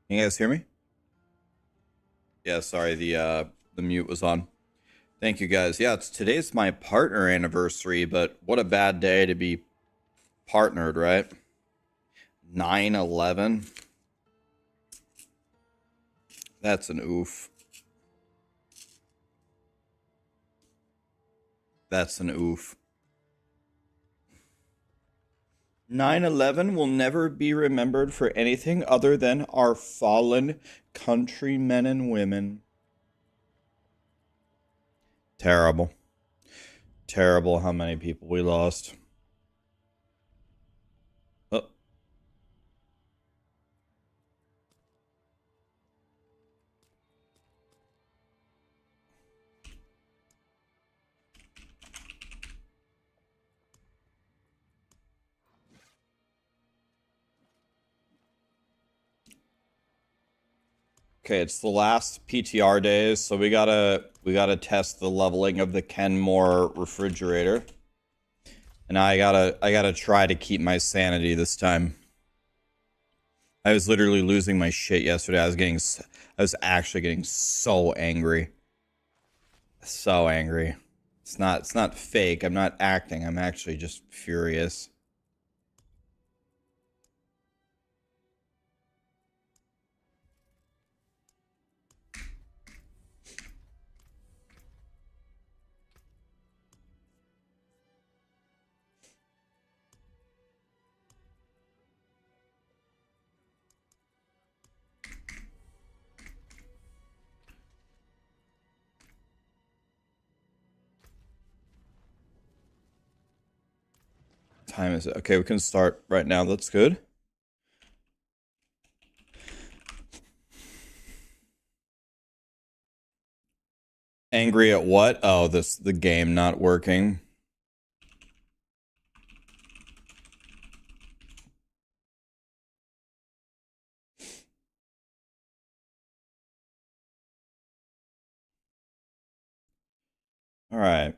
Can you guys hear me? Yeah, sorry, the mute was on. Thank you guys. Yeah, today's my partner anniversary, but what a bad day to be partnered, right? 9/11. That's an oof. That's an oof. 9/11 will never be remembered for anything other than our fallen countrymen and women. Terrible. Terrible how many people we lost. Oh, okay, it's the last PTR days, so we gotta test the leveling of the Kenmore refrigerator. And I gotta try to keep my sanity this time. I was literally losing my shit yesterday. I was actually getting so angry. So angry. It's not fake. I'm not acting. I'm actually just furious. Time is it? Okay, we can start right now. That's good. Angry at what? Oh, the game not working. All right.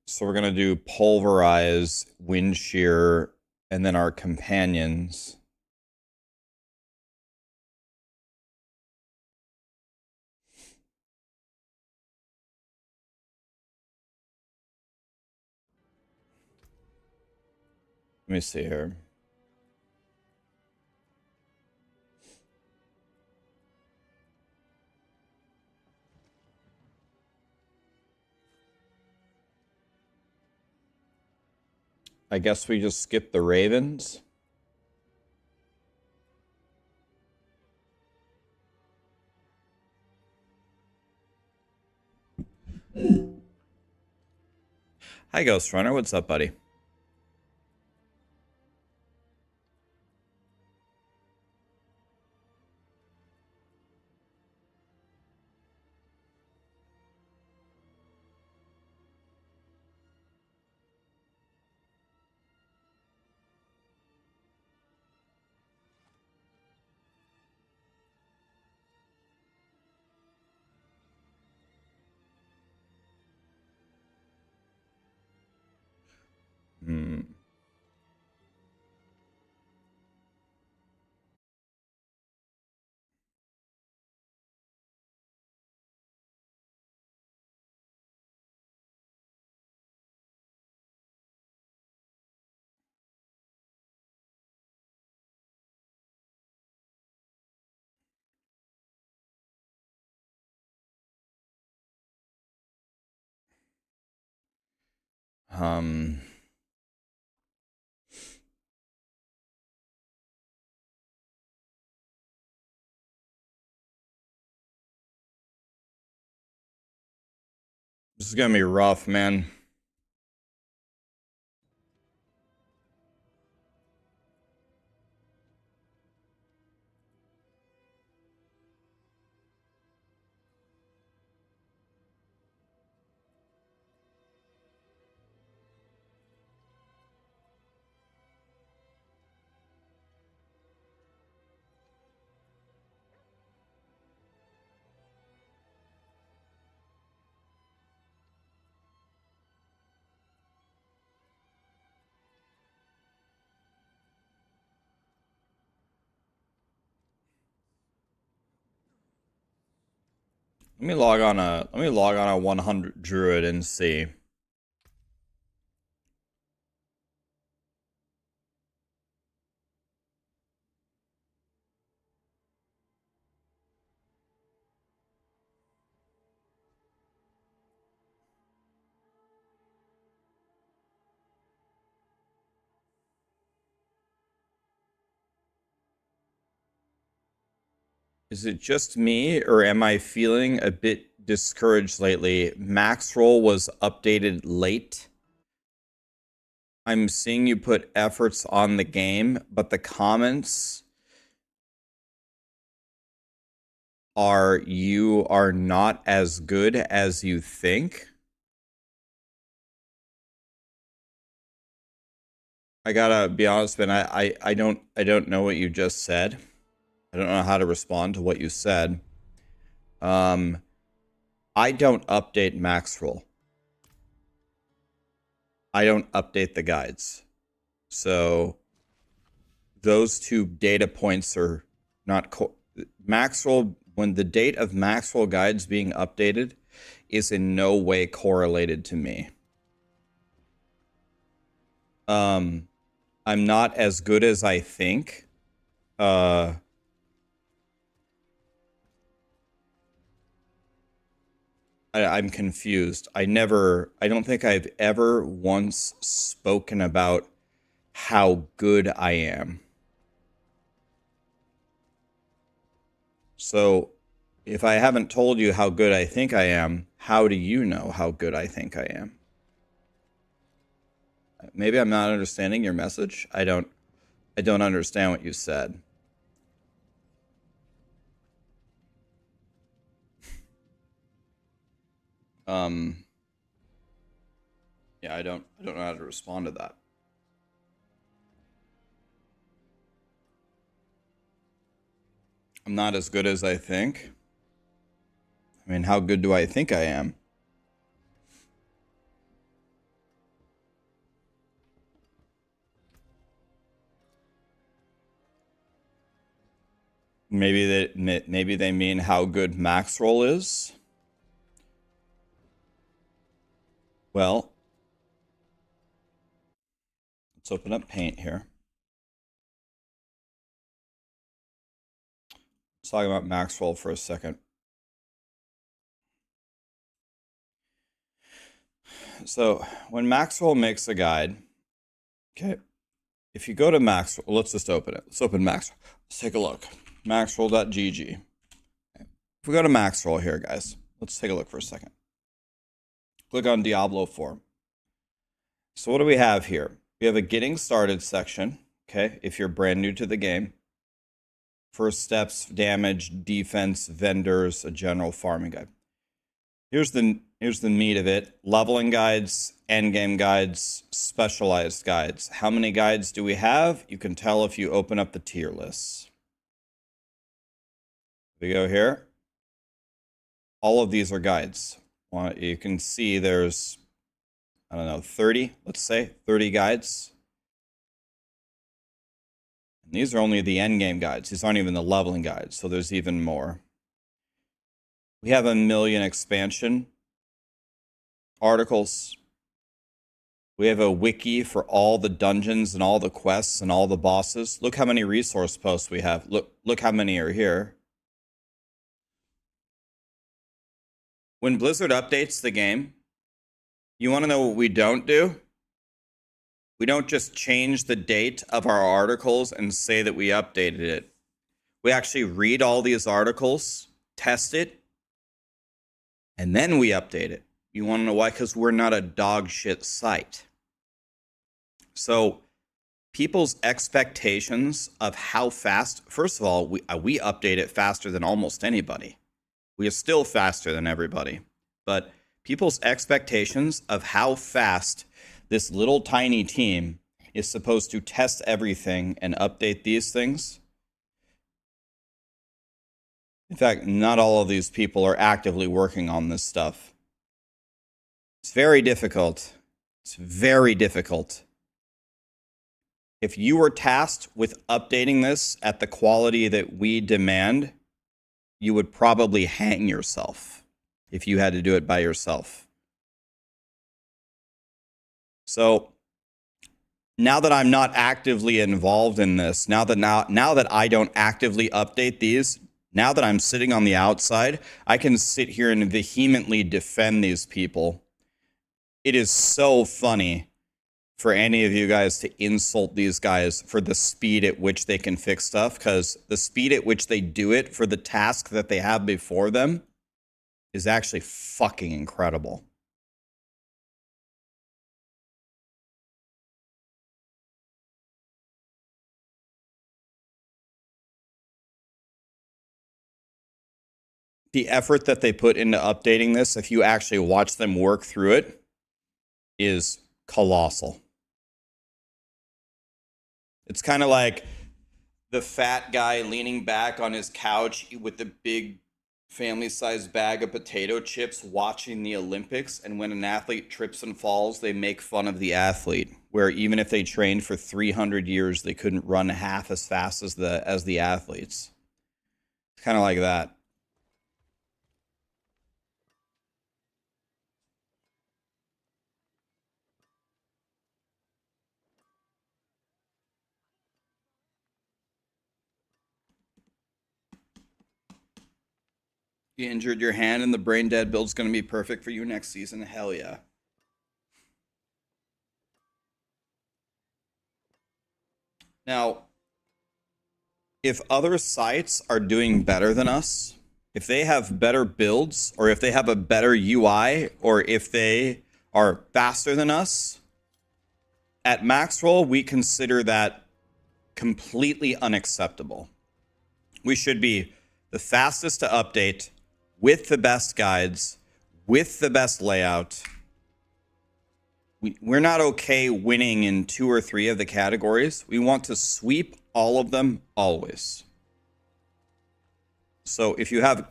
So we're gonna do pulverize, wind shear, and then our companions. Let me see here. I guess we just skip the Ravens. Hi, Ghost Runner. What's up, buddy? Hmm. Um. This is gonna be rough, man. Let me log on a 100 Druid and see. Is it just me, or am I feeling a bit discouraged lately? Maxroll was updated late. I'm seeing you put efforts on the game, but the comments are you are not as good as you think. I gotta be honest, man. I don't know what you just said. I don't know how to respond to what you said. I don't update Maxroll. I don't update the guides. So those two data points are not Maxroll. When the date of Maxroll guides being updated is in no way correlated to me. I'm not as good as I think. I'm confused. I don't think I've ever once spoken about how good I am. So if I haven't told you how good I think I am, how do you know how good I think I am? Maybe I'm not understanding your message. I don't understand what you said. Yeah, I don't know how to respond to that. I'm not as good as I think. I mean, how good do I think I am? Maybe they mean how good Maxroll is. Well, let's open up Paint here. Let's talk about Maxroll for a second. So when Maxroll makes a guide, okay, if you go to Maxroll, let's just open it. Let's open Maxroll. Let's take a look. Maxroll.gg. Okay. If we go to Maxroll here, guys, let's take a look for a second. Click on Diablo 4. So what do we have here? We have a getting started section, okay, if you're brand new to the game. First steps, damage, defense, vendors, a general farming guide. Here's the meat of it. Leveling guides, endgame guides, specialized guides. How many guides do we have? You can tell if you open up the tier lists. We go here. All of these are guides. You can see there's, I don't know, 30, let's say, 30 guides. And these are only the endgame guides. These aren't even the leveling guides, so there's even more. We have 1 million expansion articles. We have a wiki for all the dungeons and all the quests and all the bosses. Look how many resource posts we have. Look how many are here. When Blizzard updates the game, you want to know what we don't do? We don't just change the date of our articles and say that we updated it. We actually read all these articles, test it, and then we update it. You want to know why? Because we're not a dog shit site. So people's expectations of how fast, first of all, we update it faster than almost anybody. We are still faster than everybody. But people's expectations of how fast this little tiny team is supposed to test everything and update these things. In fact, not all of these people are actively working on this stuff. It's very difficult. It's very difficult. If you were tasked with updating this at the quality that we demand, you would probably hang yourself. if you had to do it by yourself. So now that I'm not actively involved in this, now that I don't actively update these, now that I'm sitting on the outside, I can sit here and vehemently defend these people. It is so funny for any of you guys to insult these guys for the speed at which they can fix stuff, because the speed at which they do it for the task that they have before them is actually fucking incredible. The effort that they put into updating this, if you actually watch them work through it, is colossal. It's kind of like the fat guy leaning back on his couch with the big family-sized bag of potato chips watching the Olympics, and when an athlete trips and falls, they make fun of the athlete, where even if they trained for 300 years, they couldn't run half as fast as the athletes. It's kind of like that. You injured your hand and the brain dead build's going to be perfect for you next season. Hell yeah. Now, if other sites are doing better than us, if they have better builds, or if they have a better UI, or if they are faster than us, at Maxroll, we consider that completely unacceptable. We should be the fastest to update, with the best guides, with the best layout. We're not okay winning in 2 or 3 of the categories. We want to sweep all of them always. So if you have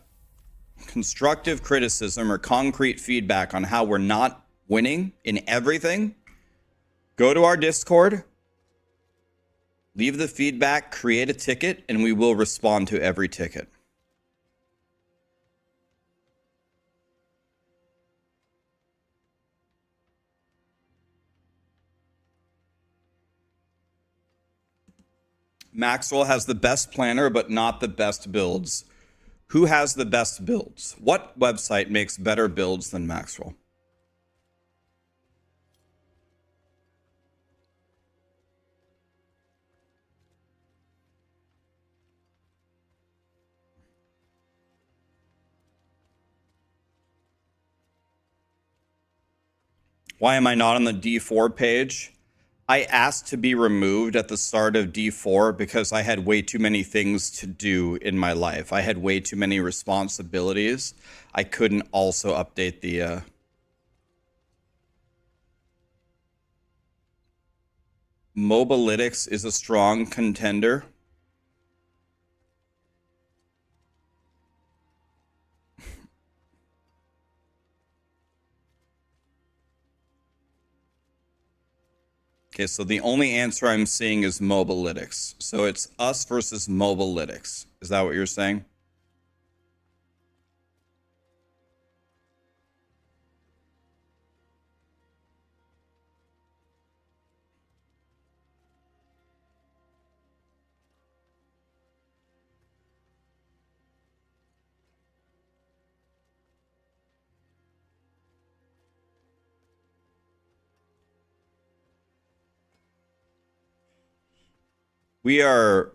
constructive criticism or concrete feedback on how we're not winning in everything, go to our Discord, leave the feedback, create a ticket, and we will respond to every ticket. Maxroll has the best planner, but not the best builds. Who has the best builds? What website makes better builds than Maxroll? Why am I not on the D4 page? I asked to be removed at the start of D4 because I had way too many things to do in my life. I had way too many responsibilities. I couldn't also update the... Mobalytics is a strong contender. Okay, so the only answer I'm seeing is Mobalytics. So it's us versus Mobalytics. Is that what you're saying? We are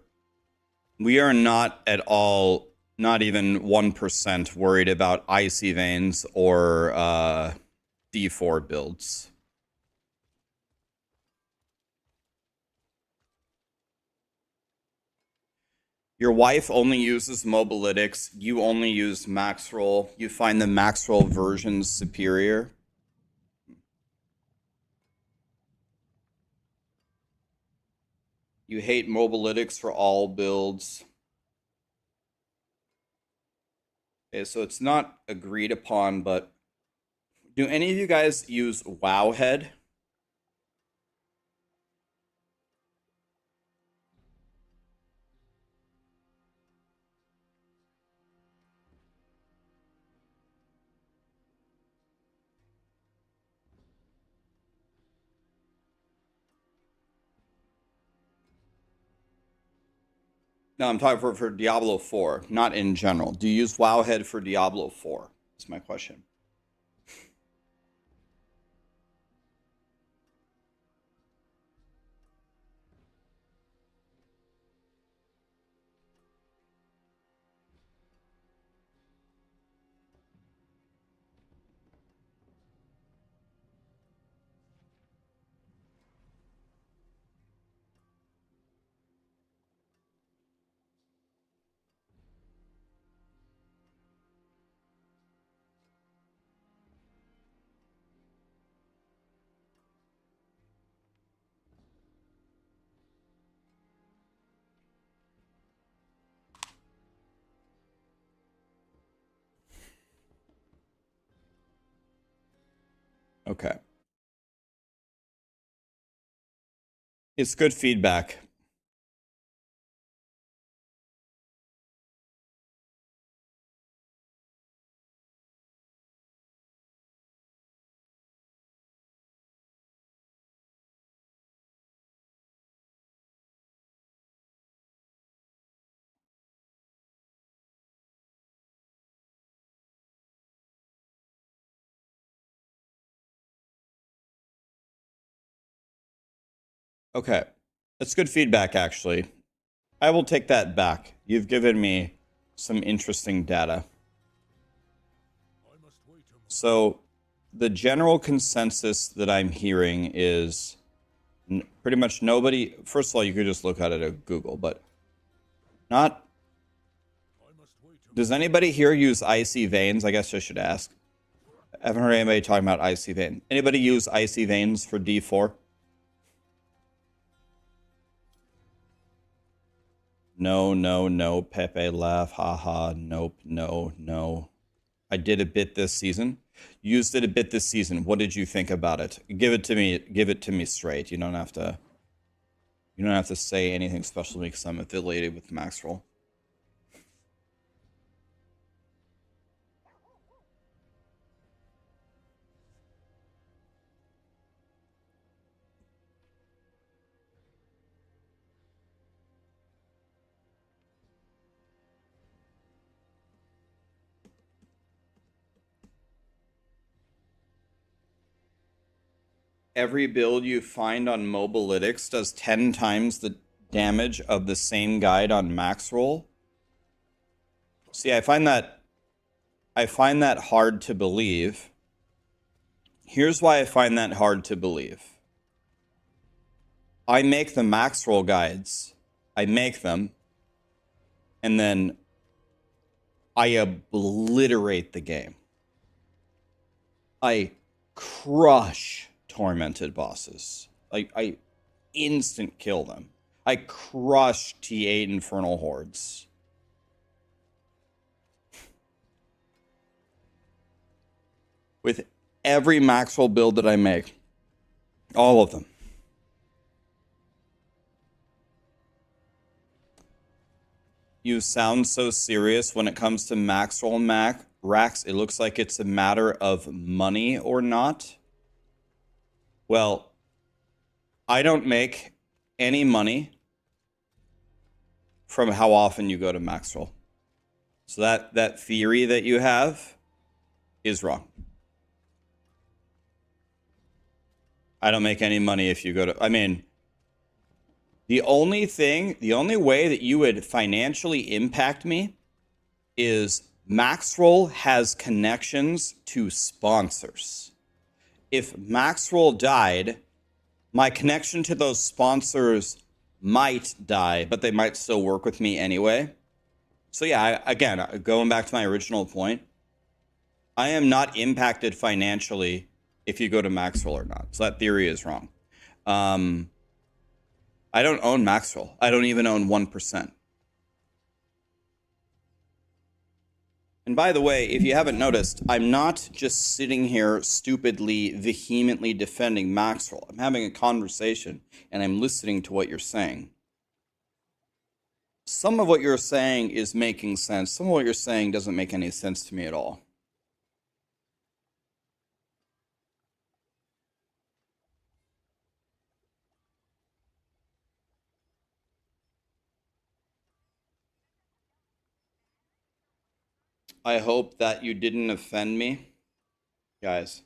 not at all, not even 1% worried about Icy Veins or D4 builds. Your wife only uses Mobalytics. You only use Maxroll. You find the Maxroll versions superior. You hate Mobalytics for all builds. Okay, so it's not agreed upon, but do any of you guys use Wowhead? No, I'm talking for Diablo 4, not in general. Do you use Wowhead for Diablo 4? That's my question. Okay. It's good feedback. Okay. That's good feedback, actually. I will take that back. You've given me some interesting data. So, the general consensus that I'm hearing is pretty much nobody. First of all, you could just look at it at Google, but not. Does anybody here use icy veins? I guess I should ask. I haven't heard anybody talking about icy vein. Anybody use icy veins for D4? No, no, no. Pepe laugh. Haha. Nope. No, no. I did a bit this season. Used it a bit this season. What did you think about it? Give it to me. Give it to me straight. You don't have to. You don't have to say anything special to me because I'm affiliated with Maxroll. Every build you find on Mobalytics does 10 times the damage of the same guide on Maxroll. See, I find that hard to believe. Here's why I find that hard to believe. I make the Maxroll guides. I make them, and then I obliterate the game. I crush tormented bosses. I instant kill them. I crush T8 infernal hordes. With every Maxroll build that I make. All of them. You sound so serious when it comes to Maxroll Rax. It looks like it's a matter of money or not. Well, I don't make any money from how often you go to Maxroll. So that theory that you have is wrong. I don't make any money if you go to... I mean, the only way that you would financially impact me is Maxroll has connections to sponsors. If Maxroll died, my connection to those sponsors might die, but they might still work with me anyway. So yeah, again, going back to my original point, I am not impacted financially if you go to Maxroll or not. So that theory is wrong. I don't own Maxroll. I don't even own 1%. And by the way, if you haven't noticed, I'm not just sitting here stupidly, vehemently defending Maxroll. I'm having a conversation, and I'm listening to what you're saying. Some of what you're saying is making sense. Some of what you're saying doesn't make any sense to me at all. I hope that you didn't offend me. Guys,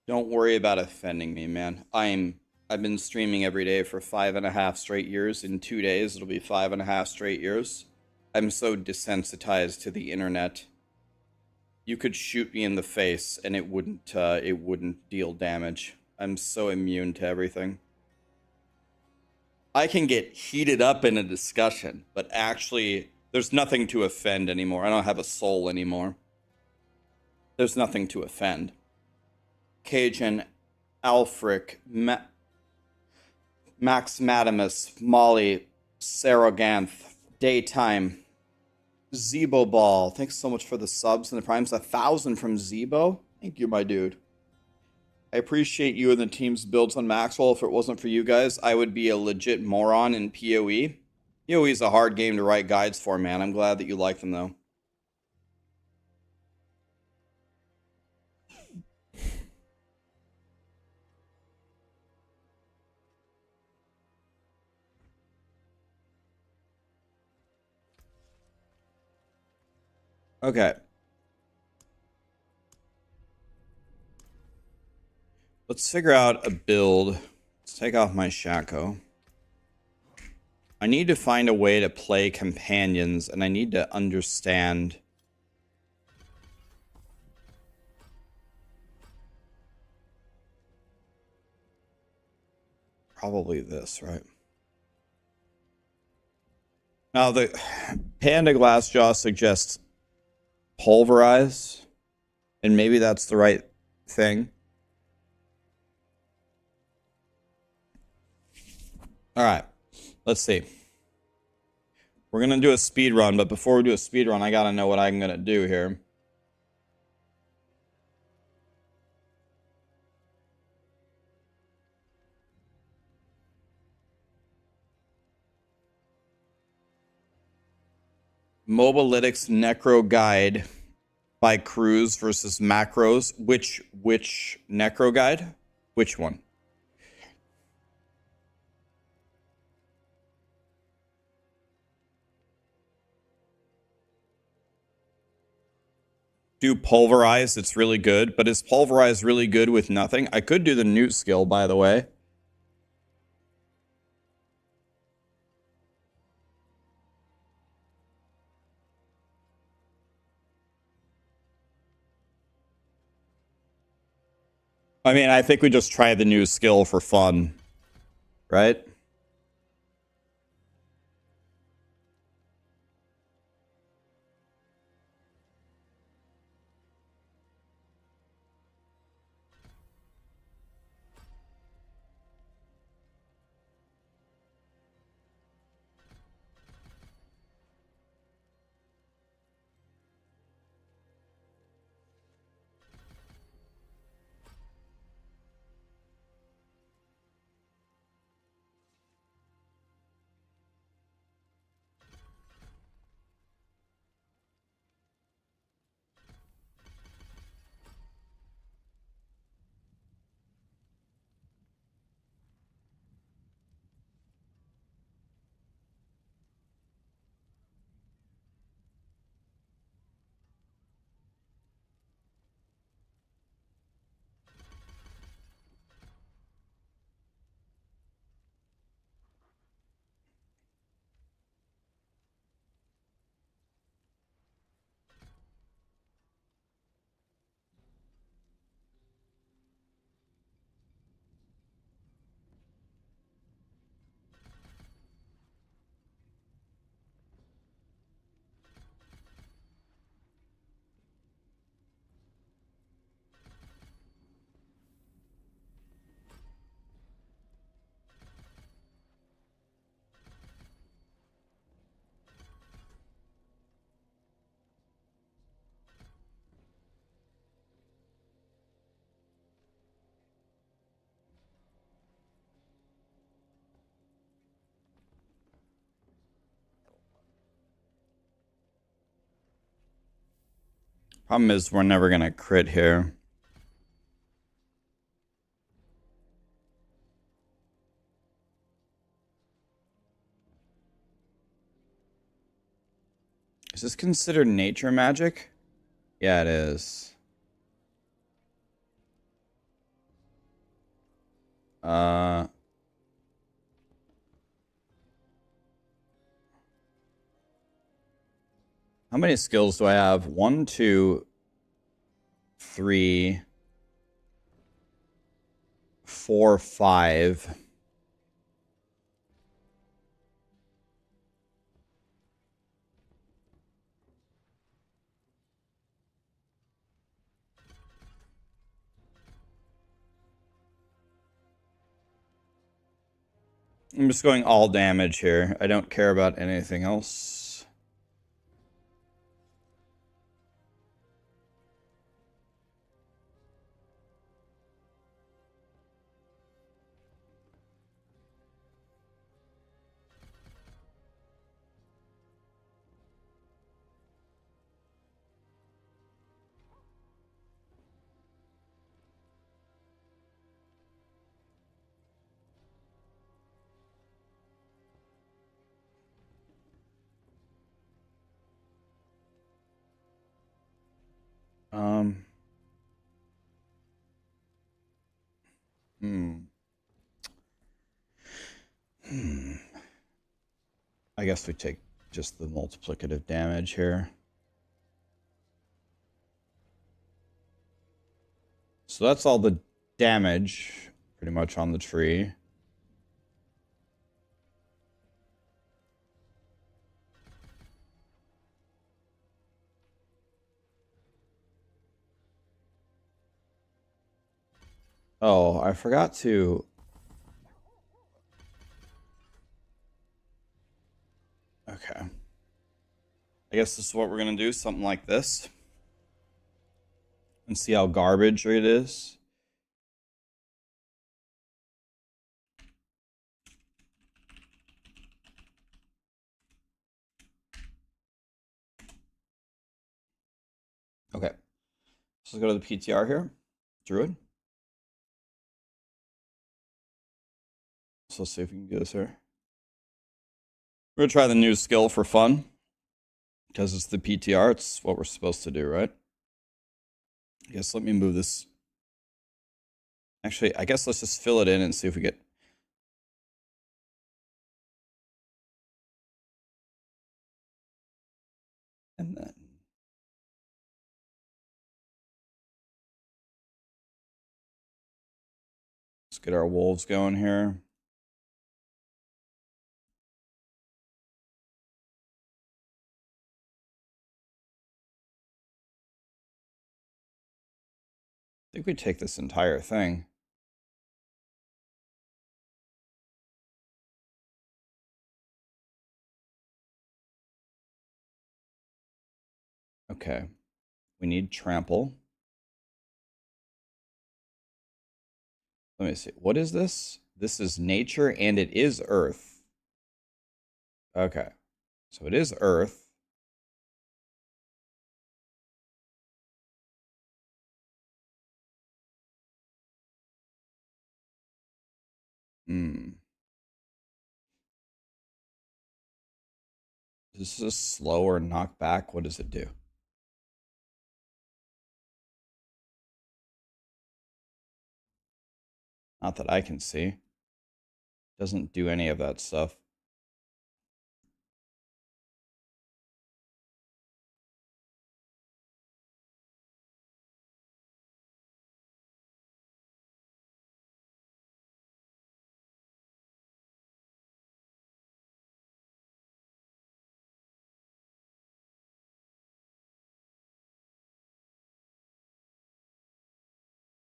don't worry about offending me, man. I've been streaming every day for 5.5 straight years. In 2 days, it'll be 5.5 straight years. I'm so desensitized to the internet. You could shoot me in the face and it wouldn't deal damage. I'm so immune to everything. I can get heated up in a discussion, but actually, there's nothing to offend anymore. I don't have a soul anymore. There's nothing to offend. Cajun, Alfric, Max Madamus, Molly, Saroganth, Daytime, Zebo Ball. Thanks so much for the subs and the primes. 1,000 from Zebo. Thank you, my dude. I appreciate you and the team's builds on Maxroll. If it wasn't for you guys, I would be a legit moron in PoE. PoE is a hard game to write guides for, man. I'm glad that you like them, though. Okay. Let's figure out a build. Let's take off my Shaco. I need to find a way to play companions, and I need to understand. Probably this, right? Now, the Panda Glassjaw suggests pulverize, and maybe that's the right thing. All right, let's see. We're going to do a speed run, but before we do a speed run, I got to know what I'm going to do here. Mobalytics Necro Guide by Cruz versus Macros. Which Necro Guide? Which one? Do Pulverize, it's really good, but is Pulverize really good with nothing? I could do the Newt skill, by the way. I mean, I think we just try the new skill for fun, right? Problem is, we're never gonna crit here. Is this considered nature magic? Yeah, it is. How many skills do I have? 1, 2, 3, 4, 5. I'm just going all damage here. I don't care about anything else. Um. Hmm. I guess we take just the multiplicative damage here. So that's all the damage pretty much on the tree. Oh, I forgot to... Okay. I guess this is what we're going to do, something like this. And see how garbage it is. Okay. So let's go to the PTR here. Druid. So let's see if we can do this here. We're going to try the new skill for fun. Because it's the PTR, it's what we're supposed to do, right? I guess let me move this. Actually, I guess let's just fill it in and see if we get... And then... Let's get our wolves going here. I think we take this entire thing. Okay. We need trample. Let me see. What is this? This is nature and it is earth. Okay. So it is earth. Hmm. Is this slow or knock back? What does it do? Not that I can see. Doesn't do any of that stuff.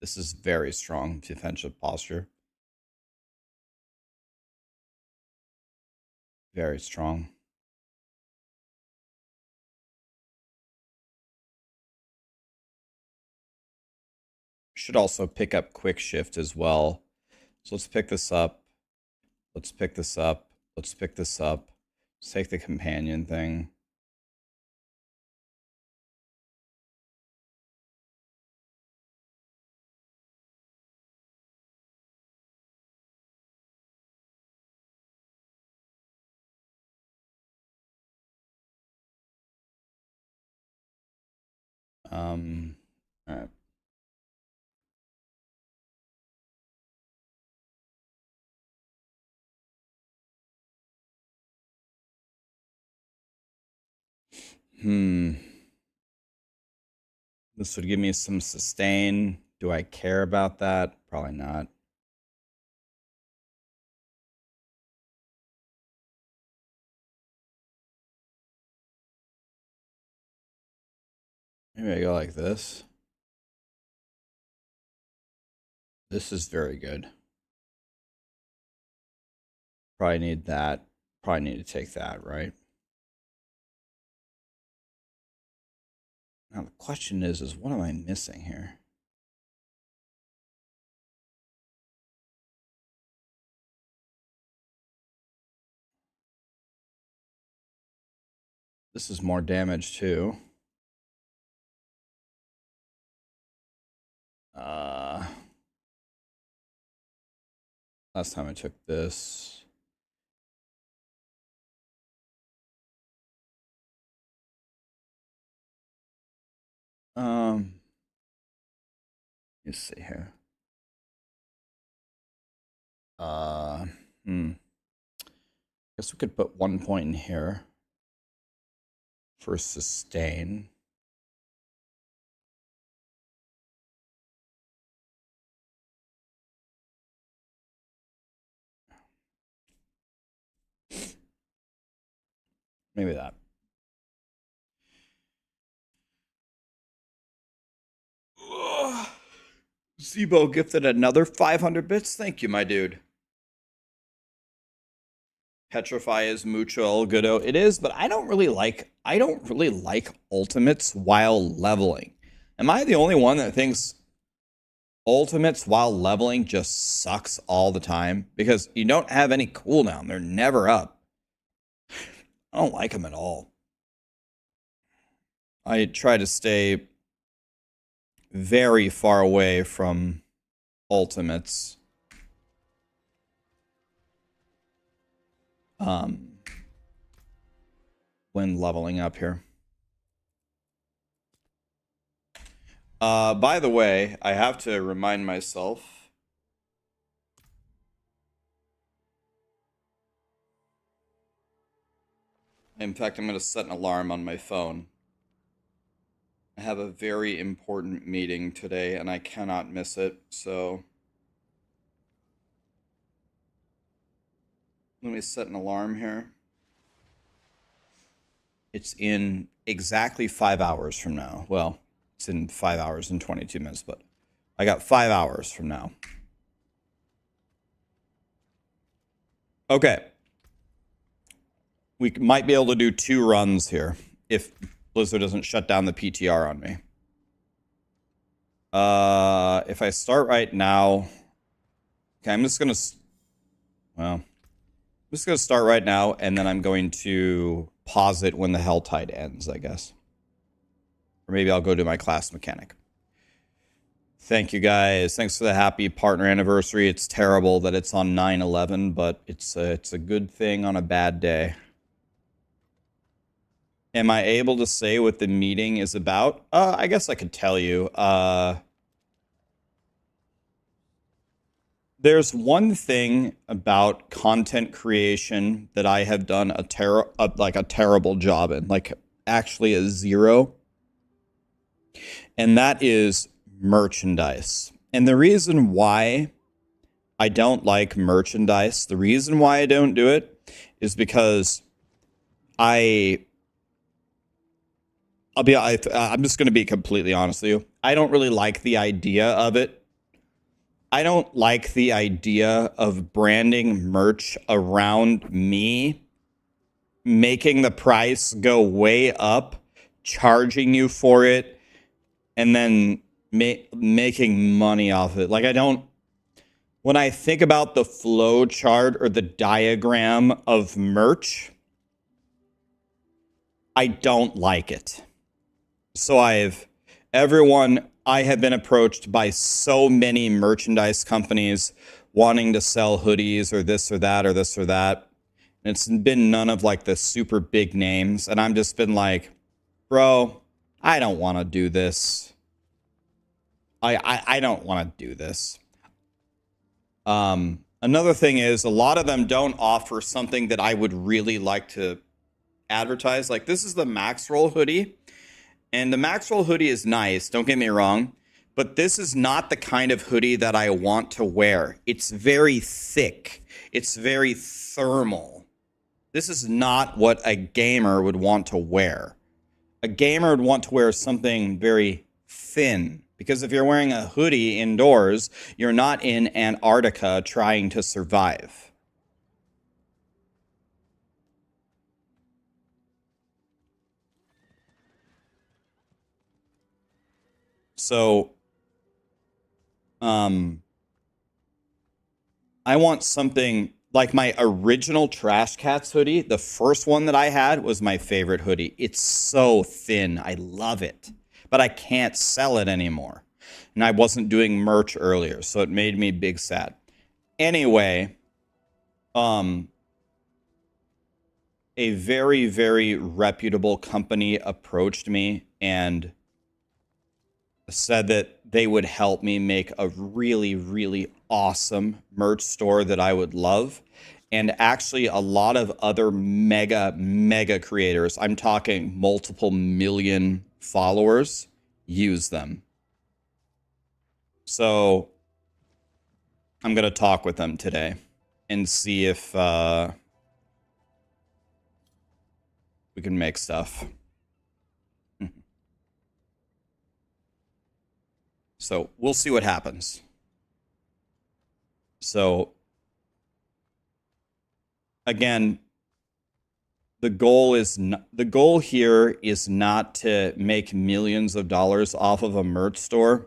This is very strong defensive posture. Very strong. Should also pick up quick shift as well. So let's pick this up. Let's pick this up. Let's pick this up. Let's take the companion thing. All right. This would give me some sustain. Do I care about that? Probably not. Maybe I go like this. This is very good. Probably need that. Probably need to take that, right? Now the question is what am I missing here? This is more damage too. Last time I took this. Let's see here. Guess we could put 1 point in here for sustain. Maybe that. Zebo gifted another 500 bits. Thank you, my dude. Petrify is mucho el goodo. It is, but I don't really like ultimates while leveling. Am I the only one that thinks ultimates while leveling just sucks all the time? Because you don't have any cooldown. They're never up. I don't like them at all. I try to stay very far away from ultimates. When leveling up here. By the way, I have to remind myself. In fact, I'm going to set an alarm on my phone. I have a very important meeting today and I cannot miss it, so let me set an alarm here. It's in exactly 5 hours from now. Well, it's in 5 hours and 22 minutes, but I got 5 hours from now. Okay. We might be able to do 2 runs here if Blizzard doesn't shut down the PTR on me. If I start right now, okay, I'm just gonna start right now, and then I'm going to pause it when the Helltide ends, I guess. Or maybe I'll go to my class mechanic. Thank you, guys. Thanks for the happy partner anniversary. It's terrible that it's on 9/11, but it's a good thing on a bad day. Am I able to say what the meeting is about? I guess I could tell you. There's one thing about content creation that I have done a terrible job in, like actually a 0. And that is merchandise. And the reason why I don't like merchandise, the reason why I don't do it is because I'm just going to be completely honest with you. I don't really like the idea of it. I don't like the idea of branding merch around me, making the price go way up, charging you for it, and then making money off it. Like, when I think about the flow chart or the diagram of merch, I don't like it. So I have been approached by so many merchandise companies wanting to sell hoodies or this or that or this or that. And it's been none of like the super big names. And I'm just been like, bro, I don't want to do this. I don't want to do this. Another thing is a lot of them don't offer something that I would really like to advertise. Like this is the Maxroll hoodie. And the Maxroll hoodie is nice, don't get me wrong. But this is not the kind of hoodie that I want to wear. It's very thick. It's very thermal. This is not what a gamer would want to wear. A gamer would want to wear something very thin. Because if you're wearing a hoodie indoors, you're not in Antarctica trying to survive. So, I want something like my original Trash Cats hoodie. The first one that I had was my favorite hoodie. It's so thin. I love it. But I can't sell it anymore. And I wasn't doing merch earlier, so it made me big sad. Anyway, a very, very reputable company approached me and said that they would help me make a really, really awesome merch store that I would love. And actually a lot of other mega creators, I'm talking multiple million followers, use them. So I'm going to talk with them today and see if we can make stuff. So we'll see what happens. So again, the goal here is not to make millions of dollars off of a merch store.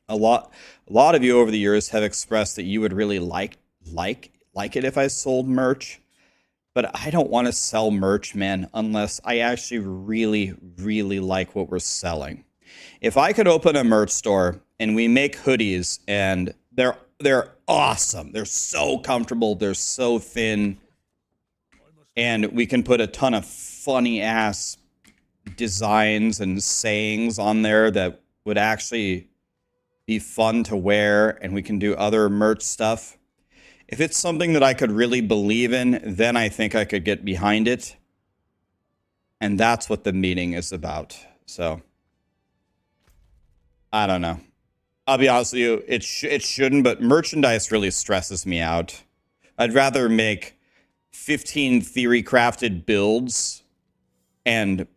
A lot of you over the years have expressed that you would really like it if I sold merch. But I don't want to sell merch, man, unless I actually really, really like what we're selling. If I could open a merch store and we make hoodies and they're awesome. They're so comfortable. They're so thin. And we can put a ton of funny ass designs and sayings on there that would actually be fun to wear, and we can do other merch stuff. If it's something that I could really believe in, then I think I could get behind it. And that's what the meeting is about. So, I don't know. I'll be honest with you, it shouldn't, but merchandise really stresses me out. I'd rather make 15 theory-crafted builds and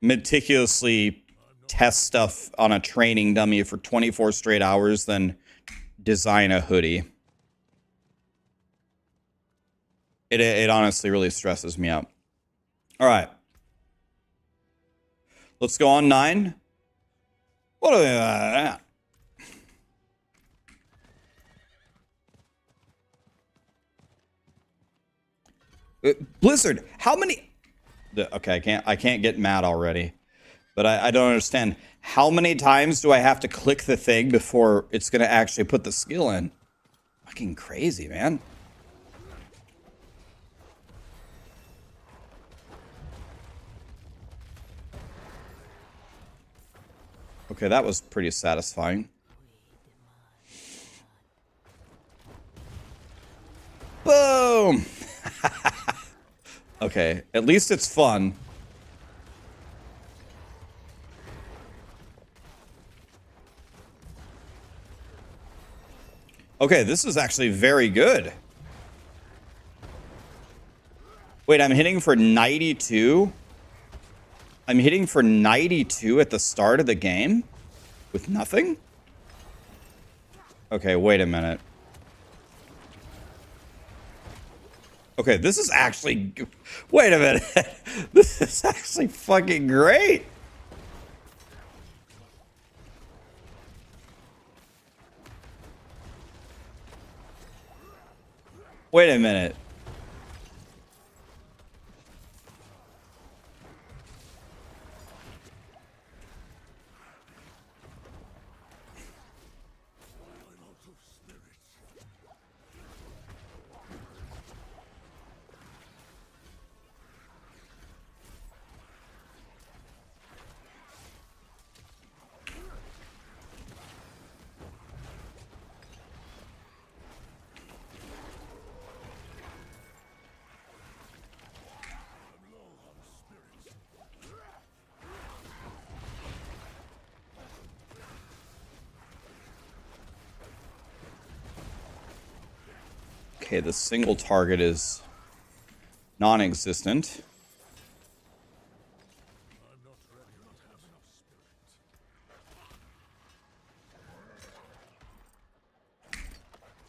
meticulously test stuff on a training dummy for 24 straight hours than design a hoodie. It honestly really stresses me out. All right. Let's go on 9. What are we... Blizzard, how many... Okay, I can't get mad already. But I don't understand. How many times do I have to click the thing before it's going to actually put the skill in? Fucking crazy, man. Okay, that was pretty satisfying. Boom! Okay, at least it's fun. Okay, this is actually very good. Wait, I'm hitting for 92? I'm hitting for 92 at the start of the game? With nothing? Okay, wait a minute. Okay, this is actually... Wait a minute. This is actually fucking great. Wait a minute. Okay, the single target is non-existent.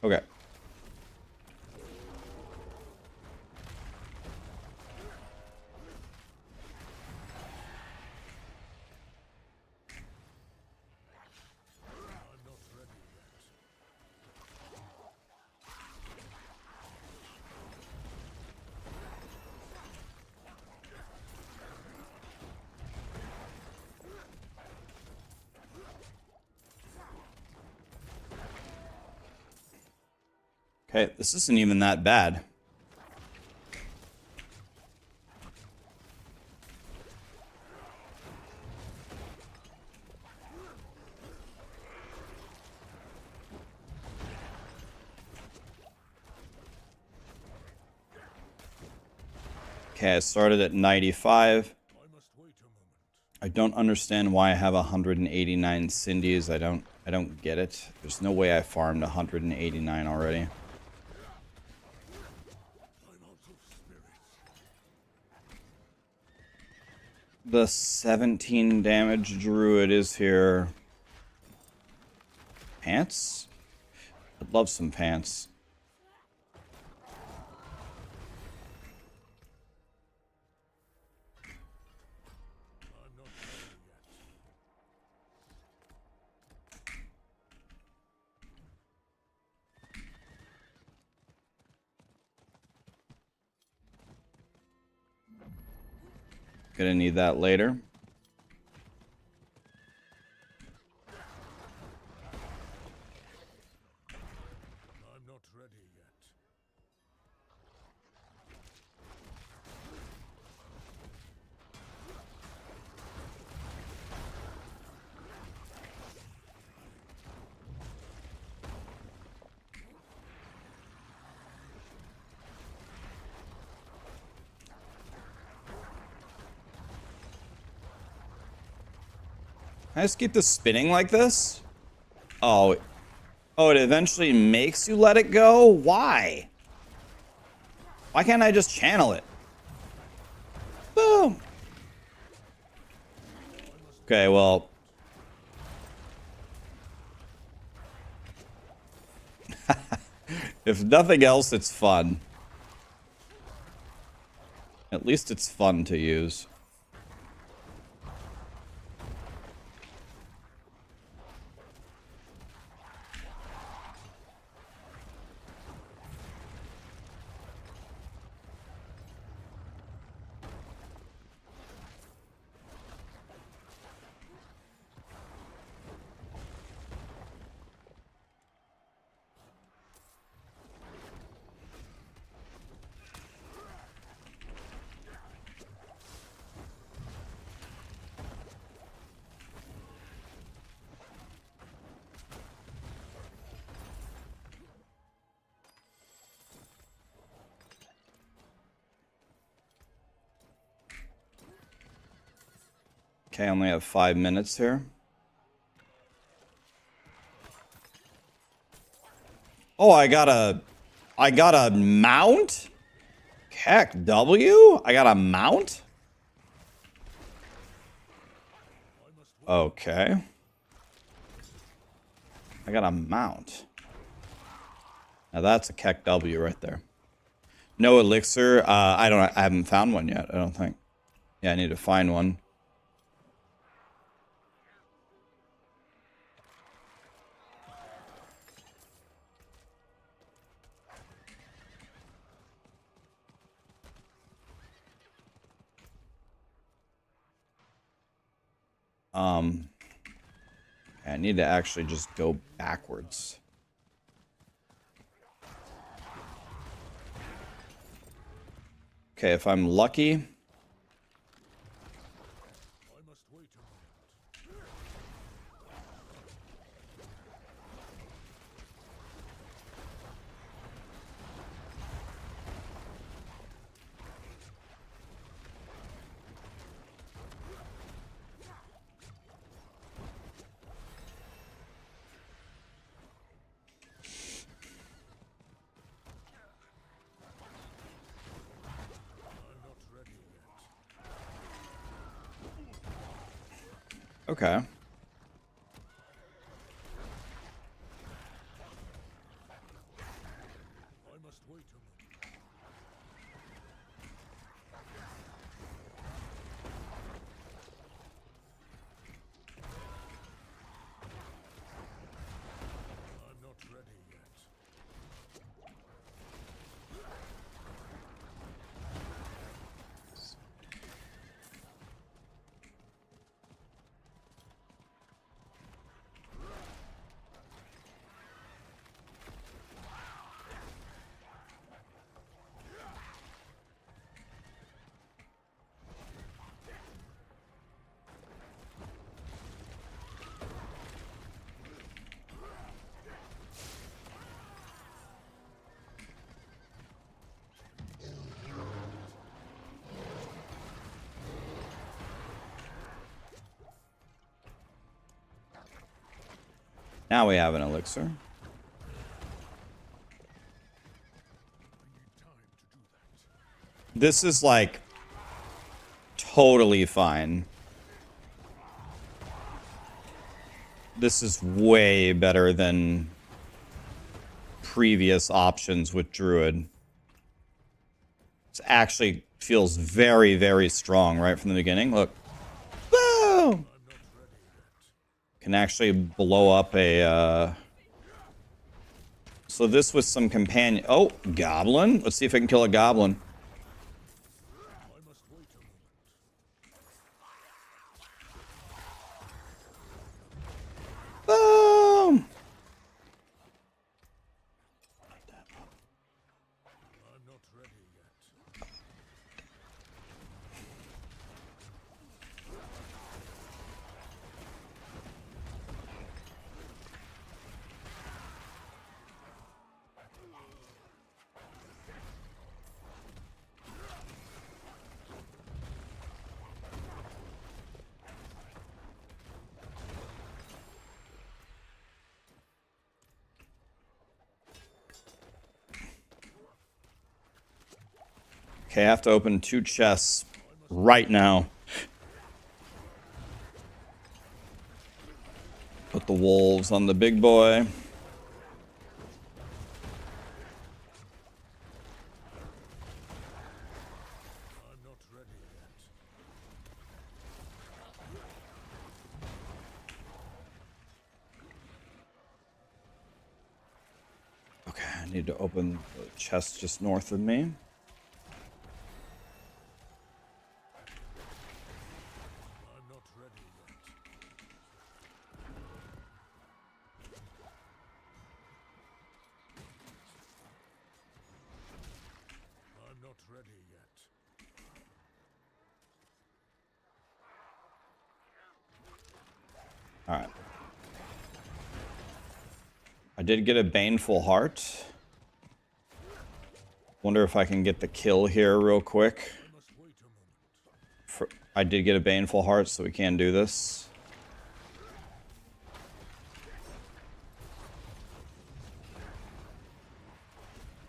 Okay. Okay, this isn't even that bad. Okay, I started at 95. I don't understand why I have 189 Cindy's. I don't get it. There's no way I farmed 189 already. The 17 damage Druid is here. Pants? I'd love some pants. Gonna need that later. I'm not ready yet. Can I just keep this spinning like this? Oh. Oh, it eventually makes you let it go? Why? Why can't I just channel it? Boom. Okay, well. If nothing else, it's fun. At least it's fun to use. Okay, I only have 5 minutes here. Oh, I got a mount? Heck, W? I got a mount? Okay. I got a mount. Now that's a Keck W right there. No elixir. I haven't found one yet, I don't think. Yeah, I need to find one. I need to actually just go backwards. Okay, if I'm lucky. Okay. I must wait a moment. I'm not ready yet. Now we have an elixir. I need time to do that. This is like totally fine. This is way better than previous options with Druid. This actually feels very, very strong right from the beginning. Look. Boom! Can actually blow up a... So this was some companion... Oh, goblin? Let's see if I can kill a goblin. I must wait a moment. Boom! I'm not ready yet. Okay, I have to open 2 chests right now. Put the wolves on the big boy. I'm not ready yet. Okay, I need to open the chest just north of me. I'm not ready yet. I'm not ready yet. All right. I did get a Baneful Heart. Wonder if I can get the kill here real quick. I must wait a moment. I did get a Baneful Heart, so we can do this.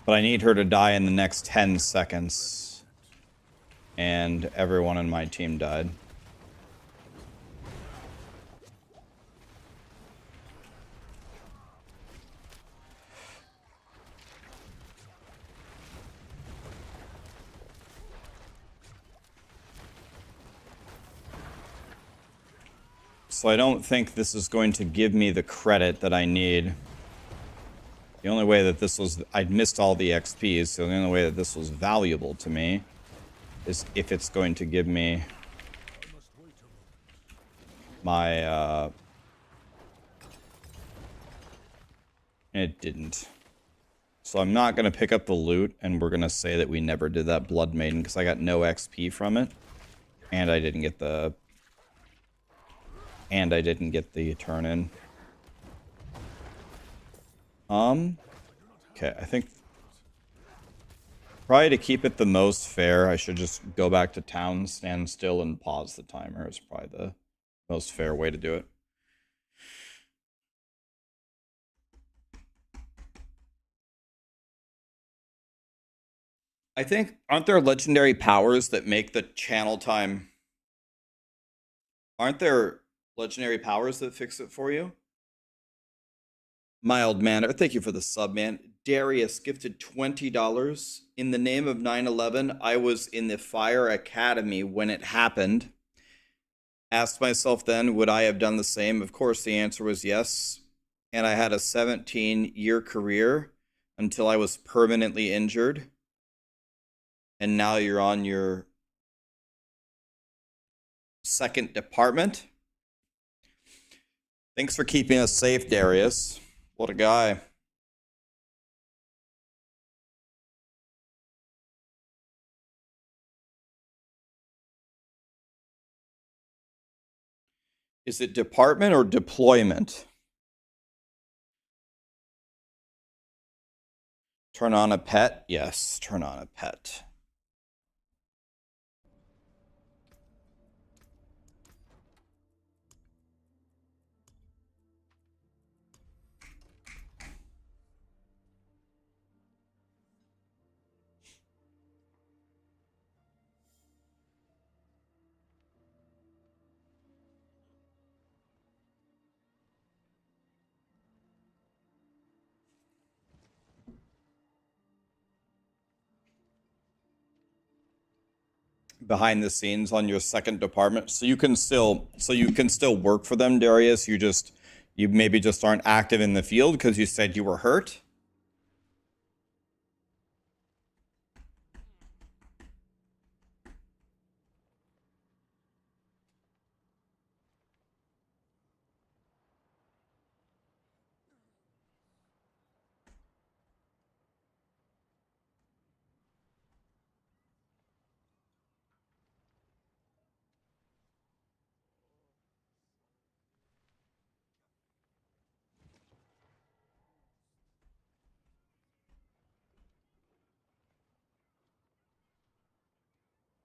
But I need her to die in the next 10 seconds. And everyone in my team died. So I don't think this is going to give me the credit that I need. The only way that this was... I'd missed all the XPs, so the only way that this was valuable to me is if it's going to give me I must wait a moment. my... It didn't. So I'm not going to pick up the loot, and we're going to say that we never did that Blood Maiden, because I got no XP from it. And I didn't get the... And I didn't get the turn-in. Okay, I think... Probably to keep it the most fair, I should just go back to town, stand still, and pause the timer. Is probably the most fair way to do it. I think, aren't there legendary powers that make the channel time... Aren't there legendary powers that fix it for you. Mild manner. Thank you for the sub, man. Darius gifted $20. In the name of 9/11, I was in the fire academy when it happened. Asked myself then, would I have done the same? Of course, the answer was yes. And I had a 17-year career until I was permanently injured. And now you're on your second department. Thanks for keeping us safe, Darius. What a guy. Is it department or deployment? Turn on a pet? Yes, turn on a pet. Behind the scenes on your second department, so you can still work for them, Darius. You maybe just aren't active in the field because you said you were hurt.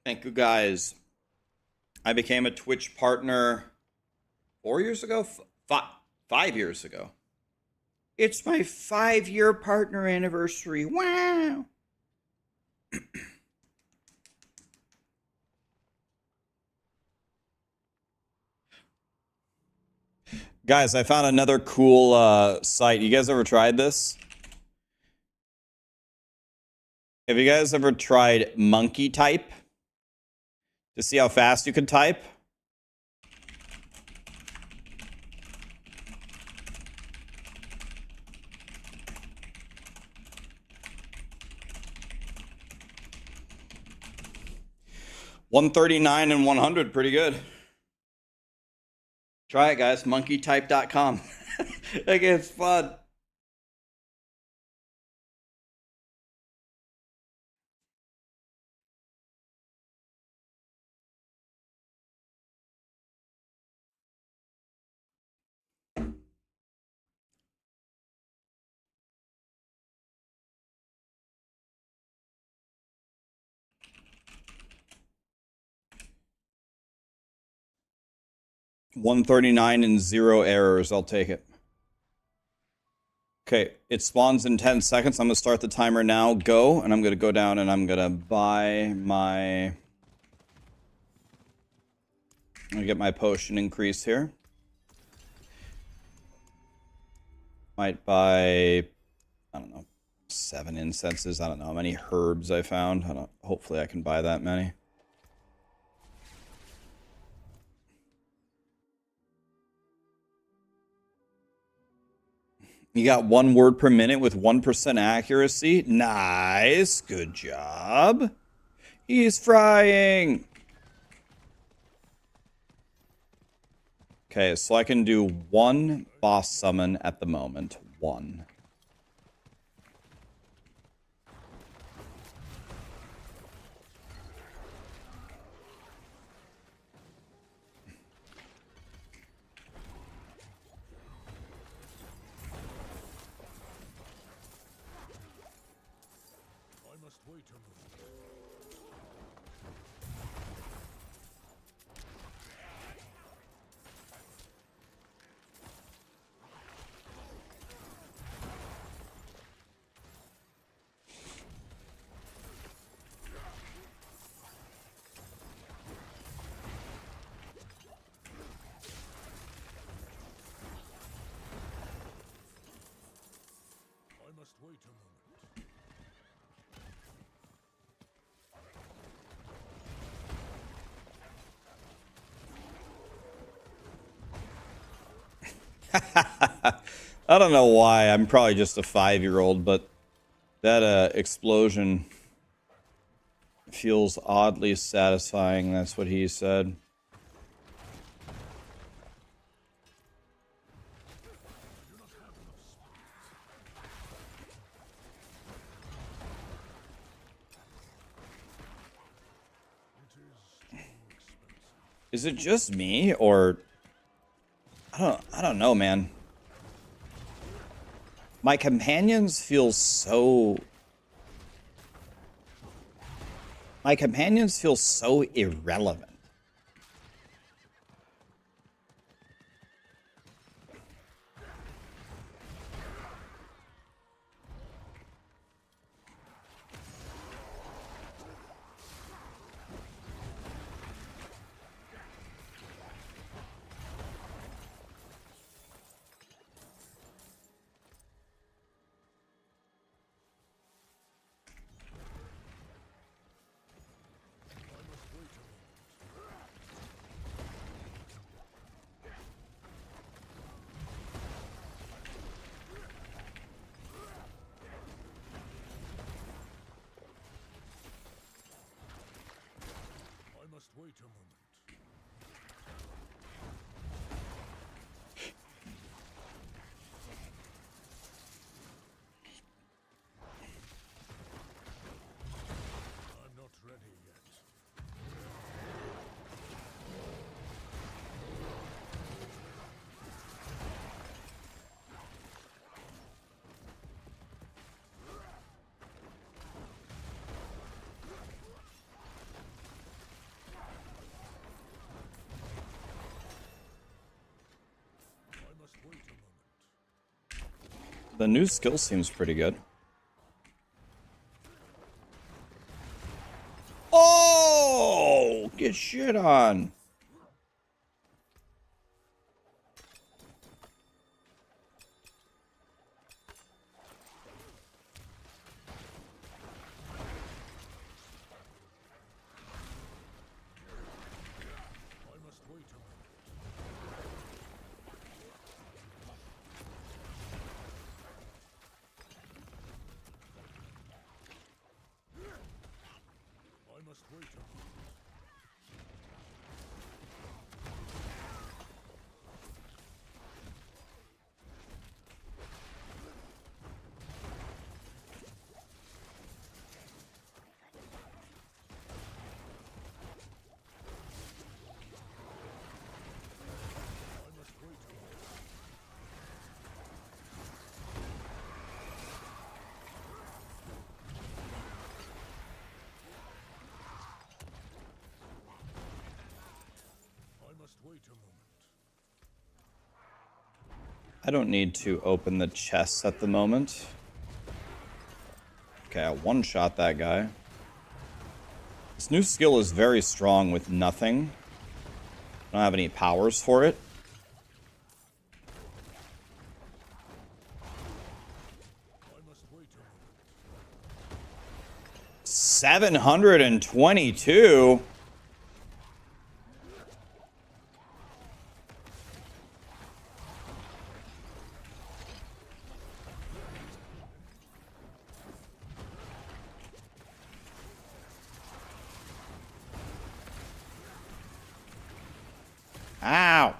Thank you, guys. I became a Twitch partner 4 years ago, 5 years ago. It's my 5-year partner anniversary. Wow. Guys, I found another cool site. You guys ever tried this? Have you guys ever tried monkey type to see how fast you can type? $139 and 100, pretty good. Try it, guys. Monkeytype.com. Like, it's fun. $139 and 0 errors. I'll take it. Okay, it spawns in 10 seconds. I'm going to start the timer now. Go, and I'm going to go down and I'm going to buy my... I'm going to get my potion increase here. Might buy, I don't know, 7 incenses. I don't know how many herbs I found. Hopefully I can buy that many. You got 1 word per minute with 1% accuracy. Nice. Good job. He's frying. Okay, so I can do 1 boss summon at the moment. 1. I must wait a moment. I don't know why. I'm probably just a 5-year-old, but that explosion feels oddly satisfying. That's what he said. Is it just me, or I don't know, man. My companions feel so irrelevant. Wait a moment. I'm not ready yet. I must wait a moment. The new skill seems pretty good. Oh, get shit on. I must wait a moment. I must wait a moment. I must wait a moment. I must wait a moment. I don't need to open the chests at the moment. Okay, I one-shot that guy. This new skill is very strong with nothing. I don't have any powers for it. I must wait a moment. 722? Ow!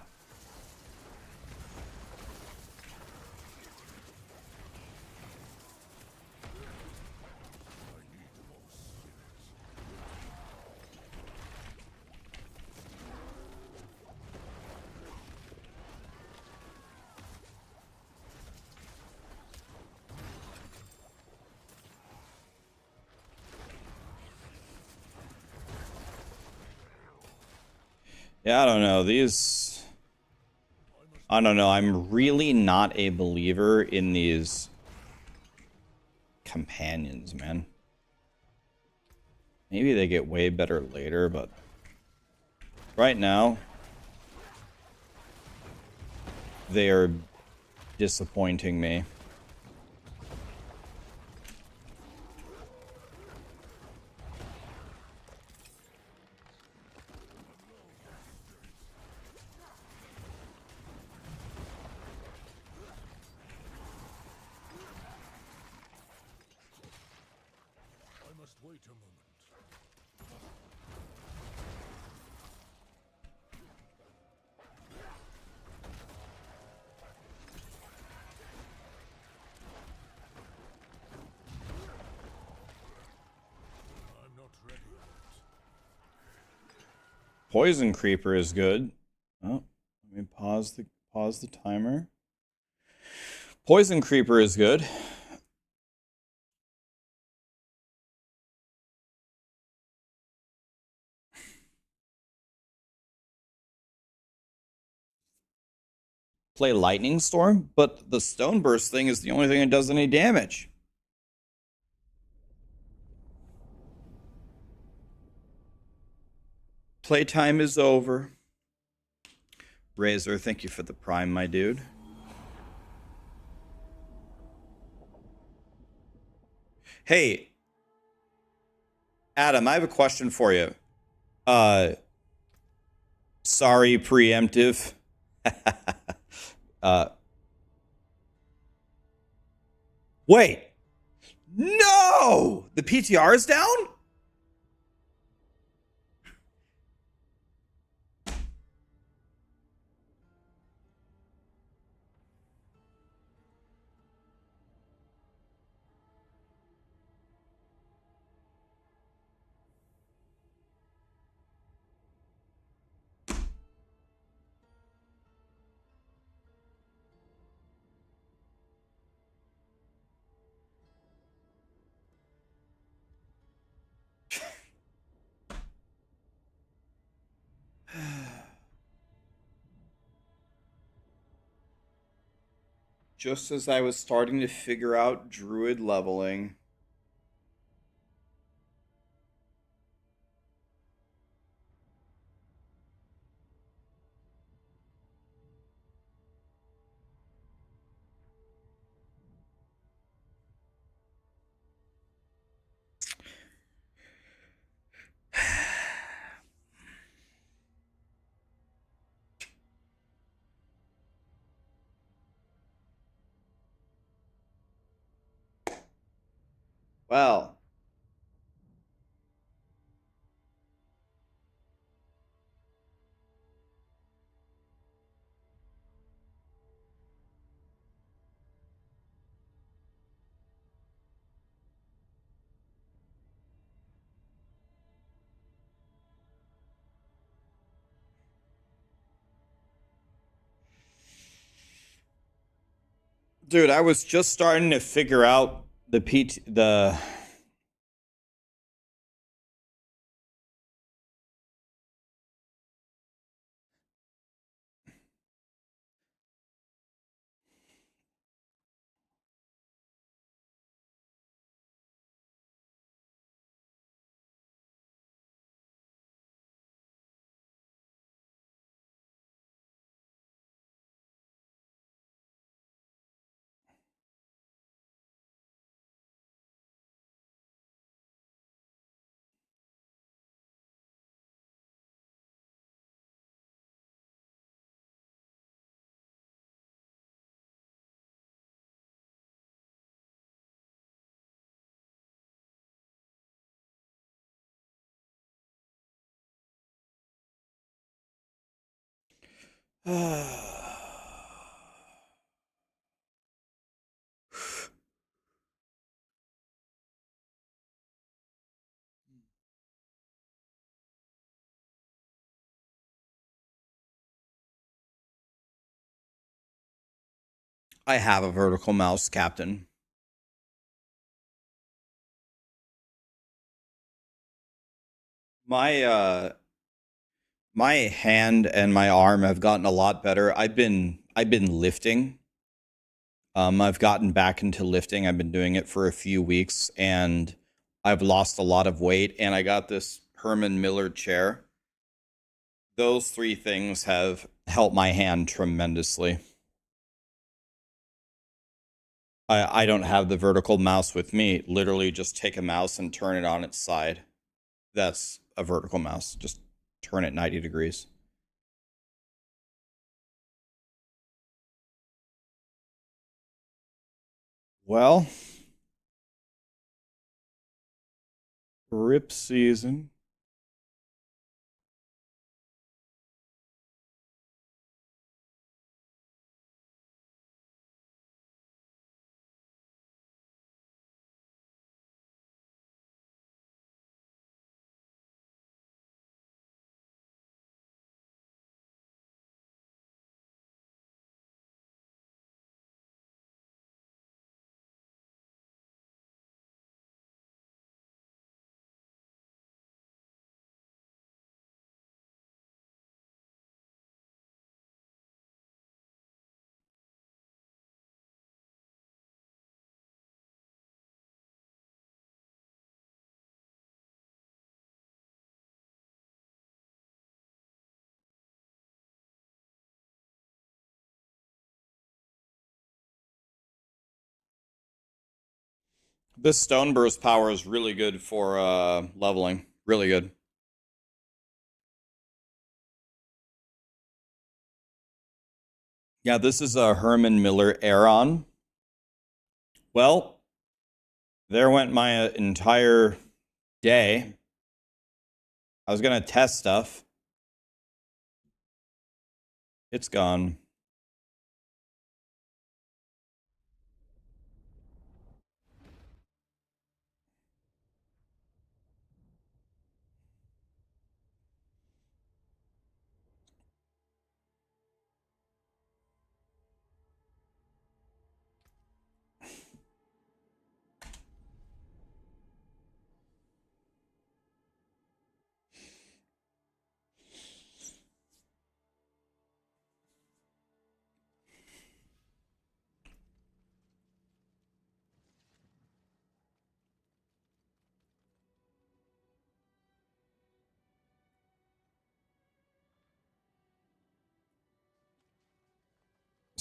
Yeah, I don't know. These... I don't know. I'm really not a believer in these companions, man. Maybe they get way better later, but right now, they are disappointing me. wait a moment. I'm not ready yet. Poison Creeper is good. Oh, let me pause the timer. Poison Creeper is good. Play Lightning Storm, but the Stone Burst thing is the only thing that does any damage. Playtime is over. Razor, thank you for the prime, my dude. Hey, Adam, I have a question for you. Sorry, preemptive. Wait. No! The PTR is down? Just as I was starting to figure out Druid leveling. Well, dude, I was just starting to figure out the I have a vertical mouse, Captain. My my hand and my arm have gotten a lot better. I've been lifting. I've gotten back into lifting. I've been doing it for a few weeks and I've lost a lot of weight and I got this Herman Miller chair. Those three things have helped my hand tremendously. I don't have the vertical mouse with me. Literally just take a mouse and turn it on its side. That's a vertical mouse. Just turn it 90 degrees. Well, Rip season. This stone burst power is really good for leveling. Really good. Yeah, this is a Herman Miller Aeron. Well, there went my entire day. I was gonna test stuff. It's gone.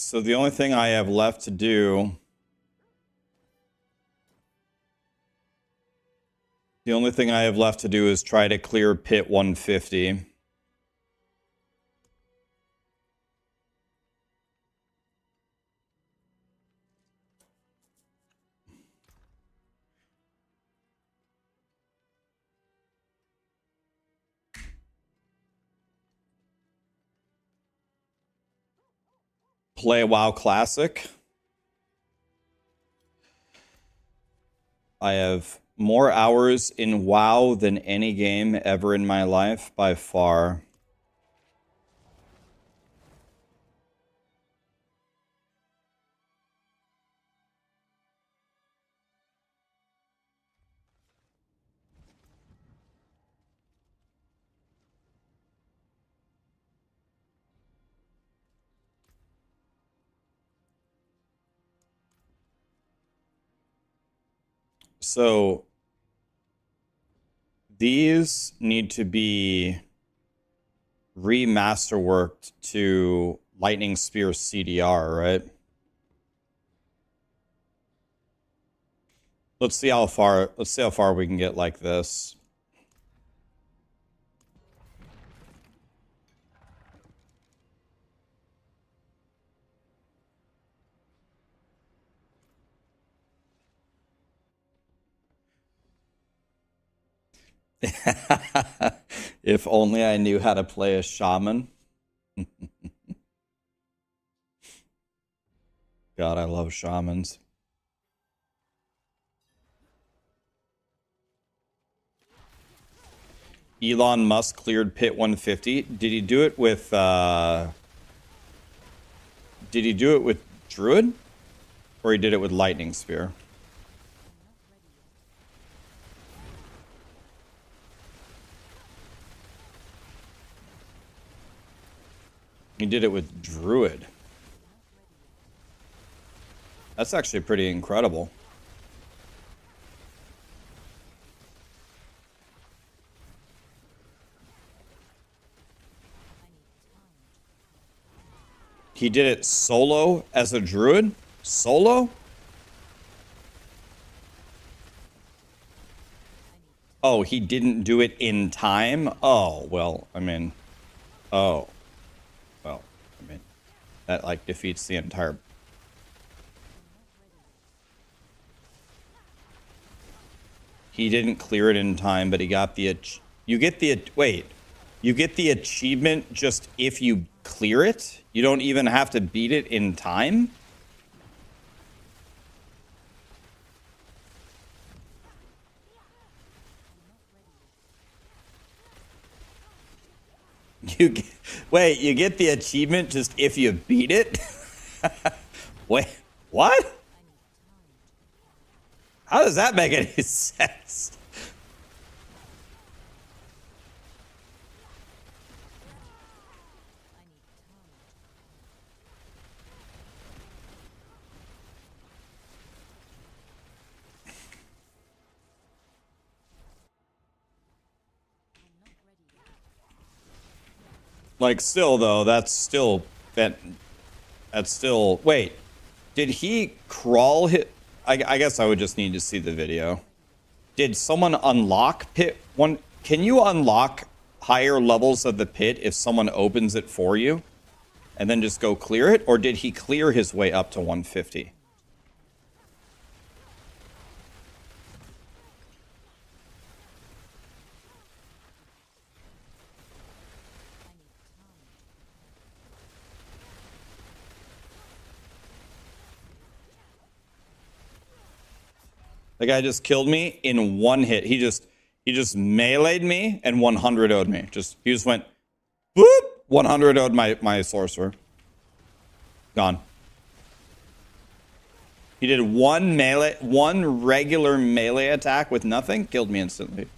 So the only thing I have left to do, is try to clear pit 150. Play WoW Classic. I have more hours in WoW than any game ever in my life, by far. So these need to be remasterworked to Lightning Spear CDR, right? Let's see how far we can get like this. If only I knew how to play a shaman. God, I love shamans. Elon Musk cleared pit 150. Did he do it with Druid? Or he did it with Lightning Spear? He did it with Druid. That's actually pretty incredible. He did it solo as a Druid? Solo? Oh, he didn't do it in time? Oh, well, I mean... Oh. Well, I mean... That, like, defeats the entire... he didn't clear it in time, but he got the you get the achievement just if you clear it. You don't even have to beat it in time. You get the achievement just if you beat it? Wait, what? How does that make any sense? Like, still though, that's still wait, did he crawl hit? I guess I would just need to see the video. Did someone unlock pit one? Can you unlock higher levels of the pit if someone opens it for you and then just go clear it? Or did he clear his way up to 150? The guy just killed me in one hit. He just meleeed me and 100 O'd me. He just went boop, 100 O'd my sorcerer. Gone. He did one regular melee attack with nothing, killed me instantly.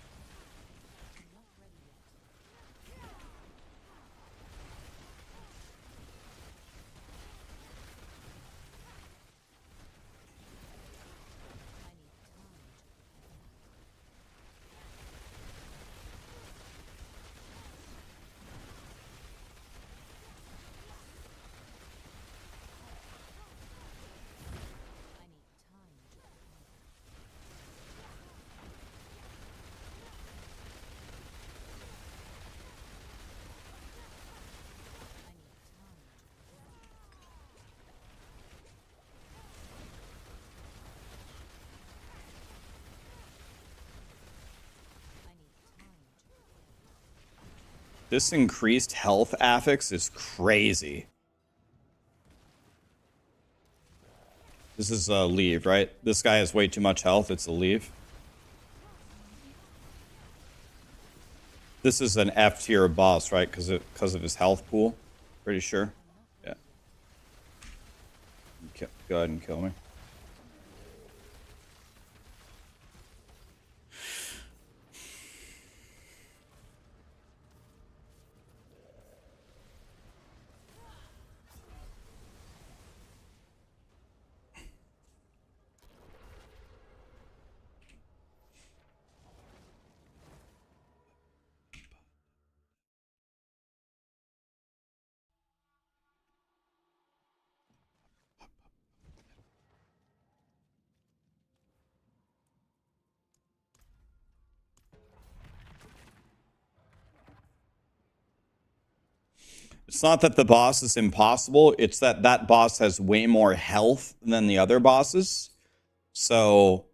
This increased health affix is crazy. This is a leave, right? This guy has way too much health. It's a leave. This is an F tier boss, right? Because of his health pool. Pretty sure. Yeah. Go ahead and kill me. It's not that the boss is impossible. It's that that boss has way more health than the other bosses. So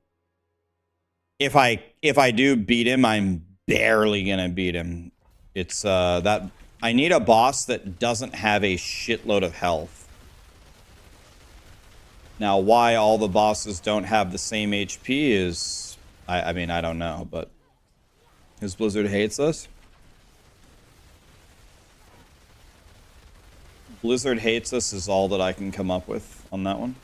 if I do beat him, I'm barely gonna beat him. It's that I need a boss that doesn't have a shitload of health. Now, why all the bosses don't have the same HP is, I mean, I don't know, but because Blizzard hates us. Blizzard hates us is all that I can come up with on that one.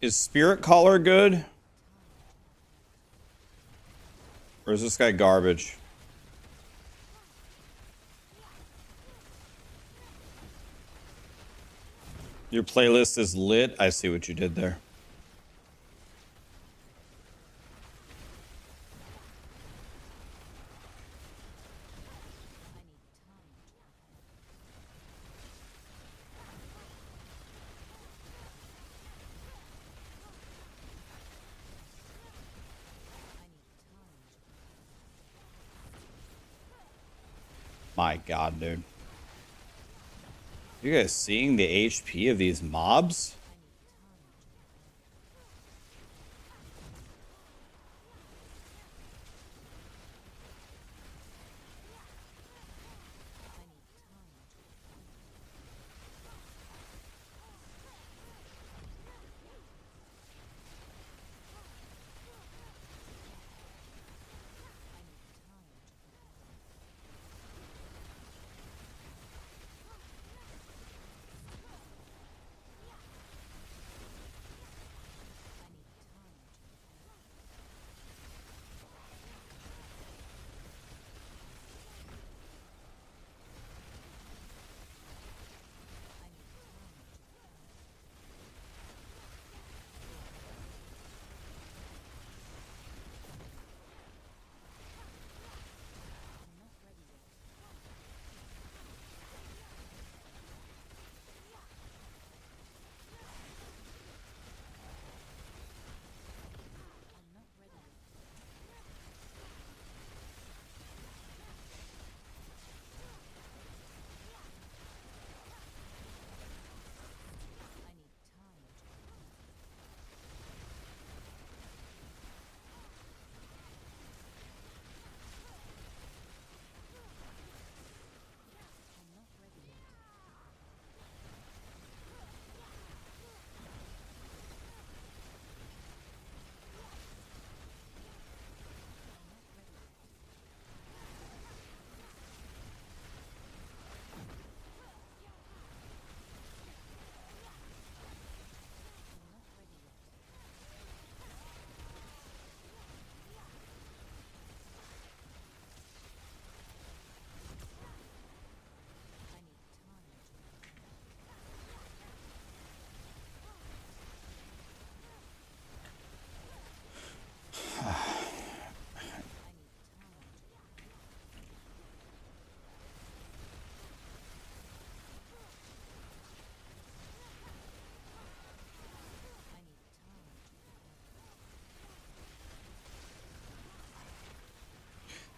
Is Spirit Caller good? Or is this guy garbage? Your playlist is lit. I see what you did there. My god, dude. You guys seeing the HP of these mobs?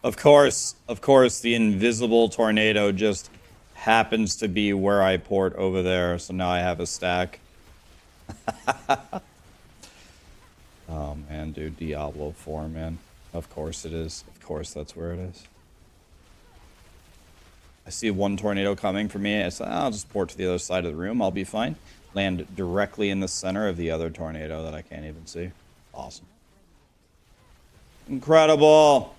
Of course, the invisible tornado just happens to be where I port over there, so now I have a stack. Oh man, dude, Diablo 4, man. Of course it is. Of course that's where it is. I see one tornado coming for me. I said, I'll just port to the other side of the room. I'll be fine. Land directly in the center of the other tornado that I can't even see. Awesome. Incredible.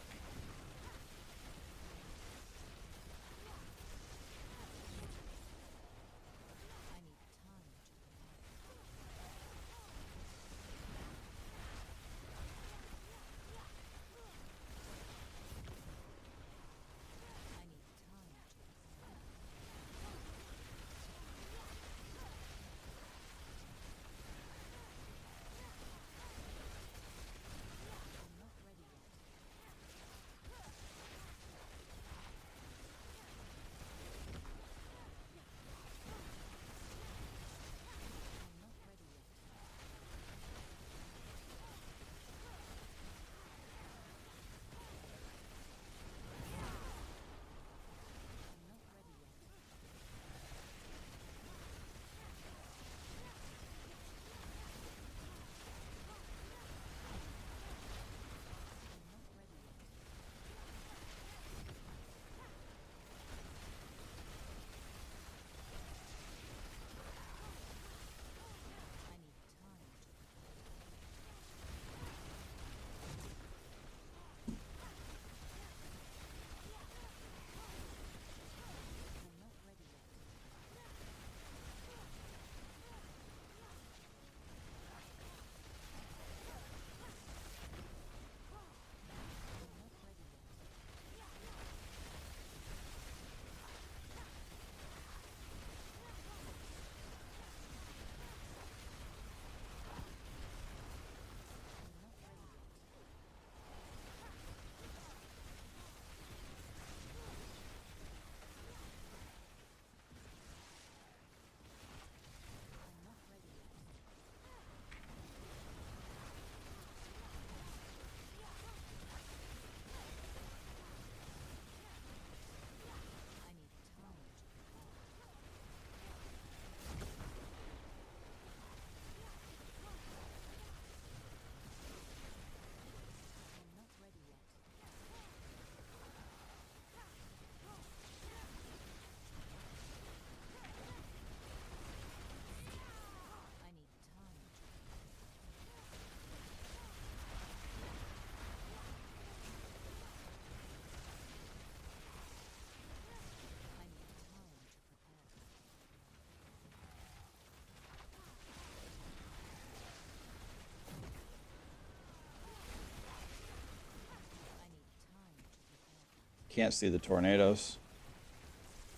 can't see the tornadoes.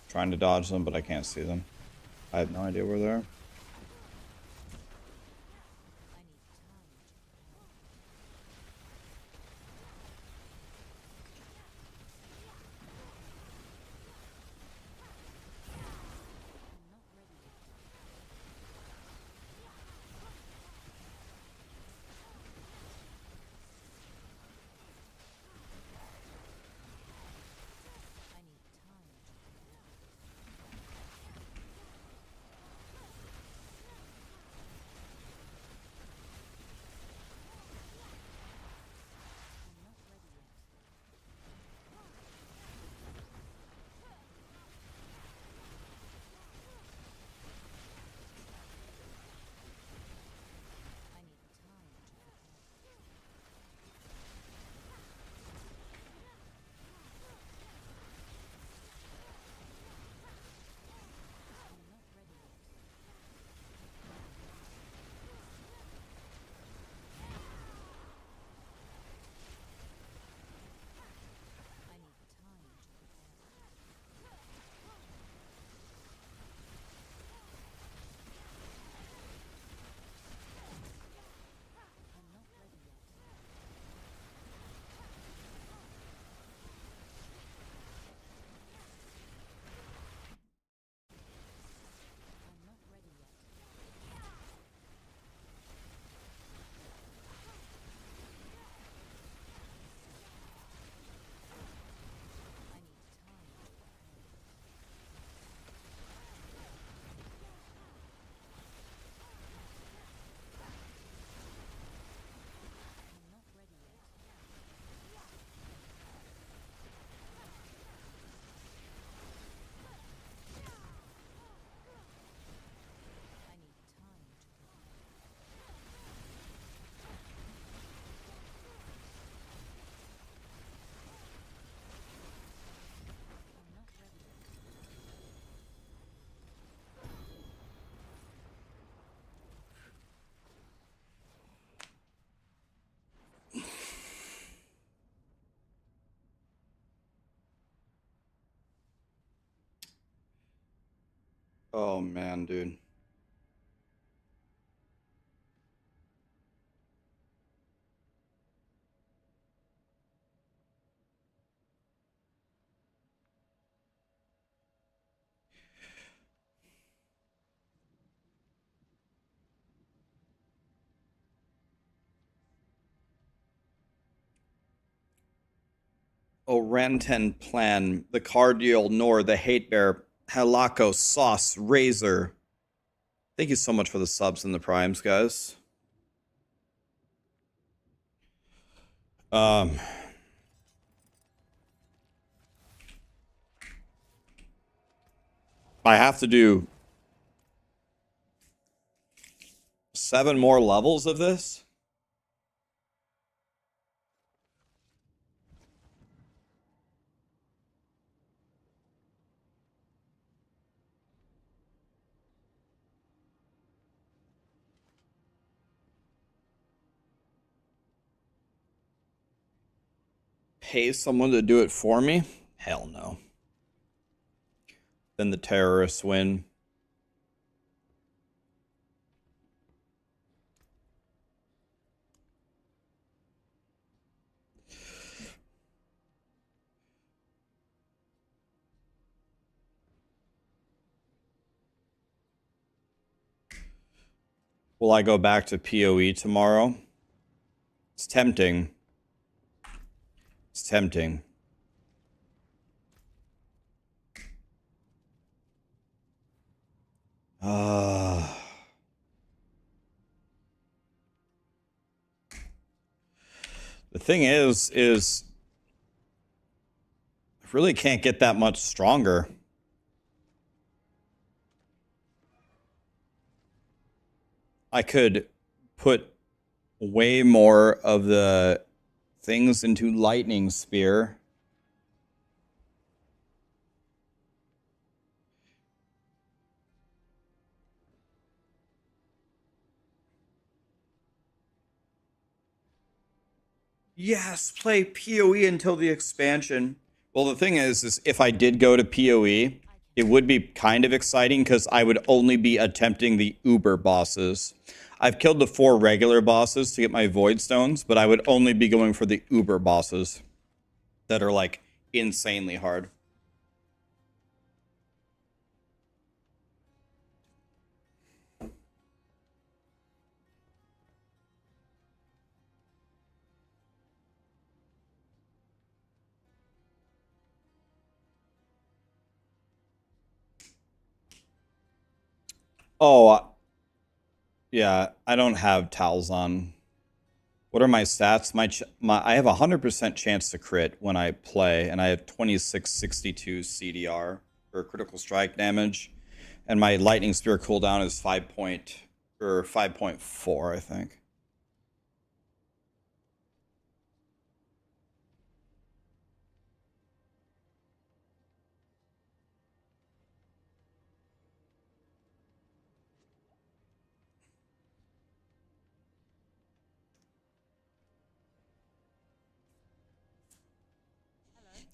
Trying to dodge them, but I can't see them. I have no idea where they are. Oh man, dude. Oh, Ranten Plan, the Cardial Nor, the Hate Bear, Halako, Sauce, Razor. Thank you so much for the subs and the primes, guys. I have to do 7 more levels of this. Pay someone to do it for me? Hell no. Then the terrorists win. Will I go back to PoE tomorrow? It's tempting. It's tempting. The thing is I really can't get that much stronger. I could put way more of the things into Lightning Spear. Yes, play PoE until the expansion. Well, the thing is if I did go to PoE, it would be kind of exciting because I would only be attempting the Uber bosses. I've killed the 4 regular bosses to get my Void Stones, but I would only be going for the Uber bosses that are like insanely hard. Oh, yeah, I don't have towels on. What are my stats? I have a 100% chance to crit when I play, and I have 2662 CDR or critical strike damage, and my lightning spear cooldown is 5.4, I think.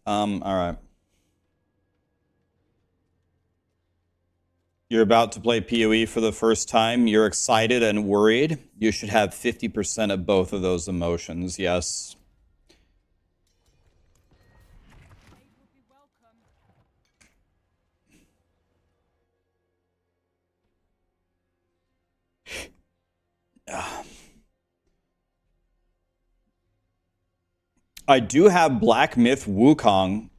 All right. You're about to play PoE for the first time. You're excited and worried. You should have 50% of both of those emotions, yes. I do have Black Myth Wukong.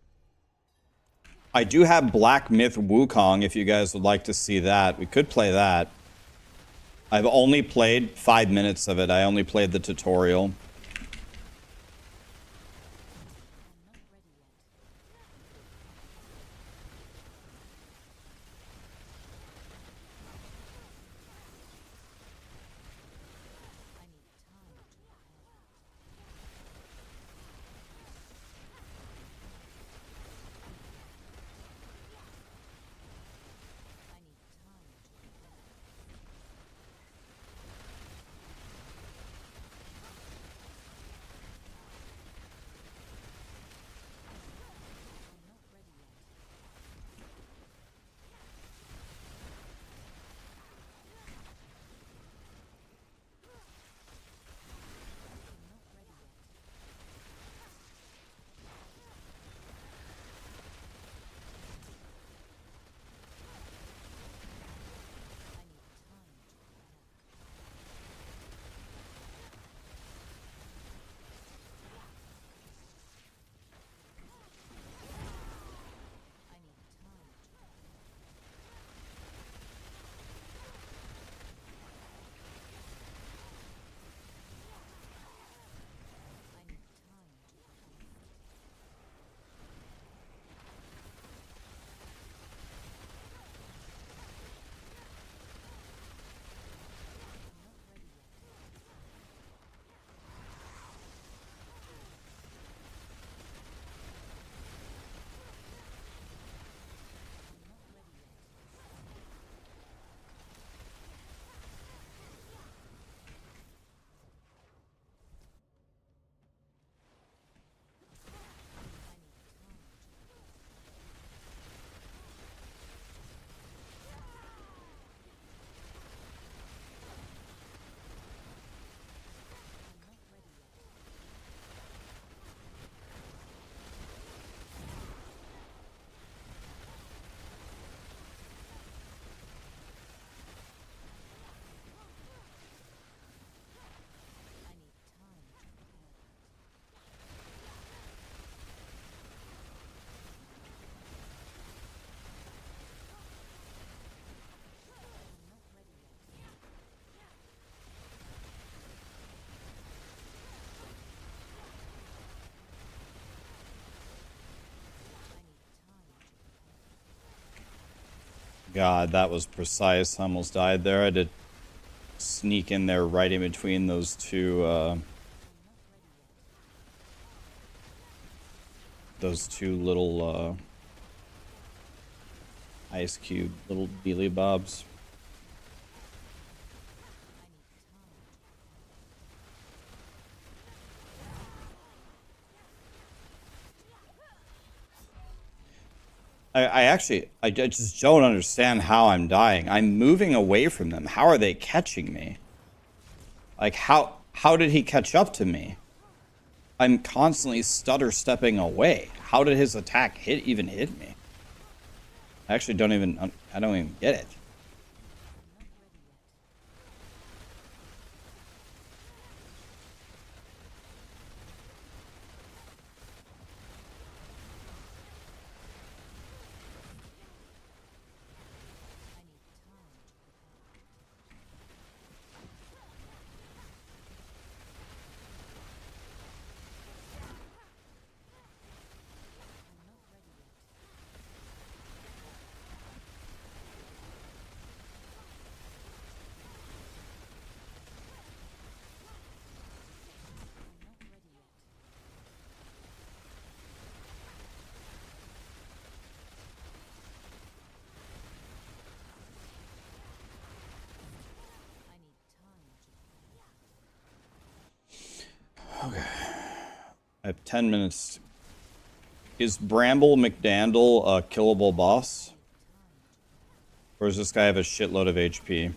I do have Black Myth Wukong if you guys would like to see that. We could play that. I've only played 5 minutes of it. I only played the tutorial. God, that was precise. I almost died there. I had to sneak in there right in between those two little ice cube little Beely Bobs. I just don't understand how I'm dying. I'm moving away from them. How are they catching me? Like, how did he catch up to me? I'm constantly stutter stepping away. How did his attack even hit me? I actually don't even get it. Okay. I have 10 minutes. Is Bramble McDandle a killable boss? Or does this guy have a shitload of HP?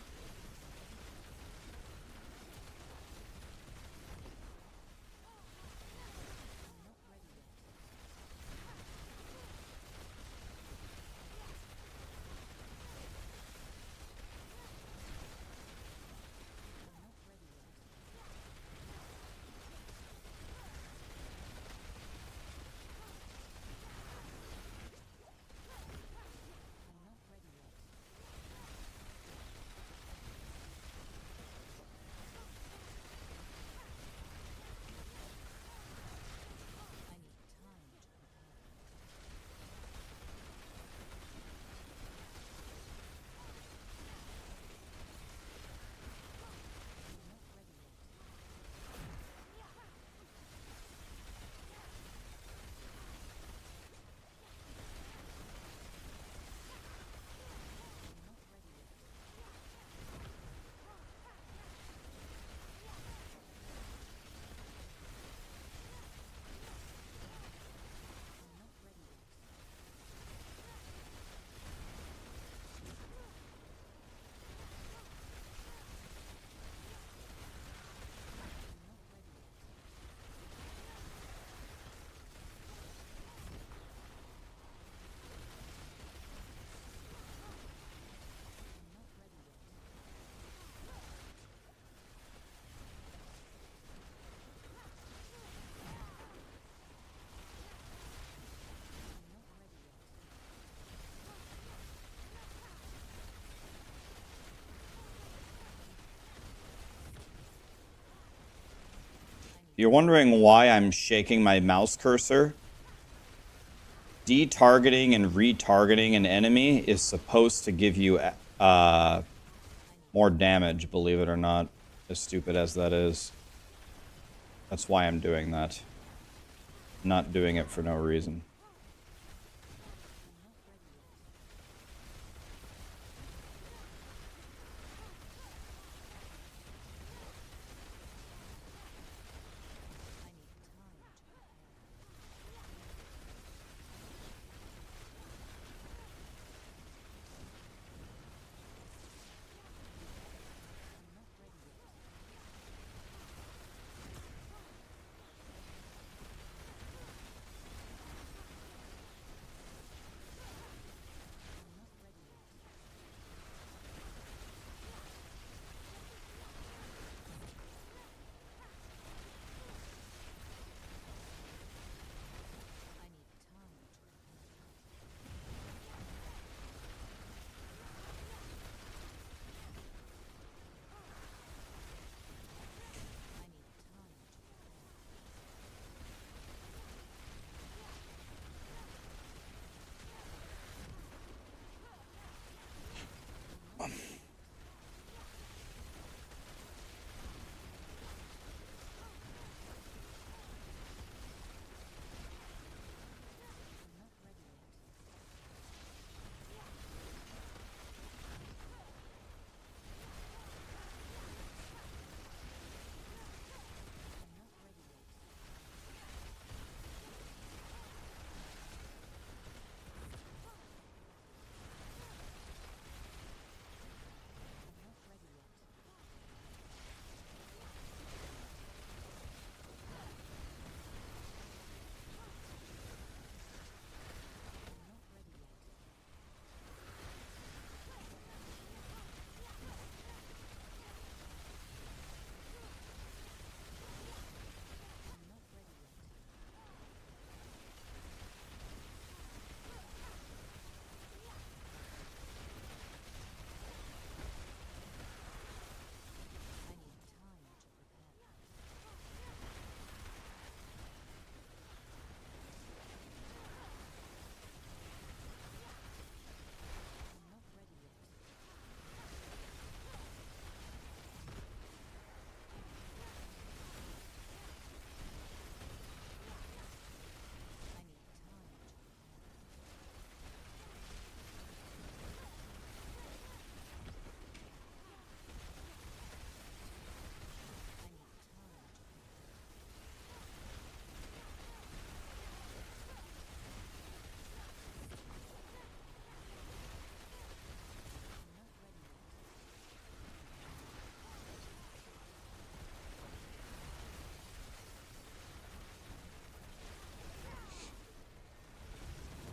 You're wondering why I'm shaking my mouse cursor? Detargeting and retargeting an enemy is supposed to give you more damage, believe it or not, as stupid as that is. That's why I'm doing that. Not doing it for no reason.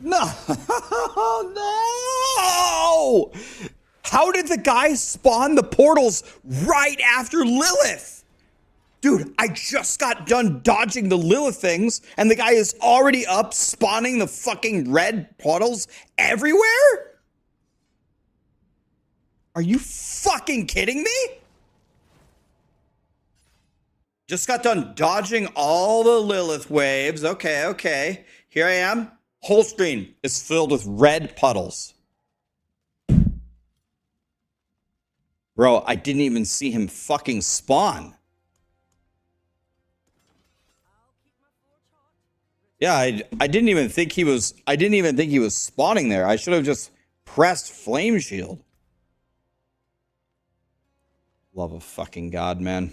No! No! How did the guy spawn the portals right after Lilith? Dude, I just got done dodging the Lilith things, and the guy is already up spawning the fucking red portals everywhere? Are you fucking kidding me? Just got done dodging all the Lilith waves. Okay. Here I am. Whole screen is filled with red puddles. Bro, I didn't even see him fucking spawn. Yeah, I didn't even think he was spawning there. I should have just pressed flame shield. Love of fucking God, man.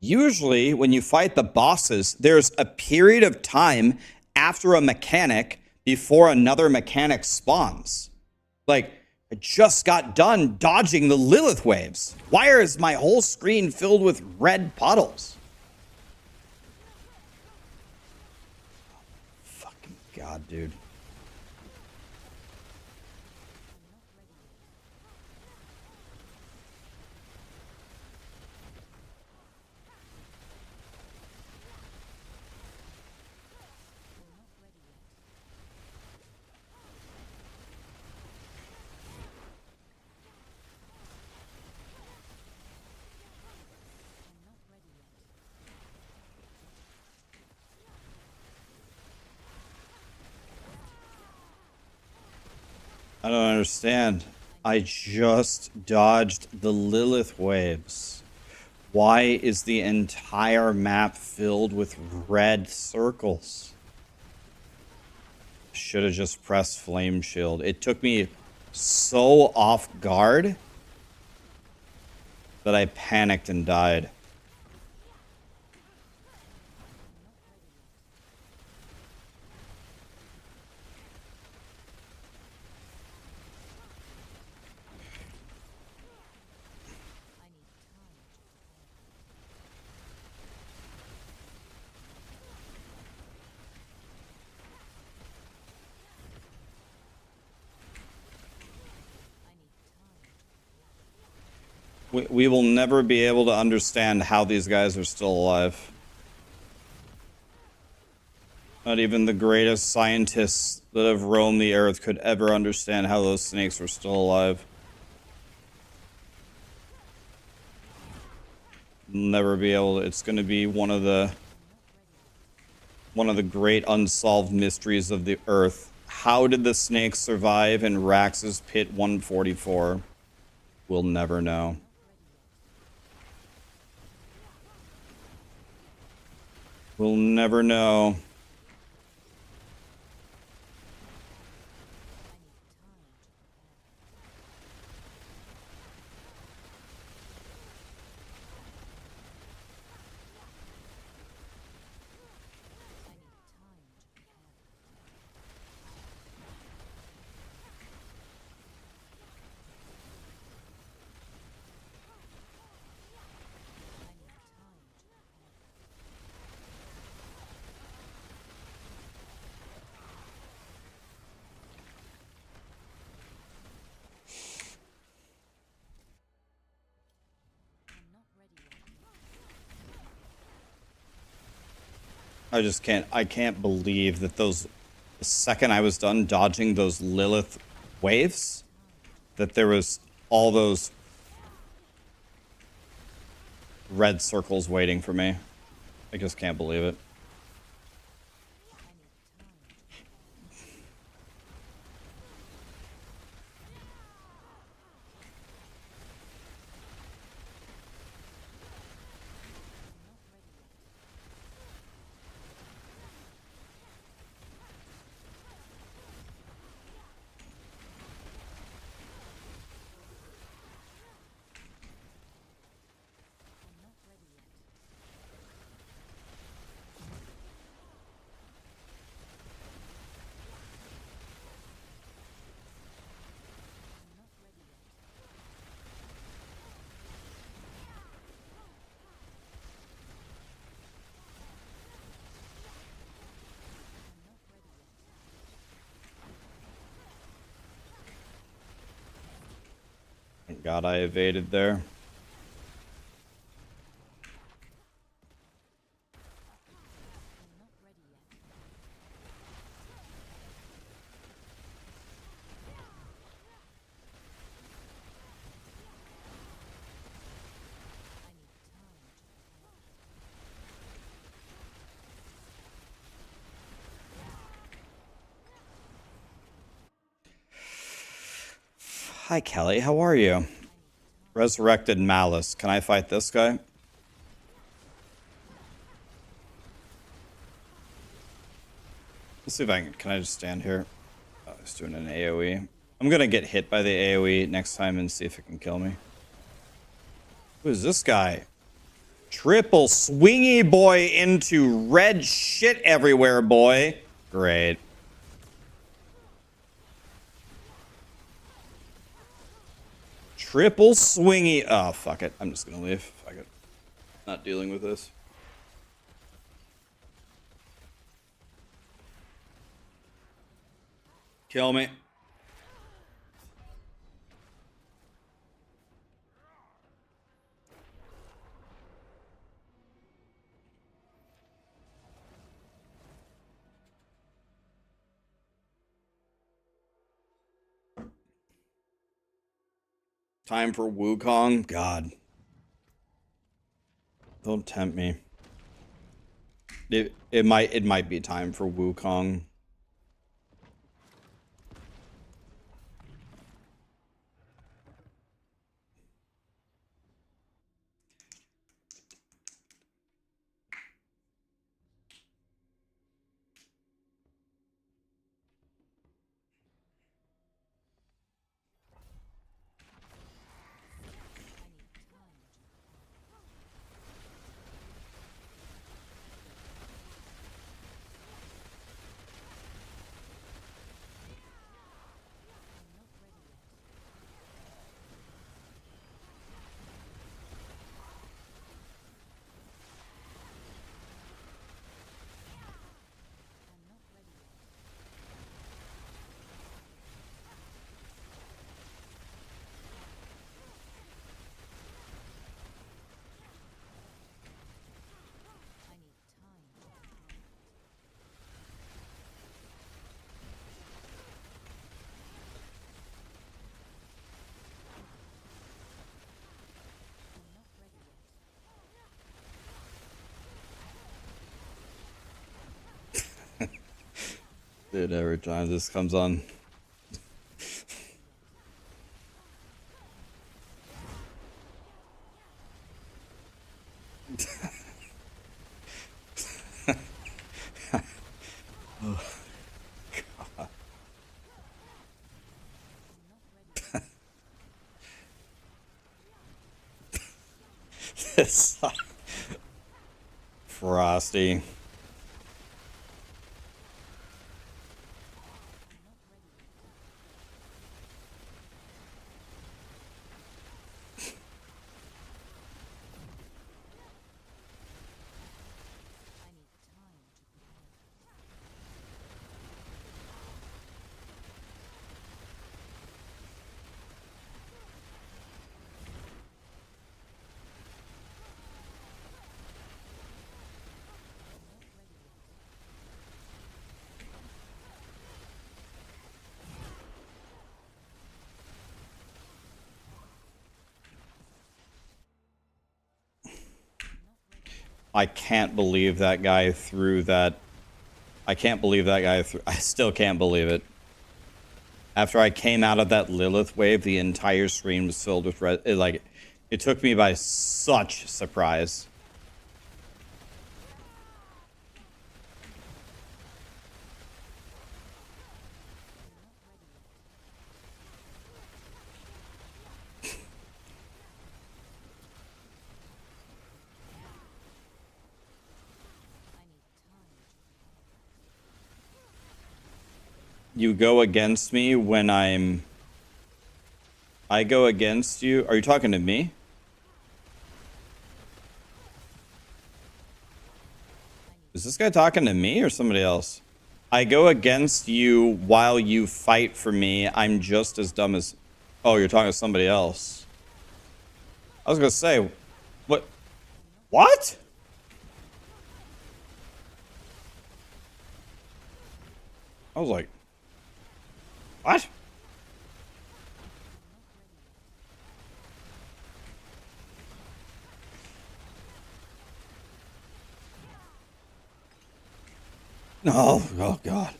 Usually, when you fight the bosses, there's a period of time after a mechanic before another mechanic spawns. Like, I just got done dodging the Lilith waves. Why is my whole screen filled with red puddles? Fucking God, dude. I don't understand. I just dodged the Lilith waves. Why is the entire map filled with red circles? Should have just pressed flame shield. It took me so off guard that I panicked and died. We will never be able to understand how these guys are still alive. Not even the greatest scientists that have roamed the earth could ever understand how those snakes were still alive. Never be able to. It's going to be one of the great unsolved mysteries of the earth. How did the snakes survive in Rax's Pit 144? We'll never know. We'll never know. I can't believe that the second I was done dodging those Lilith waves, that there was all those red circles waiting for me. I just can't believe it. Thank God I evaded there. Hi, Kelly. How are you? Resurrected Malice. Can I fight this guy? Let's see if I can I just stand here? Oh, he's doing an AoE. I'm gonna get hit by the AoE next time and see if it can kill me. Who is this guy? Triple swingy boy into red shit everywhere, boy. Great. Triple swingy. Oh, fuck it. I'm just gonna leave. Fuck it. Not dealing with this. Kill me. Time for Wukong? God. Don't tempt me. It might be time for Wukong. Dude, every time this comes on. Oh, God. This Frosty. I can't believe that guy threw that. I can't believe that guy threw. I still can't believe it. After I came out of that Lilith wave, the entire screen was filled with red. It took me by such surprise. You go against me when I go against you. Are you talking to me? Is this guy talking to me or somebody else? I go against you while you fight for me. I'm just as dumb as... Oh, you're talking to somebody else. I was gonna say, what? What? I was like, what? No, oh god.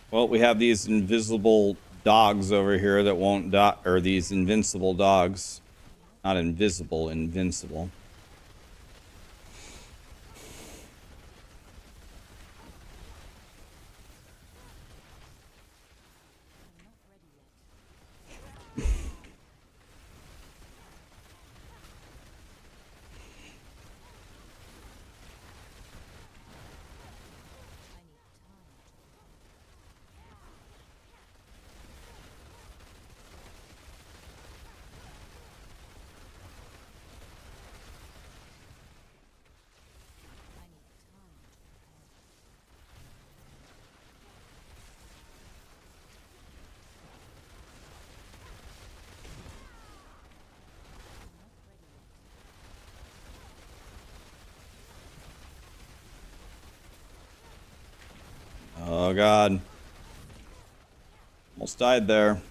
Well, we have these invisible dogs over here that won't die, or these invincible dogs. Not invisible, invincible. Oh god. Almost died there.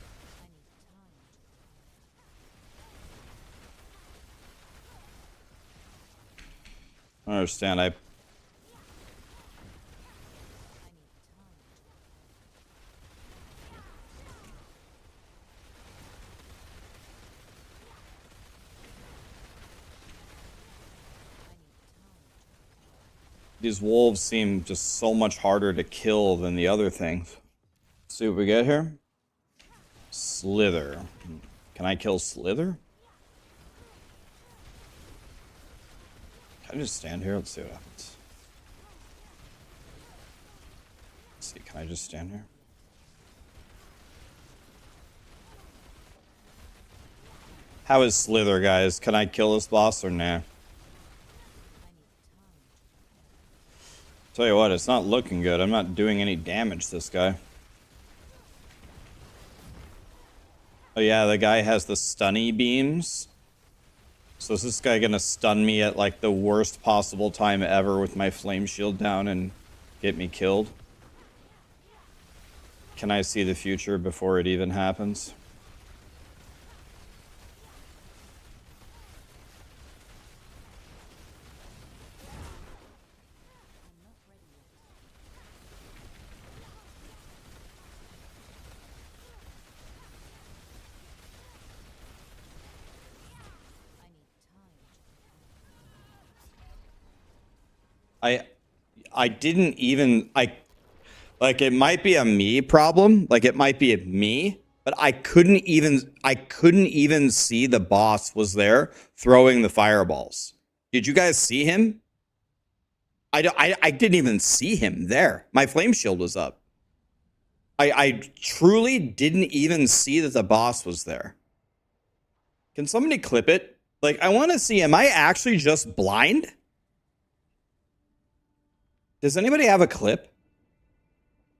I understand. These wolves seem just so much harder to kill than the other things. Let's see what we get here. Slither. Can I kill Slither? Can I just stand here? Let's see what happens. Let's see, can I just stand here? How is Slither, guys? Can I kill this boss or nah? Tell you what, it's not looking good. I'm not doing any damage to this guy. Oh yeah, the guy has the stunny beams. So is this guy gonna stun me at like the worst possible time ever with my flame shield down and get me killed? Can I see the future before it even happens? I didn't even like it might be a me problem, like it might be a me, but I couldn't even see the boss was there throwing the fireballs. Did you guys see him? I didn't even see him there. My flame shield was up. I truly didn't even see that the boss was there. Can somebody clip it? Like, I want to see, am I actually just blind? Does anybody have a clip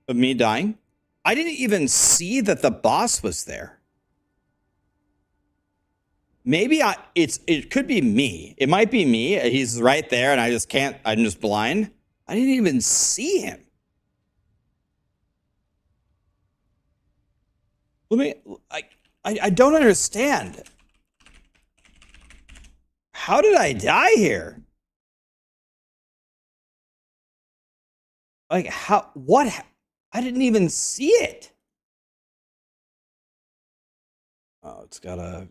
of me dying? I didn't even see that the boss was there. Maybe it could be me. It might be me. He's right there and I just can't, I'm just blind. I didn't even see him. I don't understand. How did I die here? Like, what? I didn't even see it. Oh, it's got a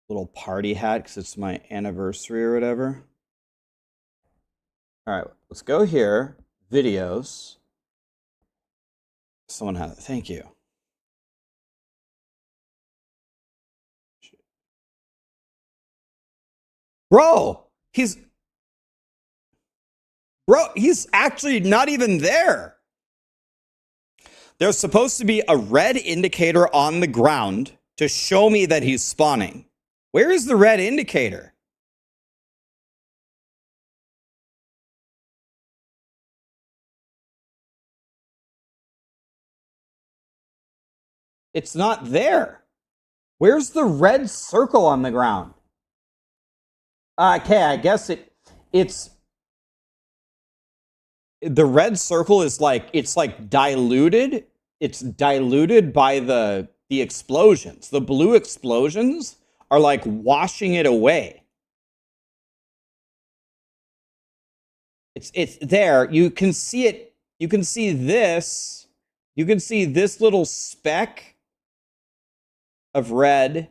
little party hat because it's my anniversary or whatever. All right, let's go here. Videos. Someone has it. Thank you. Bro, he's actually not even there. There's supposed to be a red indicator on the ground to show me that he's spawning. Where is the red indicator? It's not there. Where's the red circle on the ground? Okay, I guess it's the red circle is like it's like diluted. It's diluted by the explosions. The blue explosions are like washing it away. It's there. You can see it. You can see this. You can see this little speck of red,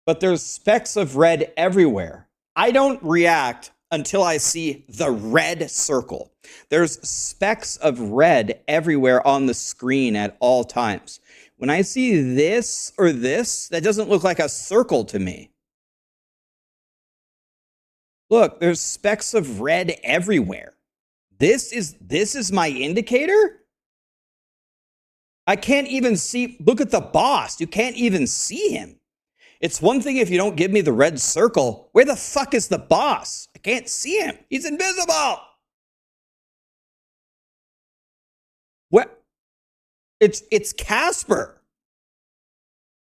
but there's specks of red everywhere. I don't react until I see the red circle. There's specks of red everywhere on the screen at all times. When I see this or this, that doesn't look like a circle to me. Look, there's specks of red everywhere. This is my indicator? I can't even see. Look at the boss. You can't even see him. It's one thing if you don't give me the red circle. Where the fuck is the boss? I can't see him. He's invisible. What? It's Casper.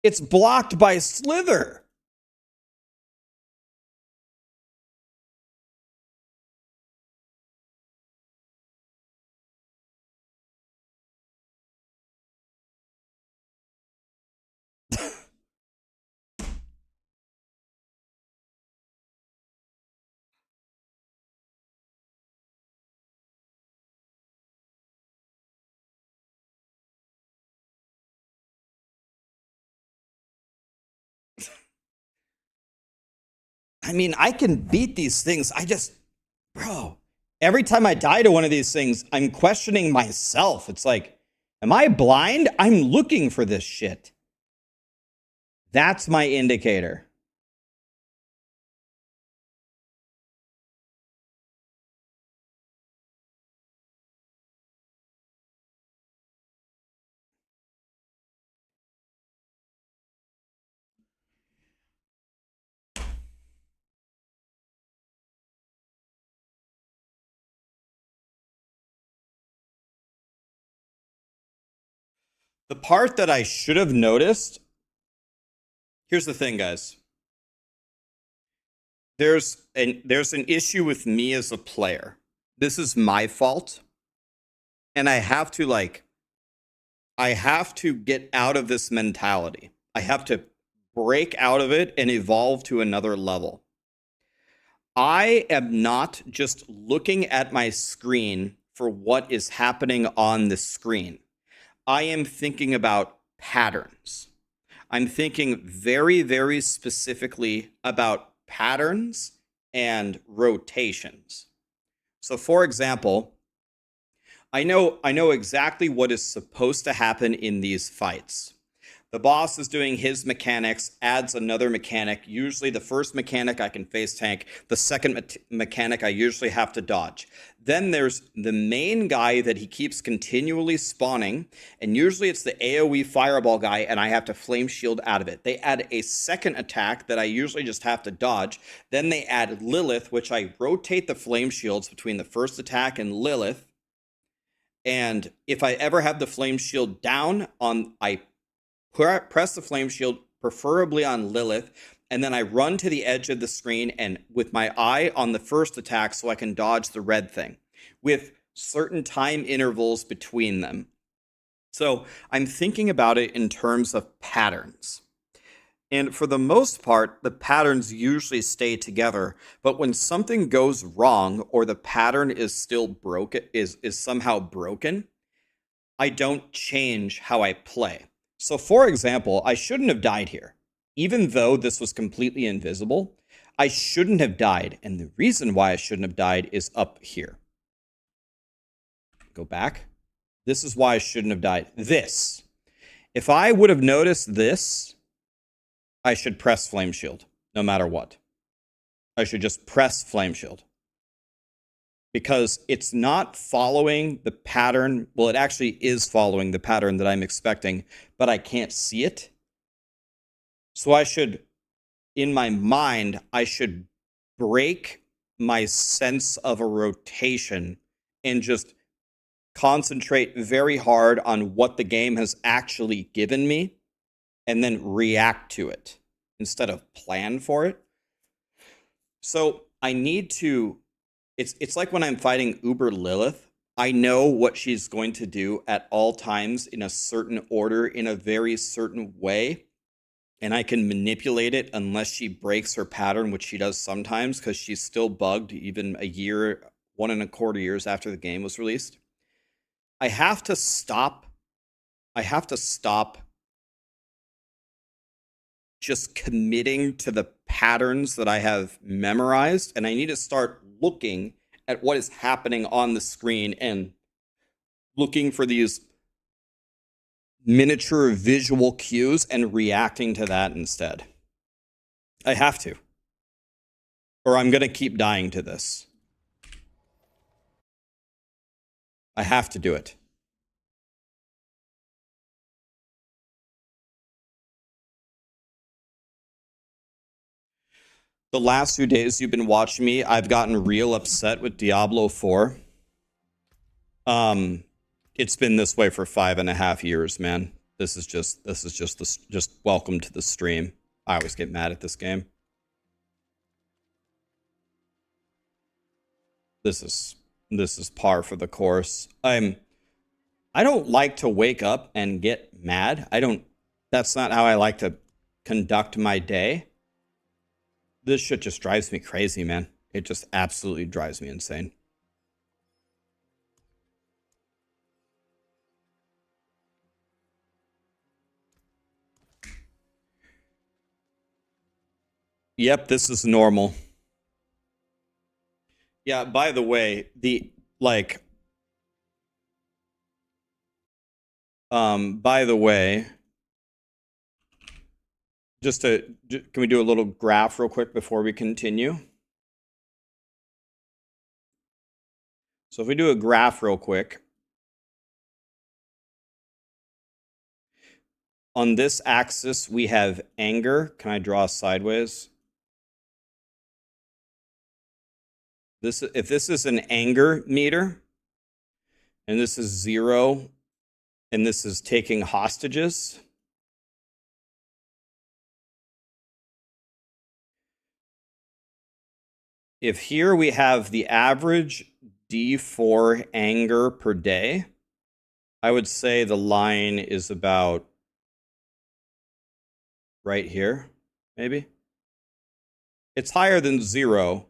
It's blocked by Slither. I mean, I can beat these things. Bro, every time I die to one of these things, I'm questioning myself. It's like, am I blind? I'm looking for this shit. That's my indicator. The part that I should have noticed, here's the thing, guys. There's an issue with me as a player. This is my fault. And I have to get out of this mentality. I have to break out of it and evolve to another level. I am not just looking at my screen for what is happening on the screen. I am thinking about patterns. I'm thinking very, very specifically about patterns and rotations. So for example, I know exactly what is supposed to happen in these fights. The boss is doing his mechanics, adds another mechanic. Usually the first mechanic I can face tank. The second mechanic I usually have to dodge. Then there's the main guy that he keeps continually spawning. And usually it's the AoE fireball guy and I have to flame shield out of it. They add a second attack that I usually just have to dodge. Then they add Lilith, which I rotate the flame shields between the first attack and Lilith. And if I ever have the flame shield down, I press the flame shield, preferably on Lilith, and then I run to the edge of the screen and with my eye on the first attack so I can dodge the red thing with certain time intervals between them. So I'm thinking about it in terms of patterns. And for the most part, the patterns usually stay together. But when something goes wrong or the pattern is still broken, is somehow broken, I don't change how I play. So for example, I shouldn't have died here. Even though this was completely invisible, I shouldn't have died. And the reason why I shouldn't have died is up here. Go back. This is why I shouldn't have died. This. If I would have noticed this, I should press Flame Shield, no matter what. I should just press Flame Shield. Because it's not following the pattern. Well, it actually is following the pattern that I'm expecting, but I can't see it. So I should, in my mind, I should break my sense of a rotation and just concentrate very hard on what the game has actually given me and then react to it instead of plan for it. So I need to, it's like when I'm fighting Uber Lilith, I know what she's going to do at all times in a certain order, in a very certain way. And I can manipulate it unless she breaks her pattern, which she does sometimes because she's still bugged even a year, 1.25 years after the game was released. I have to stop just committing to the patterns that I have memorized, and I need to start looking at what is happening on the screen and looking for these miniature visual cues and reacting to that instead. I have to, or I'm going to keep dying to this. I have to do it. The last few days you've been watching me, I've gotten real upset with Diablo 4. It's been this way for 5.5 years, man. This is just welcome to the stream. I always get mad at this game. This is par for the course. I don't like to wake up and get mad. That's not how I like to conduct my day. This shit just drives me crazy, man. It just absolutely drives me insane. Yep, this is normal. Yeah, by the way, by the way, can we do a little graph real quick before we continue? So if we do a graph real quick, on this axis we have anger. Can I draw sideways? If this is an anger meter, and this is 0, and this is taking hostages, if here we have the average D4 anger per day, I would say the line is about right here, maybe. It's higher than 0.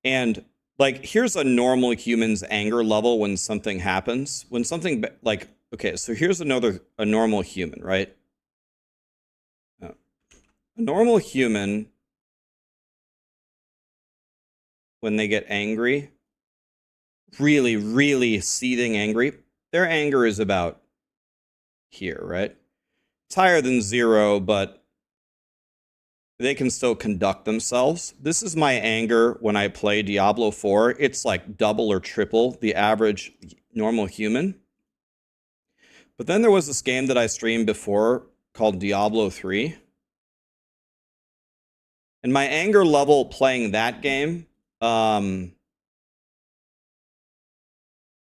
And like, here's a normal human's anger level when something happens. When something like, okay, so here's a normal human, right? A normal human, when they get angry, really, really seething angry, their anger is about here, right? It's higher than 0, but they can still conduct themselves. This is my anger when I play Diablo 4. It's like double or triple the average normal human. But then there was this game that I streamed before called Diablo 3. And my anger level playing that game, well,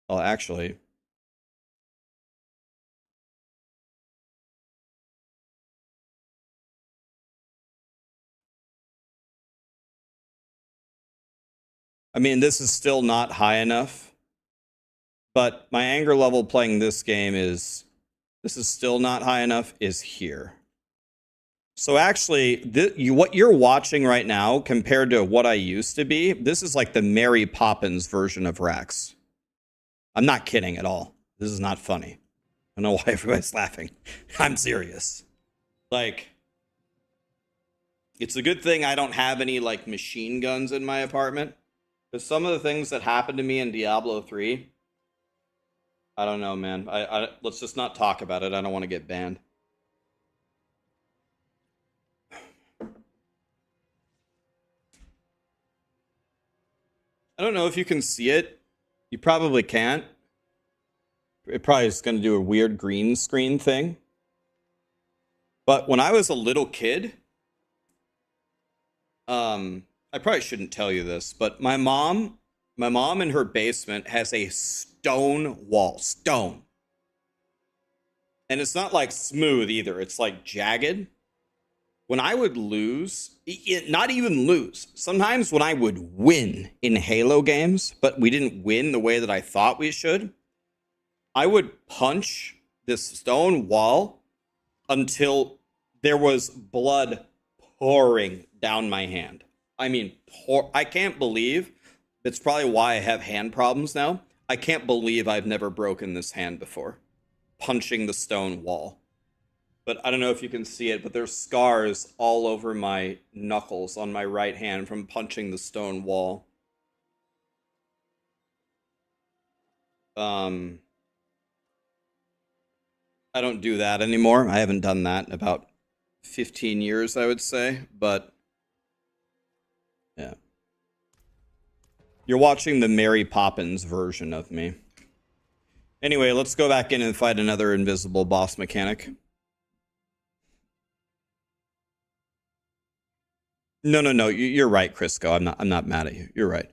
actually, I mean, this is still not high enough, but my anger level playing this game this is still not high enough, is here. So actually, what you're watching right now compared to what I used to be, this is like the Mary Poppins version of Rax. I'm not kidding at all. This is not funny. I don't know why everybody's laughing. I'm serious. Like, it's a good thing I don't have any like machine guns in my apartment. Because some of the things that happened to me in Diablo 3, I don't know, man. Let's just not talk about it. I don't want to get banned. I don't know if you can see it. You probably can't. It probably is going to do a weird green screen thing. But when I was a little kid, I probably shouldn't tell you this, but my mom in her basement has a stone wall. Stone. And it's not like smooth either. It's like jagged. When I would lose, not even lose, sometimes when I would win in Halo games, but we didn't win the way that I thought we should, I would punch this stone wall until there was blood pouring down my hand. I mean, I can't believe, it's probably why I have hand problems now. I can't believe I've never broken this hand before, punching the stone wall. But I don't know if you can see it, but there's scars all over my knuckles on my right hand from punching the stone wall. I don't do that anymore. I haven't done that in about 15 years, I would say. But yeah. You're watching the Mary Poppins version of me. Anyway, let's go back in and fight another invisible boss mechanic. No. You're right, Crisco. I'm not mad at you. You're right.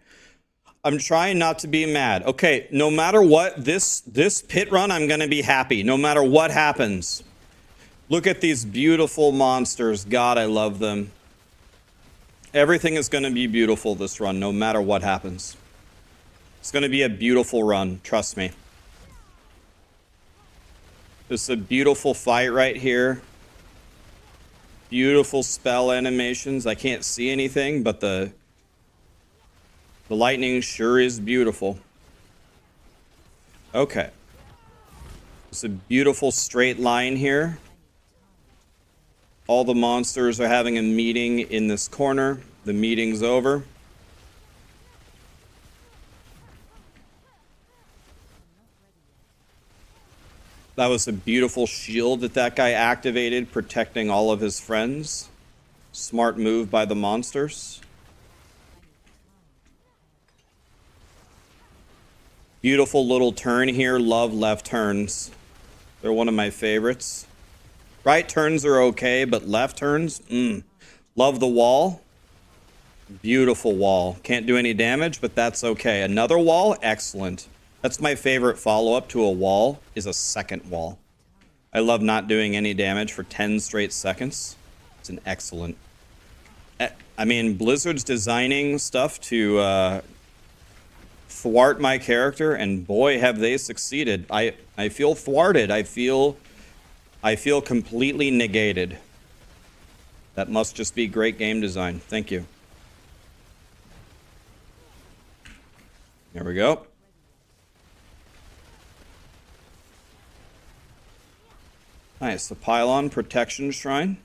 I'm trying not to be mad. Okay, no matter what, this pit run, I'm gonna be happy. No matter what happens. Look at these beautiful monsters. God, I love them. Everything is gonna be beautiful this run, no matter what happens. It's gonna be a beautiful run, trust me. It's a beautiful fight right here. Beautiful spell animations. I can't see anything, but the lightning sure is beautiful. Okay. It's a beautiful straight line here. All the monsters are having a meeting in this corner. The meeting's over. That was a beautiful shield that guy activated, protecting all of his friends. Smart move by the monsters. Beautiful little turn here. Love left turns. They're one of my favorites. Right turns are okay, but left turns, Love the wall. Beautiful wall. Can't do any damage, but that's okay. Another wall, excellent. That's my favorite follow-up to a wall, is a second wall. I love not doing any damage for 10 straight seconds. It's an excellent... I mean, Blizzard's designing stuff to thwart my character, and boy, have they succeeded. I feel thwarted. I feel completely negated. That must just be great game design. Thank you. There we go. Nice, the pylon protection shrine.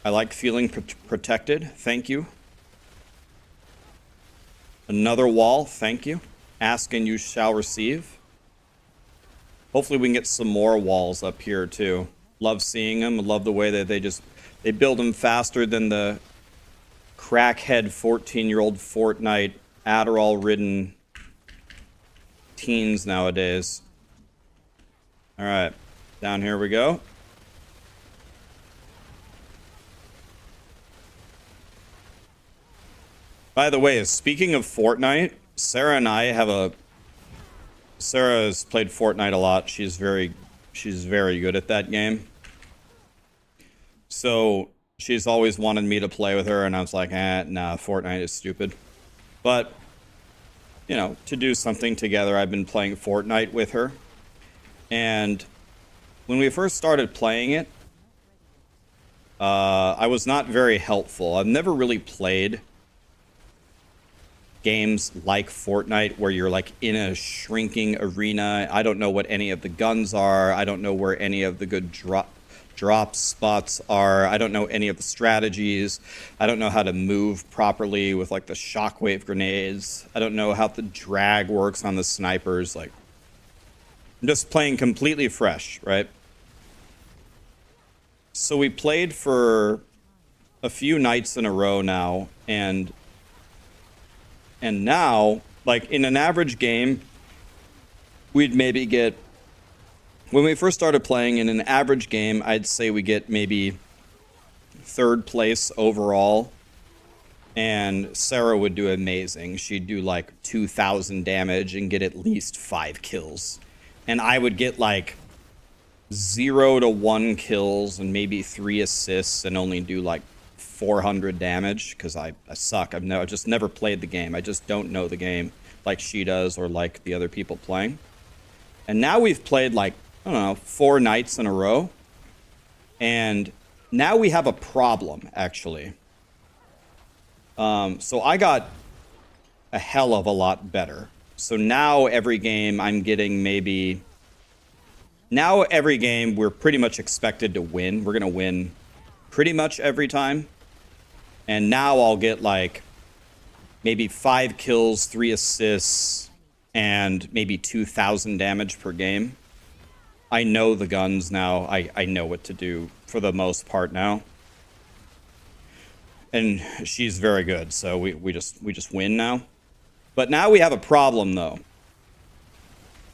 I like feeling protected. Thank you. Another wall. Thank you. Ask and you shall receive. Hopefully we can get some more walls up here too. Love seeing them. Love the way that they build them faster than the crackhead 14-year-old Fortnite Adderall-ridden teens nowadays. All right. Down here we go. By the way, speaking of Fortnite, Sarah and I have Sarah has played Fortnite a lot. She's very good at that game. So she's always wanted me to play with her, and I was like, nah, Fortnite is stupid. But, you know, to do something together, I've been playing Fortnite with her. And when we first started playing it, I was not very helpful. I've never really played games like Fortnite where you're like in a shrinking arena. I don't know what any of the guns are. I don't know where any of the good drop spots are. I don't know any of the strategies. I don't know how to move properly with like the shockwave grenades. I don't know how the drag works on the snipers. Like, I'm just playing completely fresh, right? So we played for a few nights in a row now, and now, like in an average game, we'd maybe get, when we first started playing in an average game, I'd say we get maybe 3rd place overall, and Sarah would do amazing. She'd do like 2,000 damage and get at least 5 kills. And I would get like 0 to 1 kills and maybe 3 assists and only do like 400 damage because I suck. I've just never played the game. I just don't know the game like she does or like the other people playing. And now we've played like, I don't know, 4 nights in a row. And now we have a problem, actually. So I got a hell of a lot better. So now every game I'm getting maybe... Now every game we're pretty much expected to win. We're going to win pretty much every time. And now I'll get like maybe 5 kills, 3 assists, and maybe 2,000 damage per game. I know the guns now. I know what to do for the most part now. And she's very good, so we just win now. But now we have a problem though.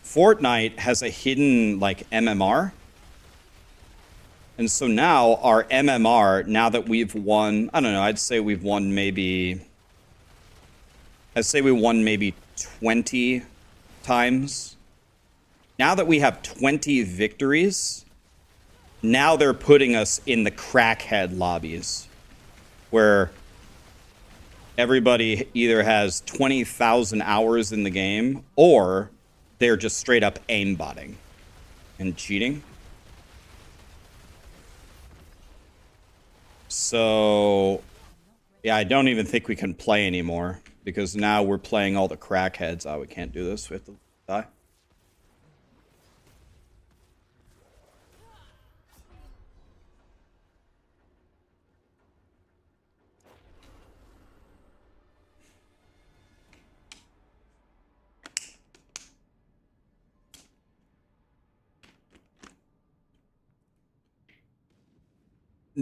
Fortnite has a hidden like MMR. And so now our MMR, now that we've won, I don't know, I'd say we've won maybe, I'd say we won maybe 20 times. Now that we have 20 victories, now they're putting us in the crackhead lobbies where everybody either has 20,000 hours in the game or they're just straight up aimbotting and cheating. So, yeah, I don't even think we can play anymore because now we're playing all the crackheads. Oh, we can't do this. We have to die.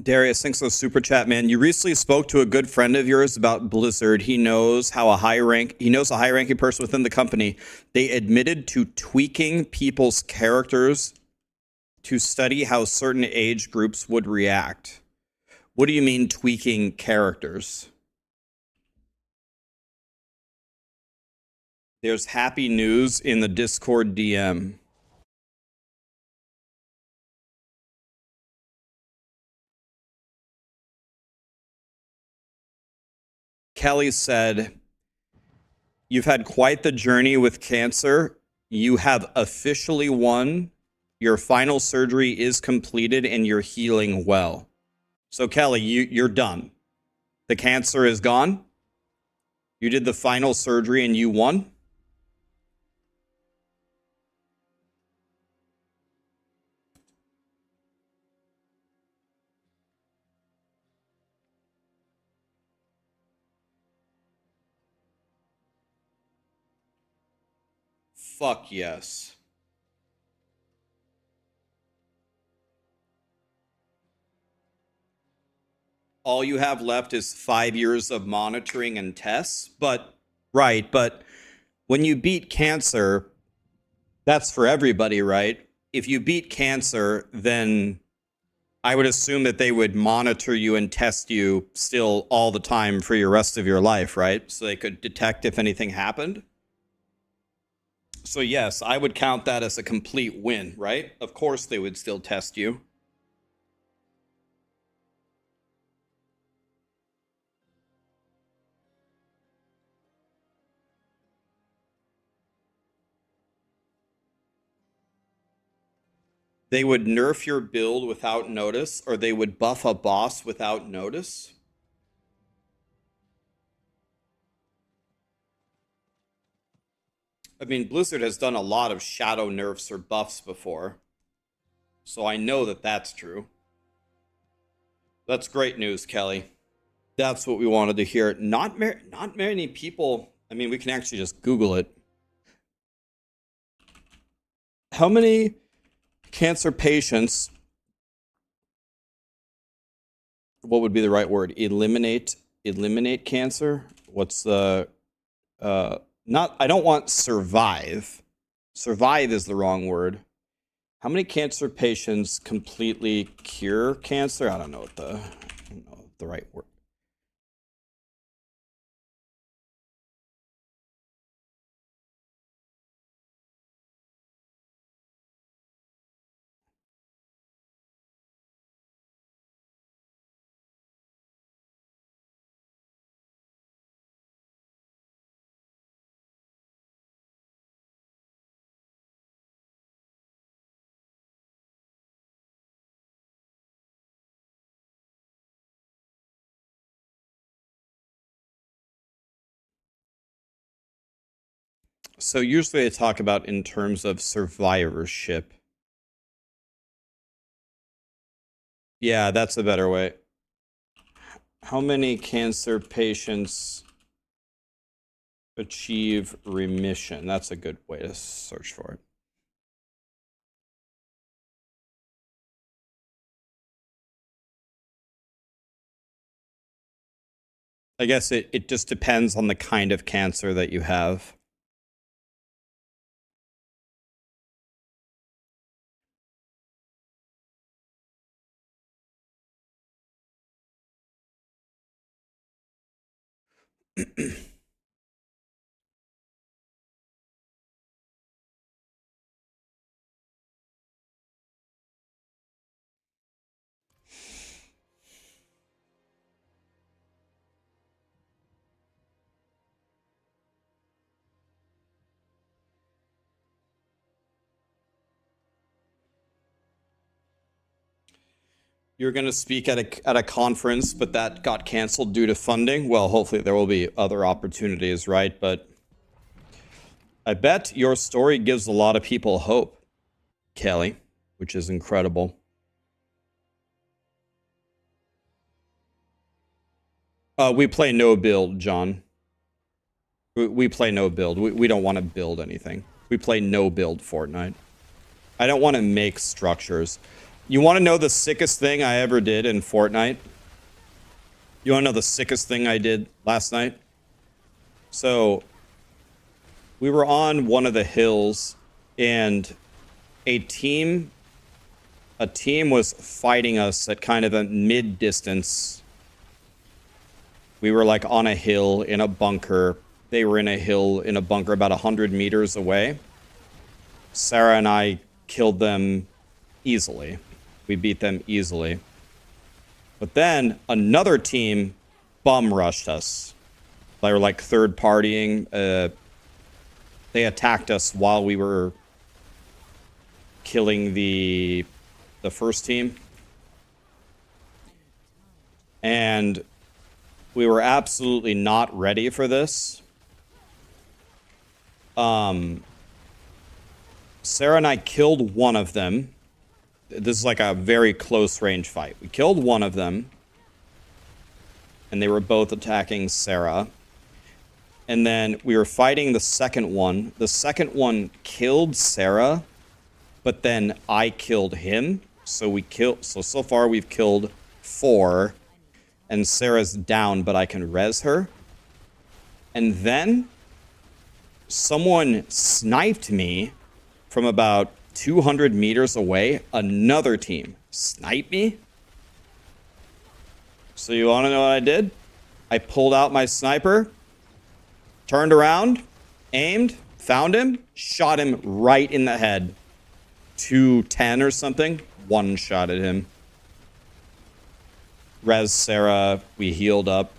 Darius, thanks for the super chat, man. You recently spoke to a good friend of yours about Blizzard. He knows how a high-ranking person within the company. They admitted to tweaking people's characters to study how certain age groups would react. What do you mean tweaking characters? There's happy news in the Discord DM. Kelly said, "You've had quite the journey with cancer. You have officially won. Your final surgery is completed and you're healing well." So Kelly, you're done. The cancer is gone. You did the final surgery and you won. Fuck yes. All you have left is 5 years of monitoring and tests. But, right, but when you beat cancer, that's for everybody, right? If you beat cancer, then I would assume that they would monitor you and test you still all the time for your rest of your life, right? So they could detect if anything happened. So yes, I would count that as a complete win, right? Of course they would still test you. They would nerf your build without notice, or they would buff a boss without notice. I mean, Blizzard has done a lot of shadow nerfs or buffs before, so I know that that's true. That's great news, Kelly. That's what we wanted to hear. Not many people. I mean, we can actually just Google it. How many cancer patients? What would be the right word? Eliminate cancer. What's the not? I don't want survive. Survive is the wrong word. How many cancer patients completely cure cancer? I don't know what the right word. So usually I talk about in terms of survivorship. Yeah, that's a better way. How many cancer patients achieve remission? That's a good way to search for it. I guess it just depends on the kind of cancer that you have. You're going to speak at a conference, but that got canceled due to funding. Well, hopefully there will be other opportunities, right? But I bet your story gives a lot of people hope, Kelly, which is incredible. We play no build, John. We play no build. We don't want to build anything. We play no build Fortnite. I don't want to make structures. You want to know the sickest thing I ever did in Fortnite? You want to know the sickest thing I did last night? So, we were on one of the hills, and a team was fighting us at kind of a mid-distance. We were like on a hill in a bunker. They were in a hill in a bunker about 100 meters away. Sarah and I killed them easily. We beat them easily. But then another team bum rushed us. They were like third partying. They attacked us while we were killing the first team. And we were absolutely not ready for this. Sarah and I killed one of them. This is like a very close range fight. We killed one of them. And they were both attacking Sarah. And then we were fighting the second one. The second one killed Sarah, but then I killed him. So so far we've killed 4. And Sarah's down, but I can res her. And then someone sniped me from about 200 meters away. Another team sniped me. So you want to know what I did? I pulled out my sniper, turned around, aimed, found him, shot him right in the head. 210 or something. One shot at him. Res Sarah, we healed up.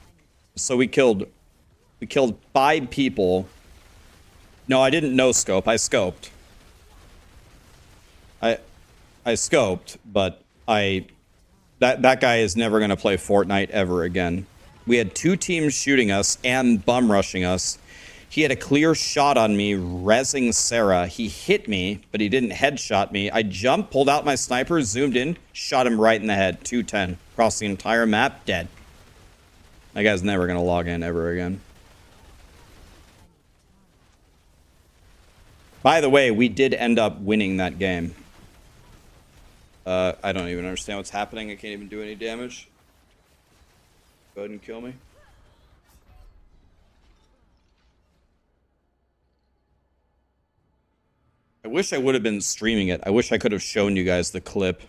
So we killed 5 people. No, I didn't no scope. I scoped. I scoped, but that guy is never going to play Fortnite ever again. We had 2 teams shooting us and bum rushing us. He had a clear shot on me, rezzing Sarah. He hit me, but he didn't headshot me. I jumped, pulled out my sniper, zoomed in, shot him right in the head. 210. Across the entire map, dead. That guy's never going to log in ever again. By the way, we did end up winning that game. I don't even understand what's happening. I can't even do any damage. Go ahead and kill me. I wish I would have been streaming it. I wish I could have shown you guys the clip.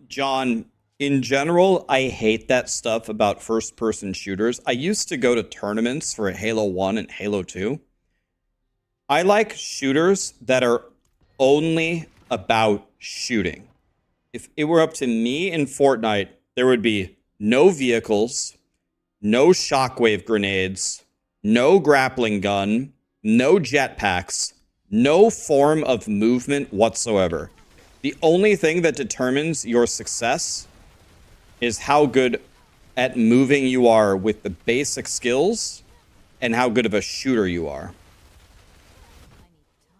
John, in general, I hate that stuff about first-person shooters. I used to go to tournaments for Halo 1 and Halo 2. I like shooters that are only about shooting. If it were up to me in Fortnite, there would be no vehicles, no shockwave grenades, no grappling gun, no jetpacks, no form of movement whatsoever. The only thing that determines your success is how good at moving you are with the basic skills and how good of a shooter you are.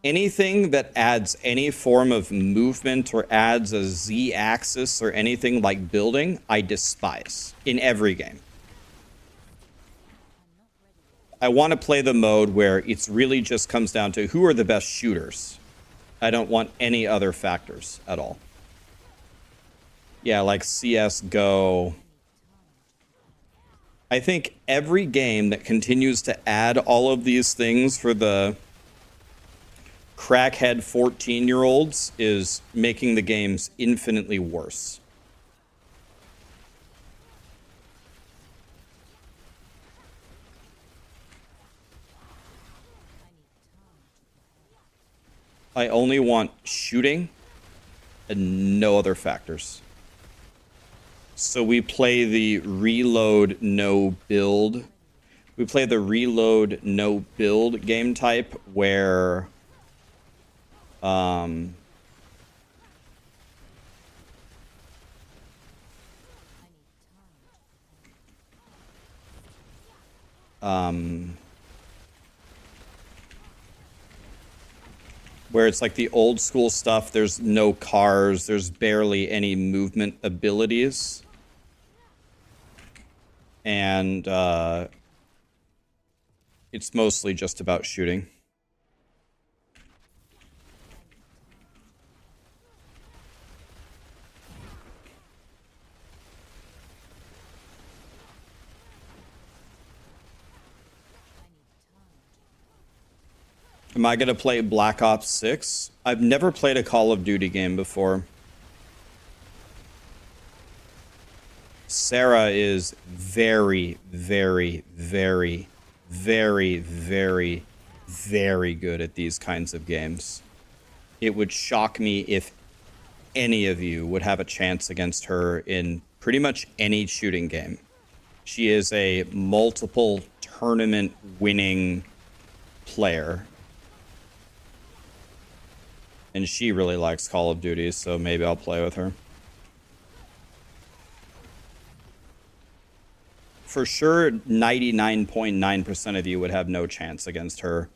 Anything that adds any form of movement or adds a Z-axis or anything like building, I despise in every game. I want to play the mode where it's really just comes down to who are the best shooters. I don't want any other factors at all. Yeah, like CSGO. I think every game that continues to add all of these things for the crackhead 14-year-olds is making the games infinitely worse. I only want shooting and no other factors. So we play the reload no build. We play the reload no build game type where where it's like the old school stuff. There's no cars. There's barely any movement abilities. And it's mostly just about shooting. Am I going to play Black Ops 6? I've never played a Call of Duty game before. Sarah is very, very, very, very, very, very good at these kinds of games. It would shock me if any of you would have a chance against her in pretty much any shooting game. She is a multiple tournament winning player. And she really likes Call of Duty, so maybe I'll play with her. For sure, 99.9% of you would have no chance against her.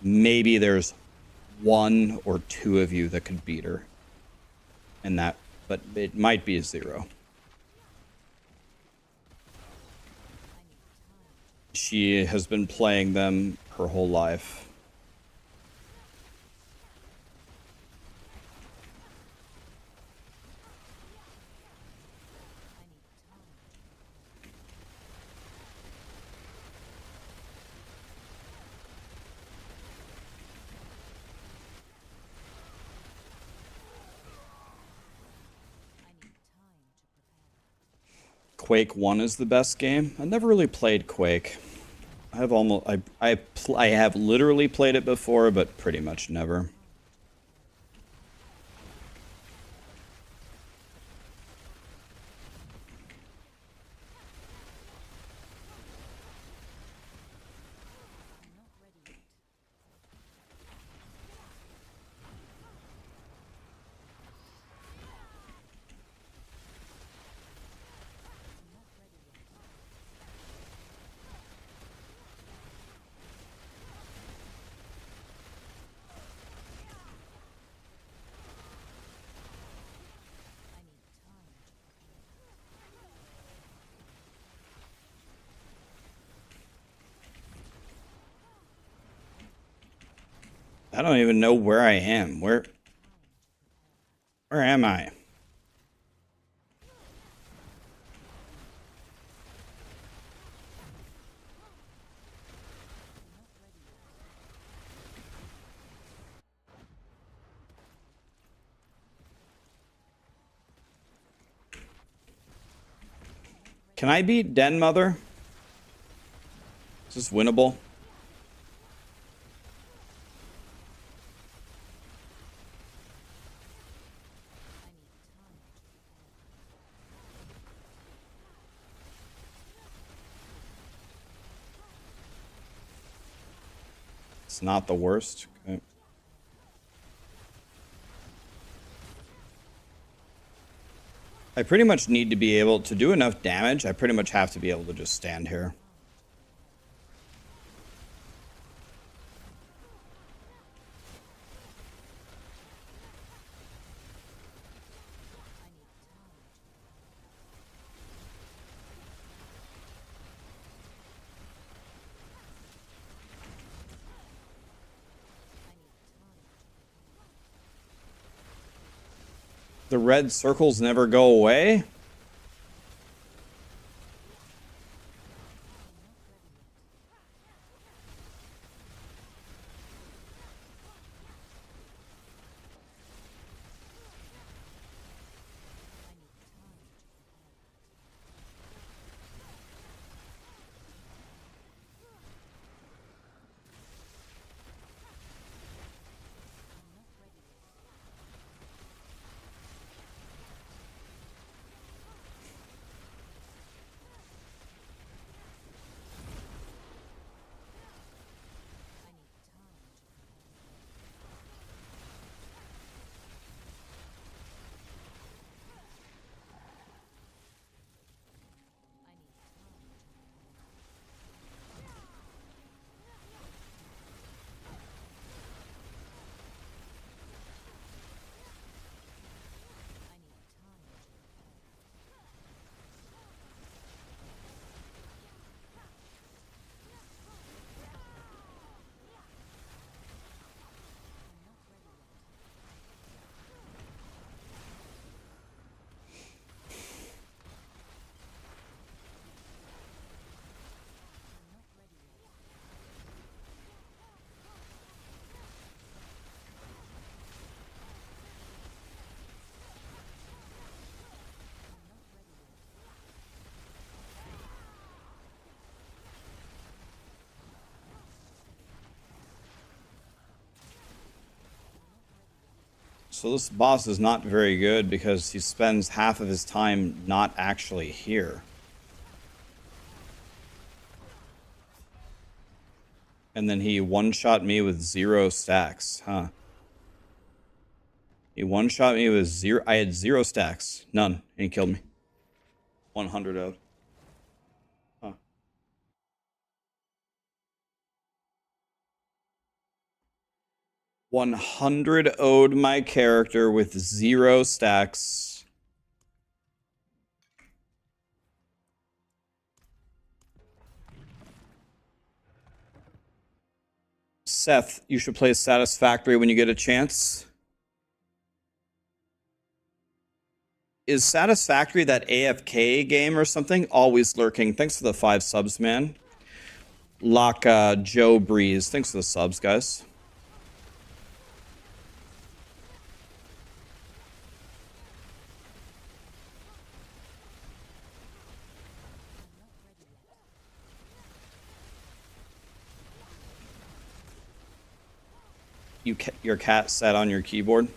Maybe there's 1 or 2 of you that could beat her. And that, but it might be 0. She has been playing them her whole life. Quake 1 is the best game. I never really played Quake. I have literally played it before, but pretty much never. I don't even know where I am. Where am I? Can I beat Den Mother? Is this winnable? It's not the worst. Okay. I pretty much need to be able to do enough damage. I pretty much have to be able to just stand here. The red circles never go away? So this boss is not very good because he spends half of his time not actually here. And then he one-shot me with 0 stacks, huh? He one-shot me with 0. I had 0 stacks. None. And he killed me. 100 out. Huh. 100 owed my character with 0 stacks. Seth, you should play Satisfactory when you get a chance. Is Satisfactory that AFK game or something? Always lurking. Thanks for the 5 subs, man. Laka Joe Breeze. Thanks for the subs, guys. Your cat sat on your keyboard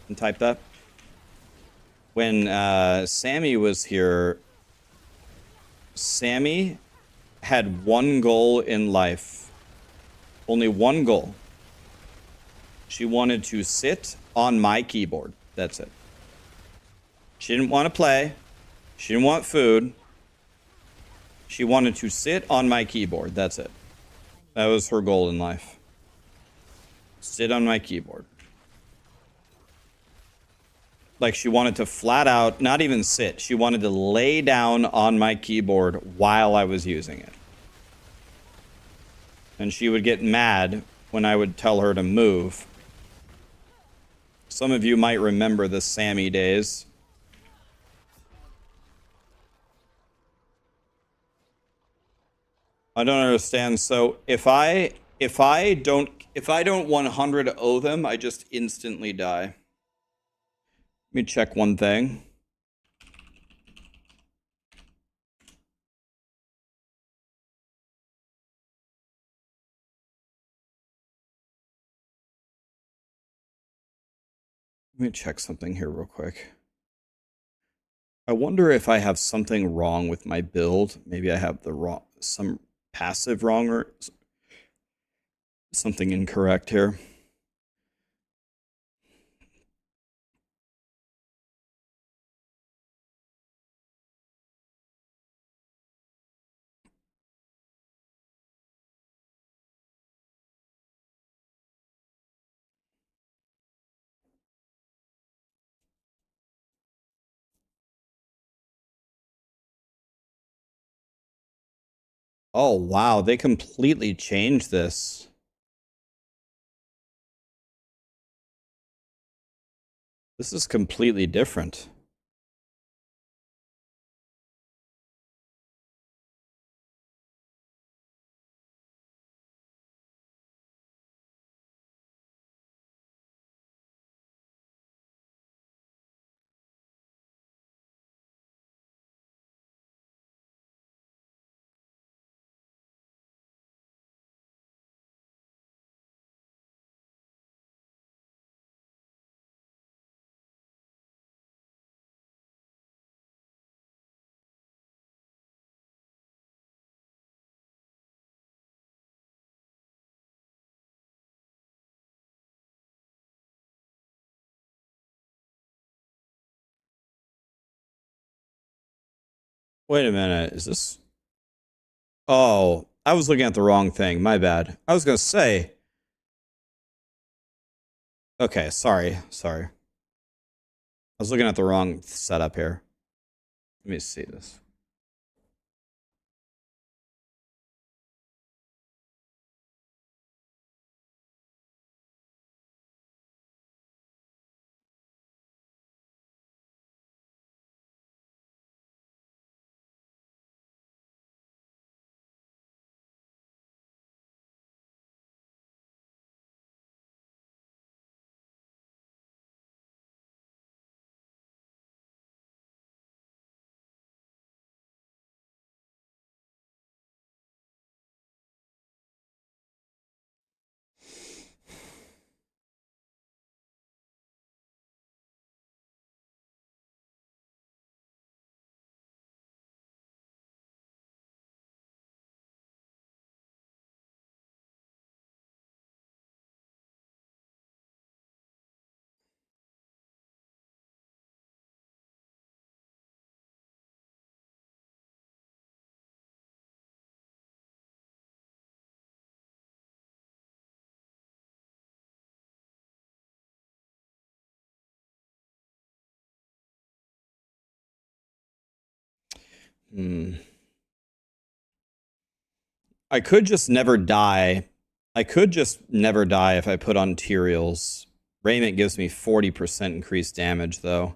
and typed that? When Sammy was here, Sammy had one goal in life. Only one goal. She wanted to sit on my keyboard. That's it. She didn't want to play. She didn't want food. She wanted to sit on my keyboard. That's it. That was her goal in life. Sit on my keyboard. Like, she wanted to flat out, not even sit. She wanted to lay down on my keyboard while I was using it. And she would get mad when I would tell her to move. Some of you might remember the Sammy days. I don't understand. So if I don't 100 owe them, I just instantly die. Let me check one thing. Let me check something here real quick. I wonder if I have something wrong with my build. Maybe I have some passive wrong or something incorrect here. Oh, wow. They completely changed this. This is completely different. Wait a minute. Is this... Oh, I was looking at the wrong thing. My bad. I was going to say... Okay, sorry. I was looking at the wrong setup here. Let me see this. I could just never die. I could just never die if I put on Tyraels. Raiment gives me 40% increased damage, though.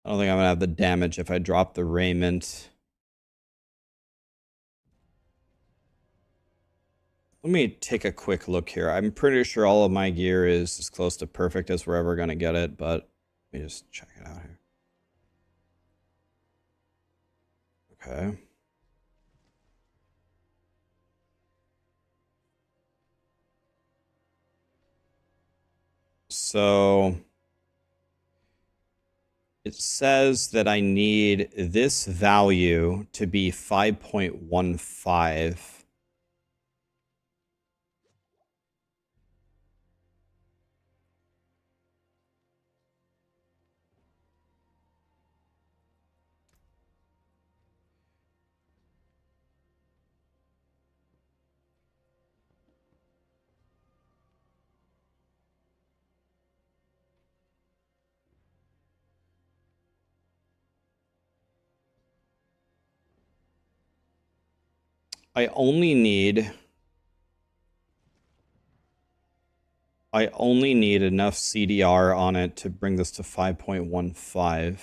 I don't think I'm going to have the damage if I drop the Raiment. Let me take a quick look here. I'm pretty sure all of my gear is as close to perfect as we're ever going to get it, but let me just check it out here. Okay. So it says that I need this value to be 5.15. I only need enough CDR on it to bring this to 5.15.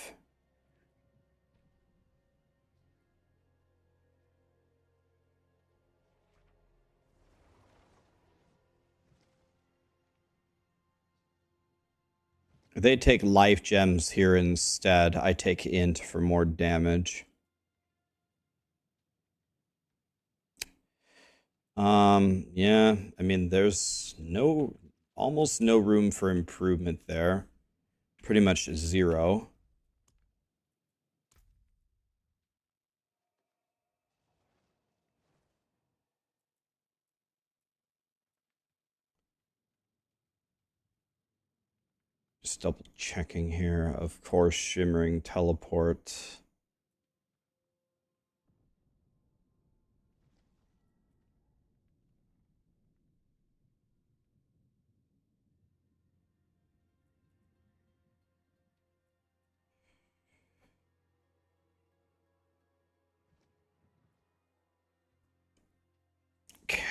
If they take life gems here instead, I take int for more damage. Yeah, I mean, there's almost no room for improvement there. Pretty much zero. Just double checking here. Of course, shimmering teleport.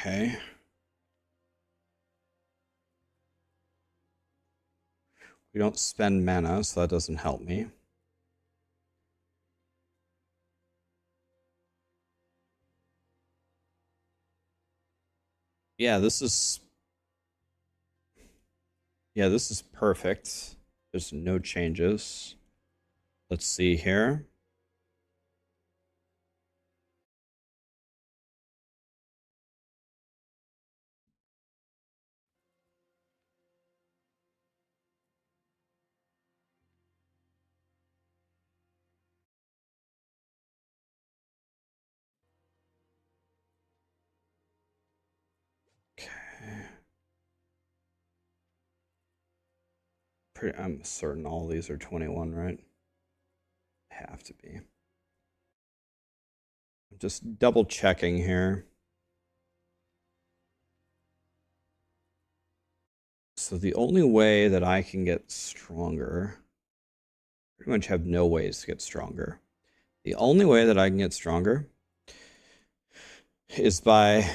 Okay. We don't spend mana, so that doesn't help me. Yeah, this is perfect. There's no changes. Let's see here. I'm certain all these are 21, right? Have to be. I'm just double checking here. So the only way that I can get stronger, pretty much have no ways to get stronger. The only way that I can get stronger is by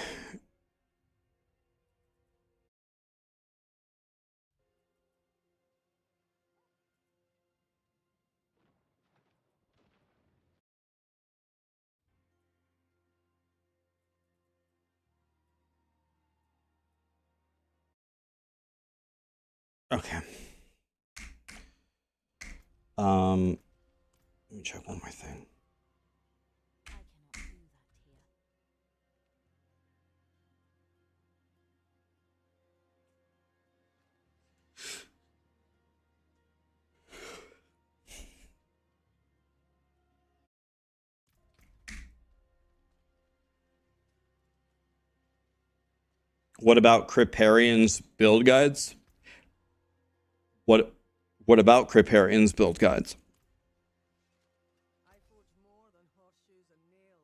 okay. Let me check one more thing. What about Kriparian's build guides? What about Kriparian's build guides? I forge more than horseshoes and nails.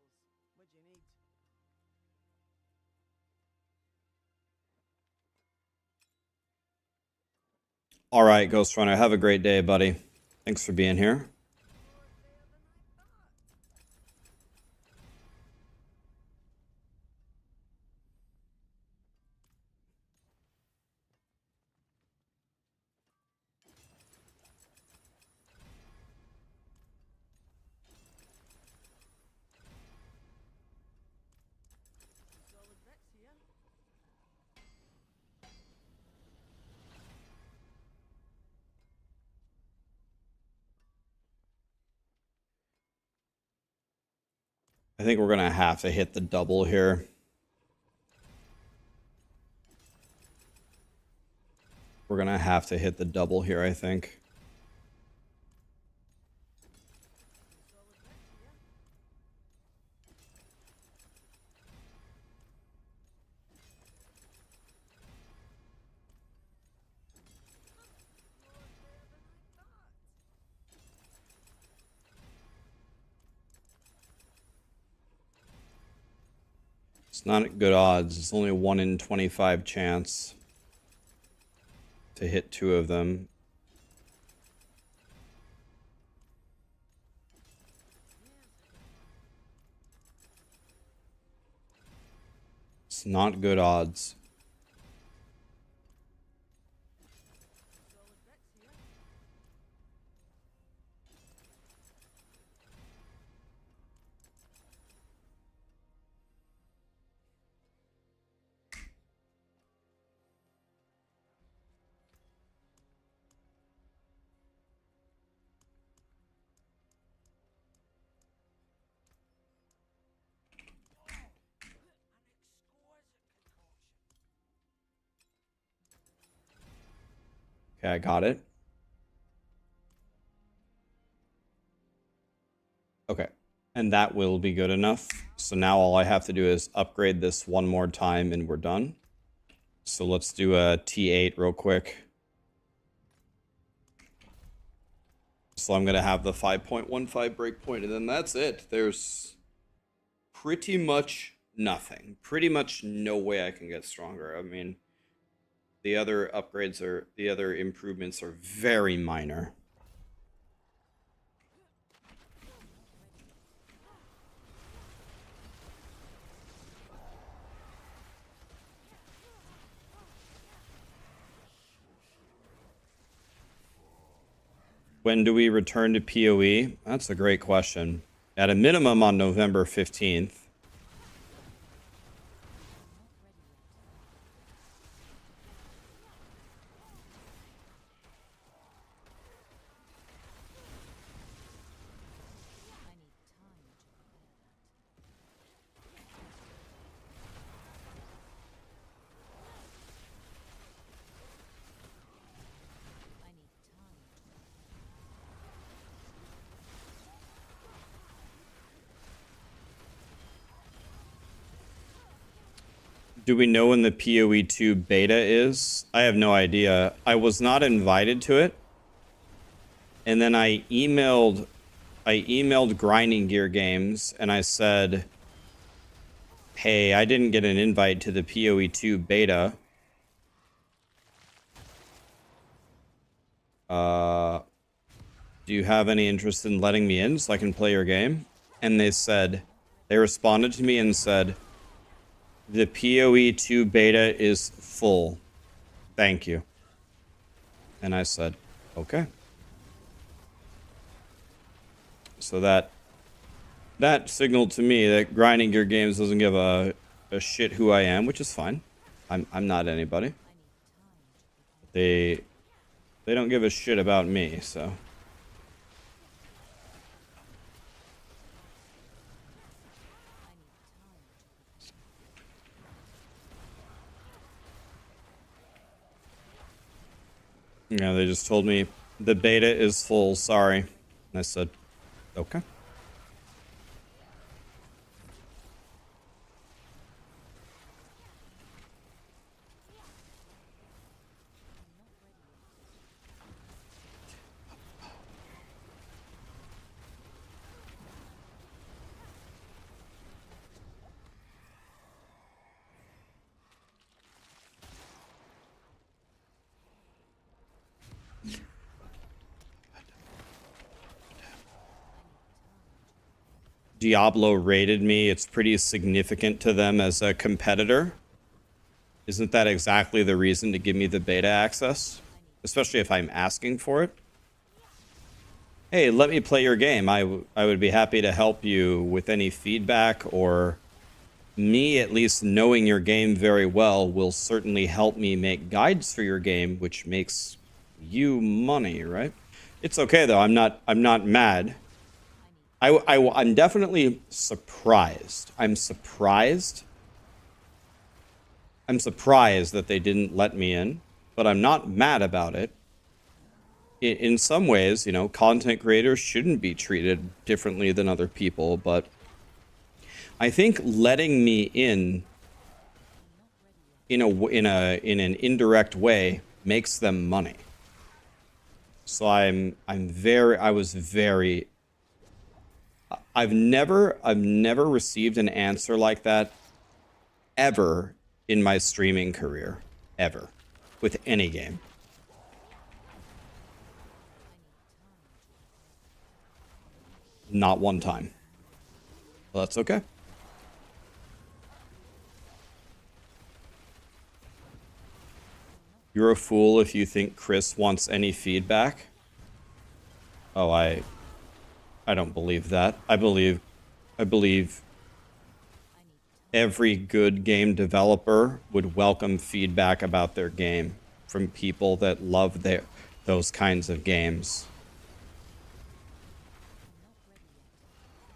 What do you need? All right, Ghost Runner, have a great day, buddy. Thanks for being here. I think we're going to have to hit the double here. We're going to have to hit the double here, I think. It's not good odds. It's only a 1 in 25 chance to hit 2 of them. It's not good odds. Okay, I got it. Okay, and that will be good enough. So now all I have to do is upgrade this one more time and we're done. So let's do a T8 real quick. So I'm going to have the 5.15 breakpoint, and then that's it. There's pretty much nothing. Pretty much no way I can get stronger. I mean, the other upgrades are, the other improvements are very minor. When do we return to PoE? That's a great question. At a minimum on November 15th. Do we know when the PoE 2 beta is? I have no idea. I was not invited to it. And then I emailed Grinding Gear Games and I said, hey, I didn't get an invite to the PoE 2 beta. Do you have any interest in letting me in so I can play your game? And they responded to me and said, the PoE 2 beta is full. Thank you. And I said, okay. So that signaled to me that Grinding Gear Games doesn't give a shit who I am, which is fine. I'm not anybody. They don't give a shit about me, so. Yeah, they just told me the beta is full, sorry. And I said, okay. Diablo rated me. It's pretty significant to them as a competitor. Isn't that exactly the reason to give me the beta access? Especially if I'm asking for it. Hey, let me play your game. I would be happy to help you with any feedback, or me at least knowing your game very well will certainly help me make guides for your game, which makes you money, right? It's okay though. I'm not mad. I'm definitely surprised. I'm surprised that they didn't let me in, but I'm not mad about it. In some ways, you know, content creators shouldn't be treated differently than other people, but I think letting me in an indirect way makes them money. So I've never received an answer like that ever in my streaming career, ever, with any game. Not one time. Well, that's okay. You're a fool if you think Chris wants any feedback. Oh, I don't believe that. I believe every good game developer would welcome feedback about their game from people that love those kinds of games.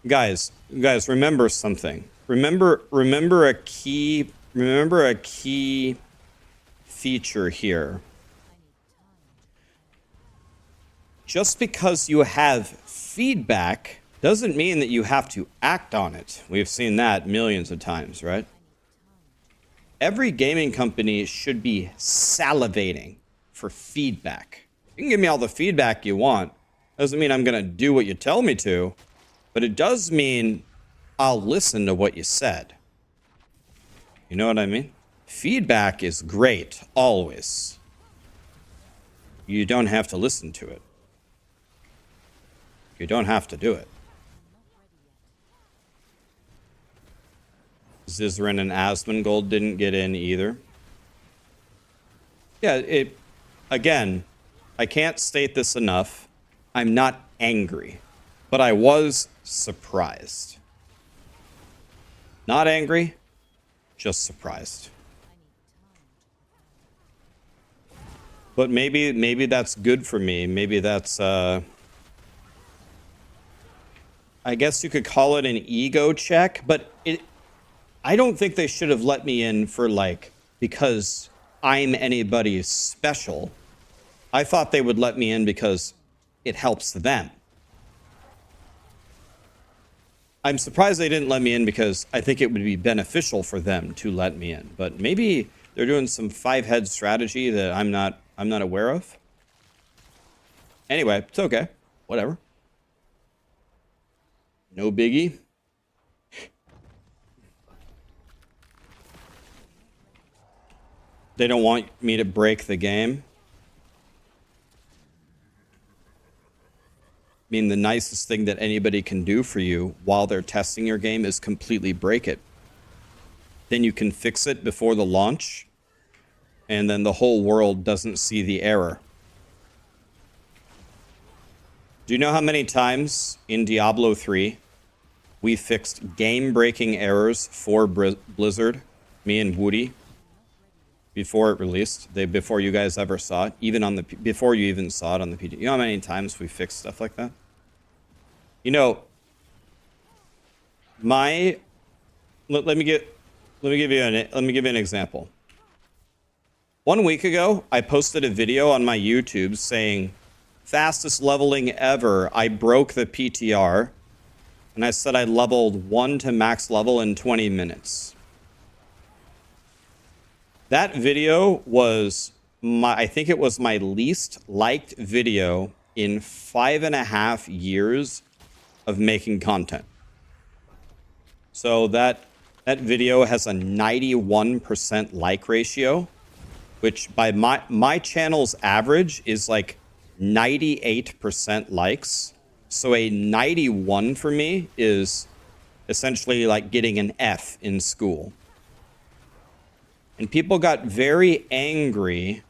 Guys, remember something. Remember a key feature here. Just because you have feedback doesn't mean that you have to act on it. We've seen that millions of times, right? Every gaming company should be salivating for feedback. You can give me all the feedback you want. Doesn't mean I'm going to do what you tell me to, but it does mean I'll listen to what you said. You know what I mean? Feedback is great, always. You don't have to listen to it. You don't have to do it. Zizren and Asmongold didn't get in either. Yeah, again, I can't state this enough. I'm not angry, but I was surprised. Not angry, just surprised. But maybe that's good for me. Maybe that's I guess you could call it an ego check, but I don't think they should have let me in for like because I'm anybody special. I thought they would let me in because it helps them. I'm surprised they didn't let me in because I think it would be beneficial for them to let me in. But maybe they're doing some 5-head strategy that I'm not aware of. Anyway, it's okay. Whatever. No biggie. They don't want me to break the game. I mean, the nicest thing that anybody can do for you while they're testing your game is completely break it. Then you can fix it before the launch, and then the whole world doesn't see the error. Do you know how many times in Diablo 3 we fixed game-breaking errors for Blizzard, me and Woody, before it released, before you guys ever saw it, even on the before you even saw it on the PT? You know how many times we fixed stuff like that? You know, let me give you an example. 1 week ago, I posted a video on my YouTube saying, fastest leveling ever. I broke the PTR, and I said I leveled 1 to max level in 20 minutes. That video was I think it was my least liked video in 5.5 years of making content. So that video has a 91% like ratio, which by my channel's average is like 98% likes. So a 91 for me is essentially like getting an F in school. And people got very angry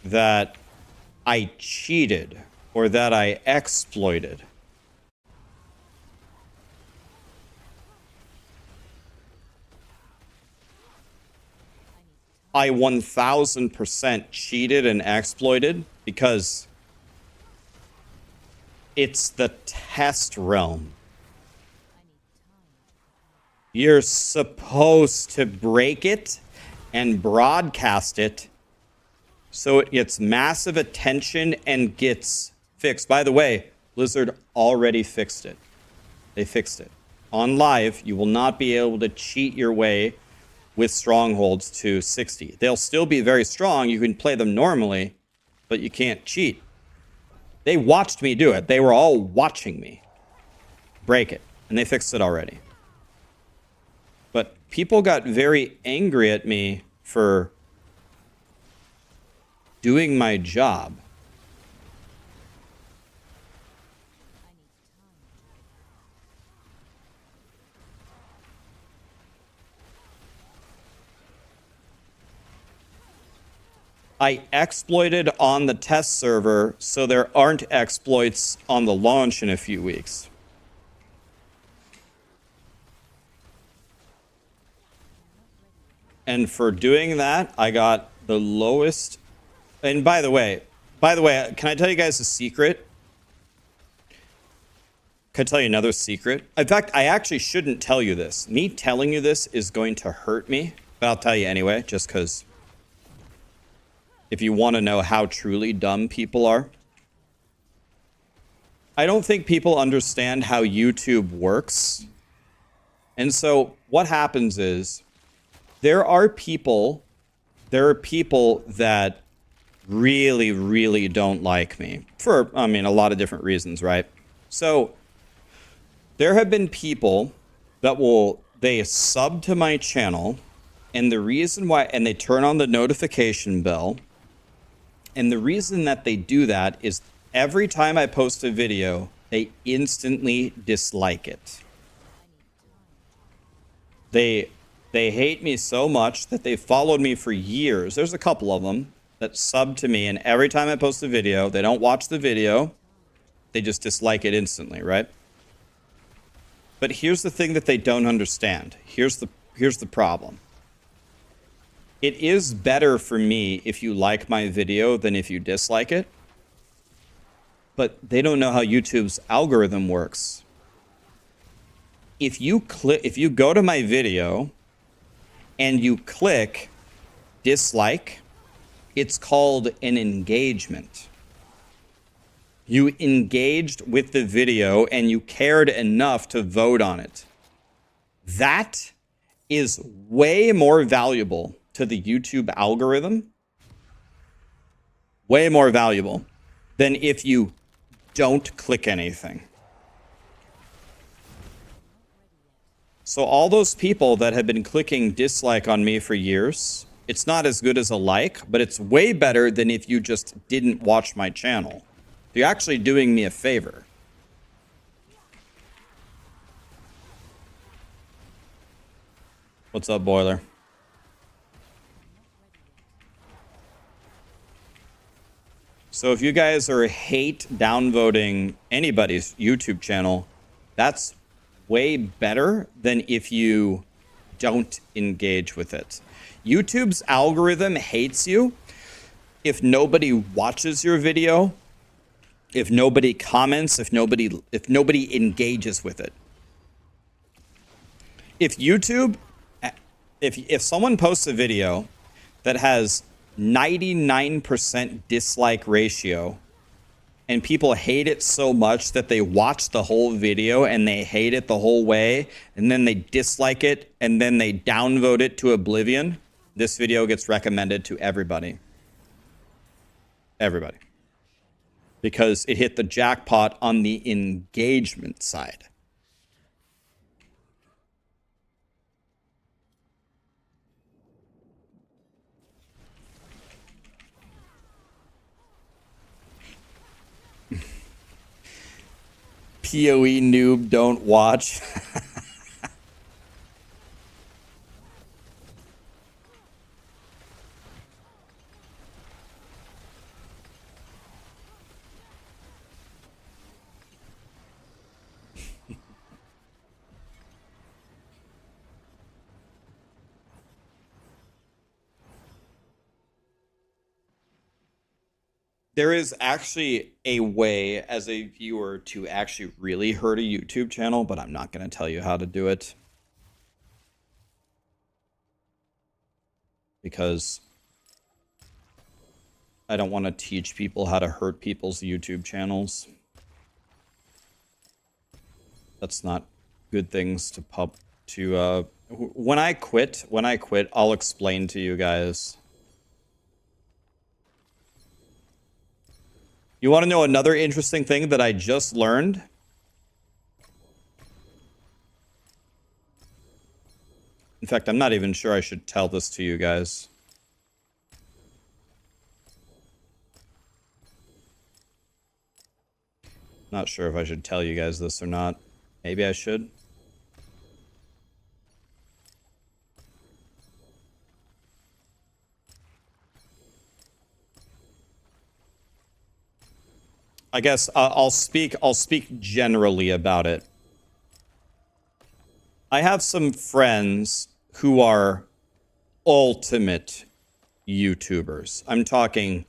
that I cheated or that I exploited. I 1000% cheated and exploited because it's the test realm. You're supposed to break it and broadcast it so it gets massive attention and gets fixed. By the way, Blizzard already fixed it. They fixed it. On live, you will not be able to cheat your way with strongholds to 60. They'll still be very strong. You can play them normally, but you can't cheat. They watched me do it. They were all watching me break it, and they fixed it already. But people got very angry at me for doing my job. I exploited on the test server, so there aren't exploits on the launch in a few weeks. And for doing that, I got the lowest. And by the way, can I tell you guys a secret? Can I tell you another secret? In fact, I actually shouldn't tell you this. Me telling you this is going to hurt me, but I'll tell you anyway, just because if you want to know how truly dumb people are. I don't think people understand how YouTube works. And so what happens is there are people that really, really don't like me for, I mean, a lot of different reasons, right? So there have been people that they sub to my channel, and the reason why, and they turn on the notification bell, and the reason that they do that is every time I post a video, they instantly dislike it. They hate me so much that they followed me for years. There's a couple of them that sub to me, and every time I post a video, they don't watch the video. They just dislike it instantly, right? But here's the thing that they don't understand. Here's the problem. It is better for me if you like my video than if you dislike it. But they don't know how YouTube's algorithm works. If you go to my video and you click dislike, it's called an engagement. You engaged with the video and you cared enough to vote on it. That is way more valuable to the YouTube algorithm, way more valuable than if you don't click anything. So all those people that have been clicking dislike on me for years, it's not as good as a like, but it's way better than if you just didn't watch my channel. You're actually doing me a favor. What's up, Boiler? So if you guys are hate downvoting anybody's YouTube channel, that's way better than if you don't engage with it. YouTube's algorithm hates you if nobody watches your video, if nobody comments, if nobody engages with it. If YouTube, if someone posts a video that has 99% dislike ratio and people hate it so much that they watch the whole video and they hate it the whole way and then they dislike it and then they downvote it to oblivion, this video gets recommended to everybody. Everybody. Because it hit the jackpot on the engagement side. PoE noob, don't watch. There is actually a way as a viewer to actually really hurt a YouTube channel, but I'm not going to tell you how to do it. Because I don't want to teach people how to hurt people's YouTube channels. That's not good things to when I quit, I'll explain to you guys. You want to know another interesting thing that I just learned? In fact, I'm not even sure I should tell this to you guys. Not sure if I should tell you guys this or not. Maybe I should. I guess I'll speak generally about it. I have some friends who are ultimate YouTubers. I'm talking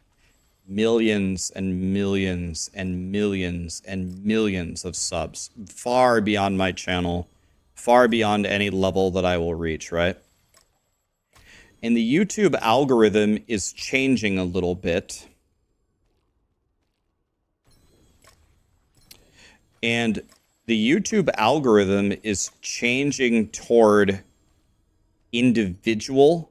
millions and millions and millions and millions of subs, far beyond my channel, far beyond any level that I will reach, right? And the YouTube algorithm is changing a little bit. And the YouTube algorithm is changing toward individuals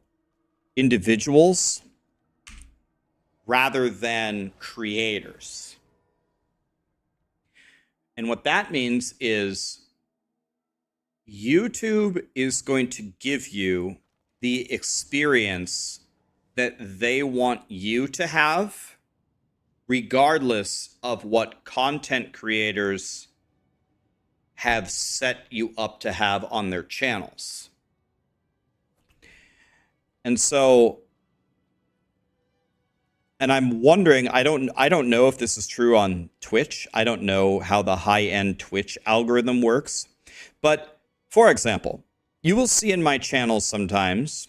rather than creators. And what that means is YouTube is going to give you the experience that they want you to have, regardless of what content creators have set you up to have on their channels. And so And I'm wondering, I don't know if this is true on Twitch. I don't know how the high-end Twitch algorithm works. But for example, you will see in my channel sometimes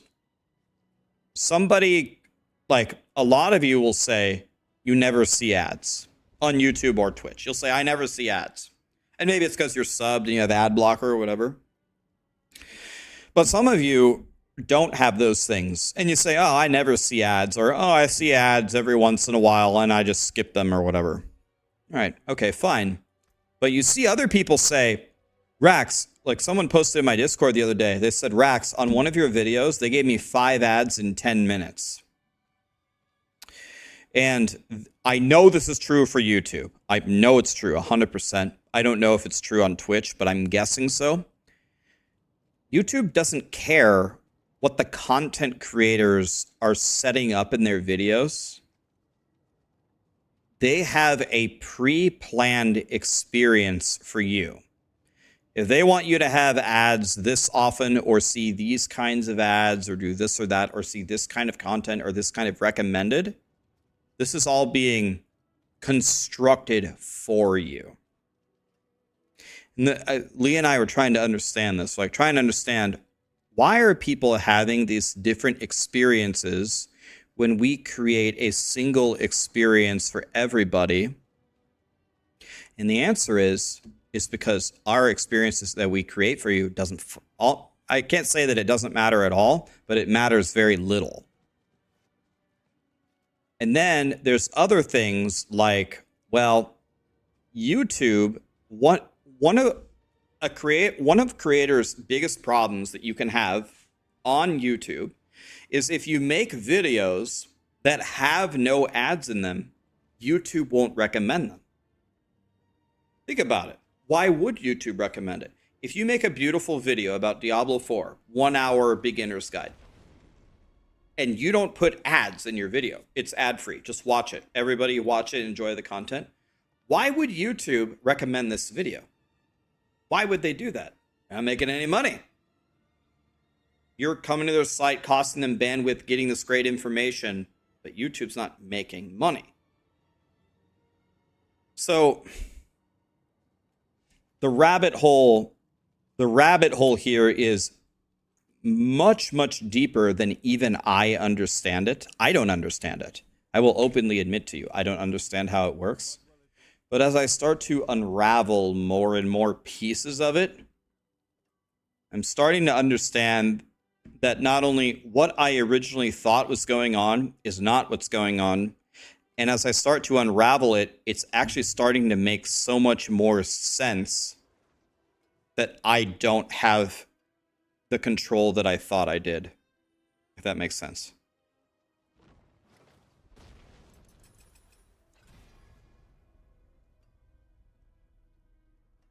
somebody, like a lot of you will say you never see ads on YouTube or Twitch. You'll say I never see ads. And maybe it's because you're subbed and you have ad blocker or whatever. But some of you don't have those things. And you say, oh, I never see ads. Or, oh, I see ads every once in a while and I just skip them or whatever. All right. Okay, fine. But you see other people say, Rax, like someone posted in my Discord the other day. They said, Rax, on one of your videos, they gave me 5 ads in 10 minutes. And I know this is true for YouTube. I know it's true 100%. I don't know if it's true on Twitch, but I'm guessing so. YouTube doesn't care what the content creators are setting up in their videos. They have a pre-planned experience for you. If they want you to have ads this often or see these kinds of ads or do this or that or see this kind of content or this kind of recommended, this is all being constructed for you. And Lee and I were trying to understand this, like trying to understand why are people having these different experiences when we create a single experience for everybody? And the answer is because our experiences that we create for you doesn't I can't say that it doesn't matter at all, but it matters very little. And then there's other things like, well, YouTube, one of creators' biggest problems that you can have on YouTube is if you make videos that have no ads in them, YouTube won't recommend them. Think about it. Why would YouTube recommend it? If you make a beautiful video about Diablo 4, 1 hour beginner's guide, and you don't put ads in your video, it's ad-free, just watch it. Everybody watch it, enjoy the content. Why would YouTube recommend this video? Why would they do that? They're not making any money. You're coming to their site, costing them bandwidth, getting this great information, but YouTube's not making money. So the rabbit hole here is much, much deeper than even I understand it. I don't understand it. I will openly admit to you, I don't understand how it works. But as I start to unravel more and more pieces of it, I'm starting to understand that not only what I originally thought was going on is not what's going on. And as I start to unravel it, it's actually starting to make so much more sense that I don't have the control that I thought I did, if that makes sense.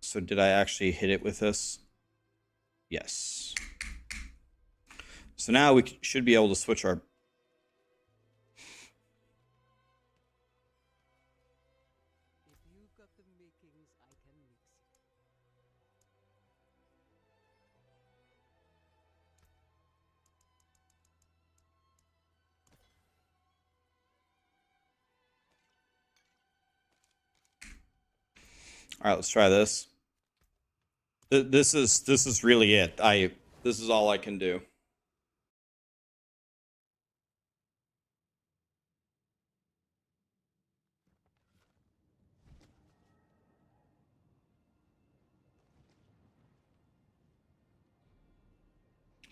So did I actually hit it with this? Yes. So now we should be able to switch our... If you've got the makings, I can mix it. All right, let's try this. This is really it. This is all I can do.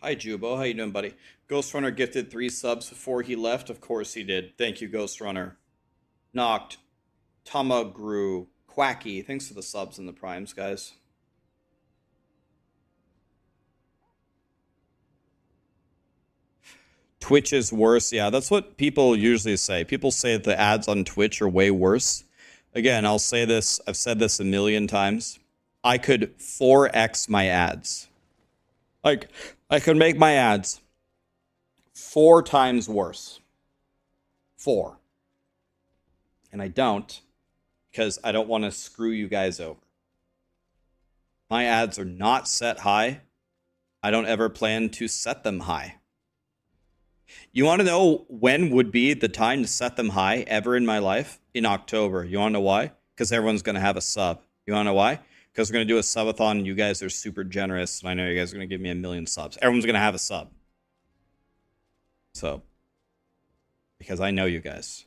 Hi, Jubo. How you doing, buddy? Ghost Runner gifted 3 subs before he left. Of course he did. Thank you, Ghost Runner. Knocked. Tamagru. Quacky. Thanks for the subs and the primes, guys. Twitch is worse. Yeah, that's what people usually say. People say that the ads on Twitch are way worse. Again, I'll say this. I've said this a million times. I could 4x my ads. Like, I could make my ads 4 times worse. 4. And I don't, because I don't want to screw you guys over. My ads are not set high. I don't ever plan to set them high. You want to know when would be the time to set them high ever in my life? In October. You want to know why? Because everyone's going to have a sub. You want to know why? Because we're going to do a subathon and you guys are super generous. And I know you guys are going to give me 1 million subs. Everyone's going to have a sub. So, because I know you guys.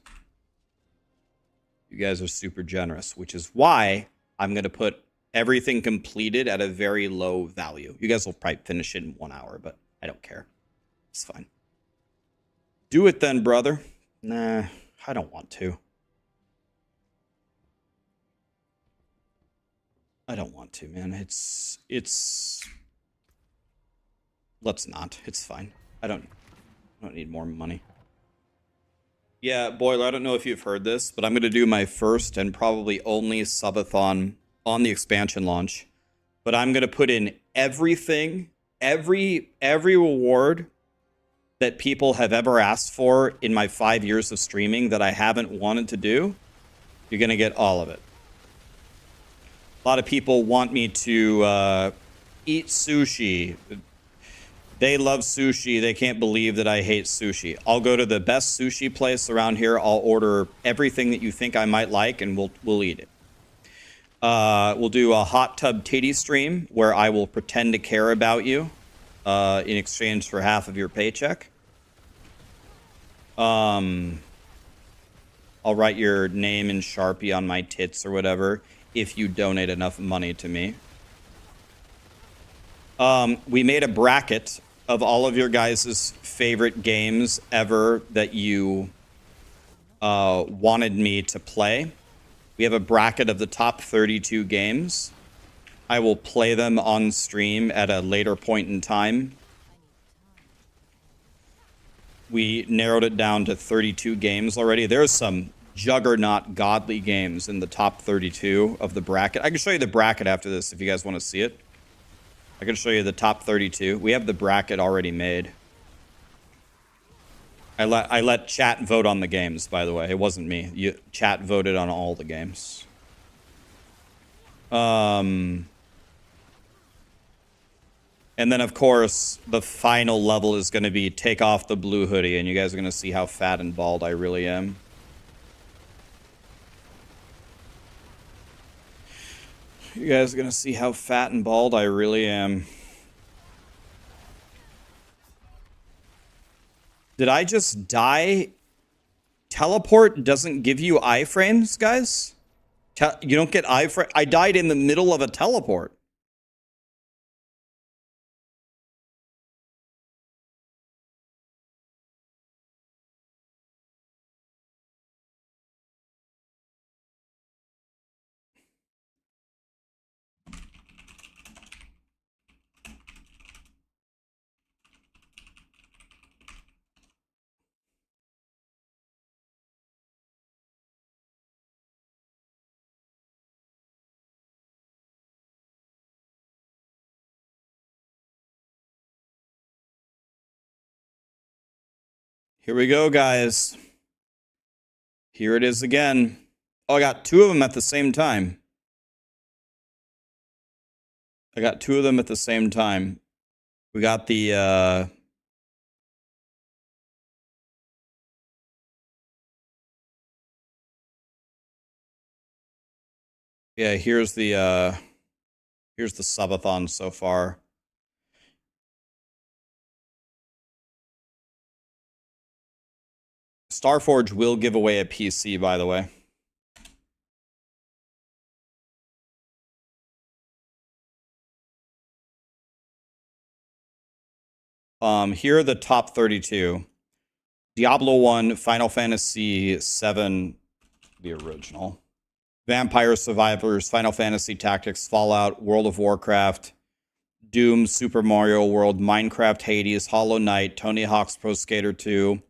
You guys are super generous, which is why I'm going to put everything completed at a very low value. You guys will probably finish it in 1 hour, but I don't care. It's fine. Do it then, brother. Nah, I don't want to. I don't want to, man. It's let's not. It's fine. I don't need more money. Yeah, Boiler, I don't know if you've heard this, but I'm going to do my first and probably only subathon on the expansion launch. But I'm going to put in everything, every reward that people have ever asked for in my 5 years of streaming that I haven't wanted to do. You're going to get all of it. A lot of people want me to eat sushi. They love sushi. They can't believe that I hate sushi. I'll go to the best sushi place around here. I'll order everything that you think I might like, and we'll eat it. We'll do a hot tub titty stream where I will pretend to care about you in exchange for half of your paycheck. I'll write your name in Sharpie on my tits or whatever if you donate enough money to me. We made a bracket of all of your guys' favorite games ever that you wanted me to play. We have a bracket of the top 32 games. I will play them on stream at a later point in time. We narrowed it down to 32 games already. There's some juggernaut godly games in the top 32 of the bracket. I can show you the bracket after this if you guys want to see it. I can show you the top 32. We have the bracket already made. I let chat vote on the games, by the way. It wasn't me. Chat voted on all the games. And then, of course, the final level is going to be take off the blue hoodie, and you guys are going to see how fat and bald I really am. You guys are going to see how fat and bald I really am. Did I just die? Teleport doesn't give you iframes, guys? You don't get iframes? I died in the middle of a teleport. Here we go, guys. Here it is again. Oh, I got 2 of them at the same time. I got 2 of them at the same time. We got the, yeah, here's the subathon so far. Starforge will give away a PC, by the way. Here are the top 32. Diablo 1, Final Fantasy 7, the original. Vampire Survivors, Final Fantasy Tactics, Fallout, World of Warcraft, Doom, Super Mario World, Minecraft, Hades, Hollow Knight, Tony Hawk's Pro Skater 2,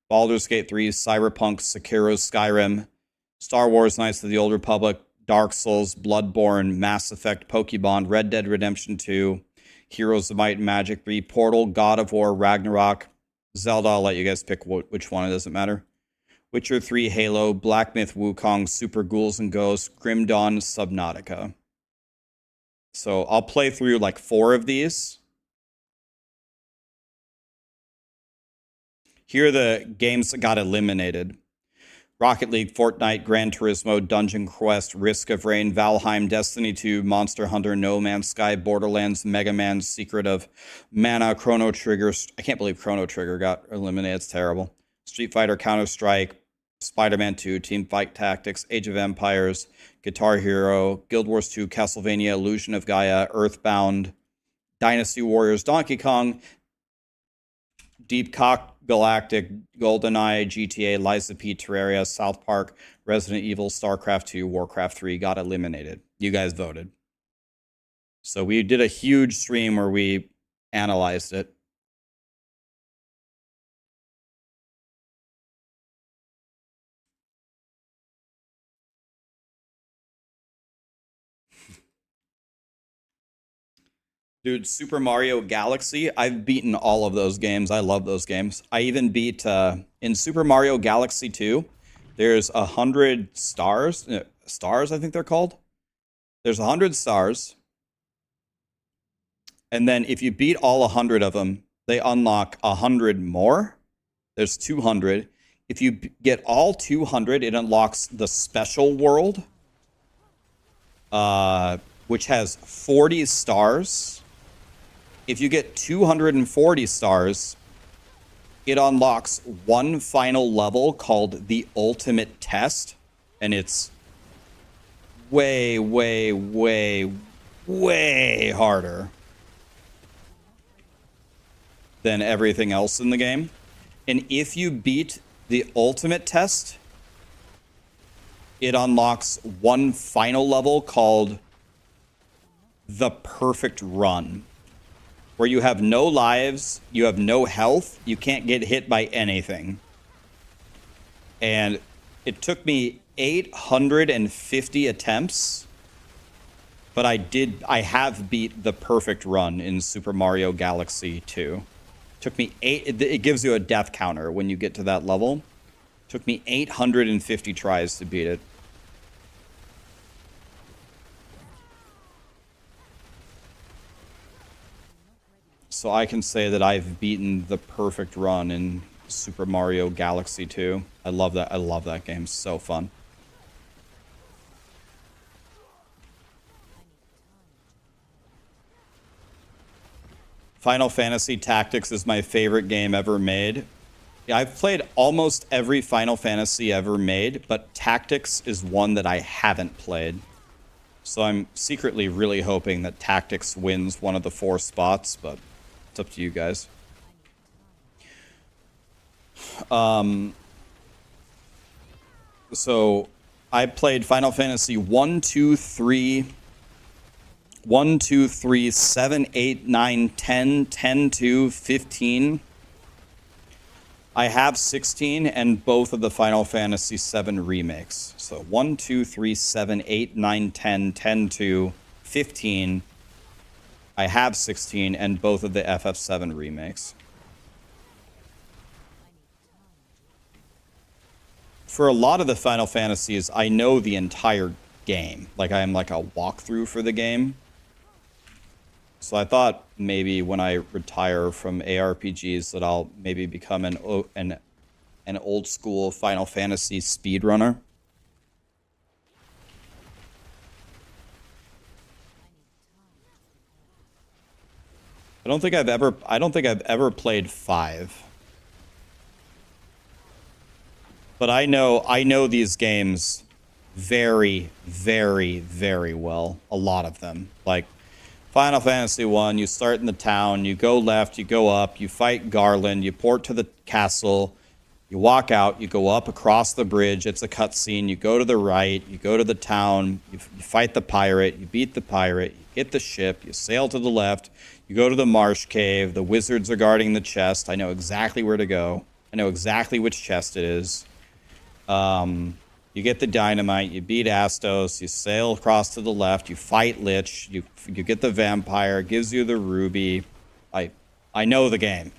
Baldur's Gate 3, Cyberpunk, Sekiro, Skyrim, Star Wars Knights of the Old Republic, Dark Souls, Bloodborne, Mass Effect, Pokemon, Red Dead Redemption 2, Heroes of Might and Magic 3, Portal, God of War, Ragnarok, Zelda. I'll let you guys pick which one. It doesn't matter. Witcher 3, Halo, Black Myth, Wukong, Super Ghouls and Ghosts, Grim Dawn, Subnautica. So I'll play through like 4 of these. Here are the games that got eliminated. Rocket League, Fortnite, Gran Turismo, Dungeon Quest, Risk of Rain, Valheim, Destiny 2, Monster Hunter, No Man's Sky, Borderlands, Mega Man, Secret of Mana, Chrono Trigger. I can't believe Chrono Trigger got eliminated. It's terrible. Street Fighter, Counter-Strike, Spider-Man 2, Team Fight Tactics, Age of Empires, Guitar Hero, Guild Wars 2, Castlevania, Illusion of Gaia, Earthbound, Dynasty Warriors, Donkey Kong, Deep Cock Galactic, GoldenEye, GTA, Lies of P, Terraria, South Park, Resident Evil, StarCraft 2, Warcraft 3 got eliminated. You guys voted. So we did a huge stream where we analyzed it. Dude, Super Mario Galaxy, I've beaten all of those games. I love those games. I even beat, in Super Mario Galaxy 2, there's 100 stars. Stars, I think they're called. There's 100 stars. And then if you beat all 100 of them, they unlock 100 more. There's 200. If you get all 200, it unlocks the special world, which has 40 stars. If you get 240 stars, it unlocks one final level called the Ultimate Test. And it's way, way, way, way harder than everything else in the game. And if you beat the Ultimate Test, it unlocks one final level called the Perfect Run, where you have no lives, you have no health, you can't get hit by anything. And it took me 850 attempts, but I have beat the perfect run in Super Mario Galaxy 2. Took me it gives you a death counter when you get to that level. Took me 850 tries to beat it. So I can say that I've beaten the perfect run in Super Mario Galaxy 2. I love that. I love that game. So fun. Final Fantasy Tactics is my favorite game ever made. Yeah, I've played almost every Final Fantasy ever made, but Tactics is one that I haven't played. So I'm secretly really hoping that Tactics wins one of the 4 spots, but it's up to you guys. So I played Final Fantasy 1, 2, 3, 1, 2, 3, 7, 8, 9, 10, 10, 2, 15. I have 16 and both of the Final Fantasy 7 remakes. So 1, 2, 3, 7, 8, 9, 10, 10, 2, 15. I have 16 and both of the FF7 remakes. For a lot of the Final Fantasies, I know the entire game. Like, I am like a walkthrough for the game. So I thought maybe when I retire from ARPGs that I'll maybe become an old school Final Fantasy speedrunner. I don't think I've ever played 5. But I know these games very, very, very well. A lot of them. Like Final Fantasy 1, you start in the town, you go left, you go up, you fight Garland, you port to the castle, you walk out, you go up across the bridge, it's a cutscene, you go to the right, you go to the town, you fight the pirate, you beat the pirate, you get the ship, you sail to the left, you go to the marsh cave, the wizards are guarding the chest, I know exactly where to go, I know exactly which chest it is. You get the dynamite, you beat Astos, you sail across to the left, you fight Lich, you get the vampire, gives you the ruby. I know the game.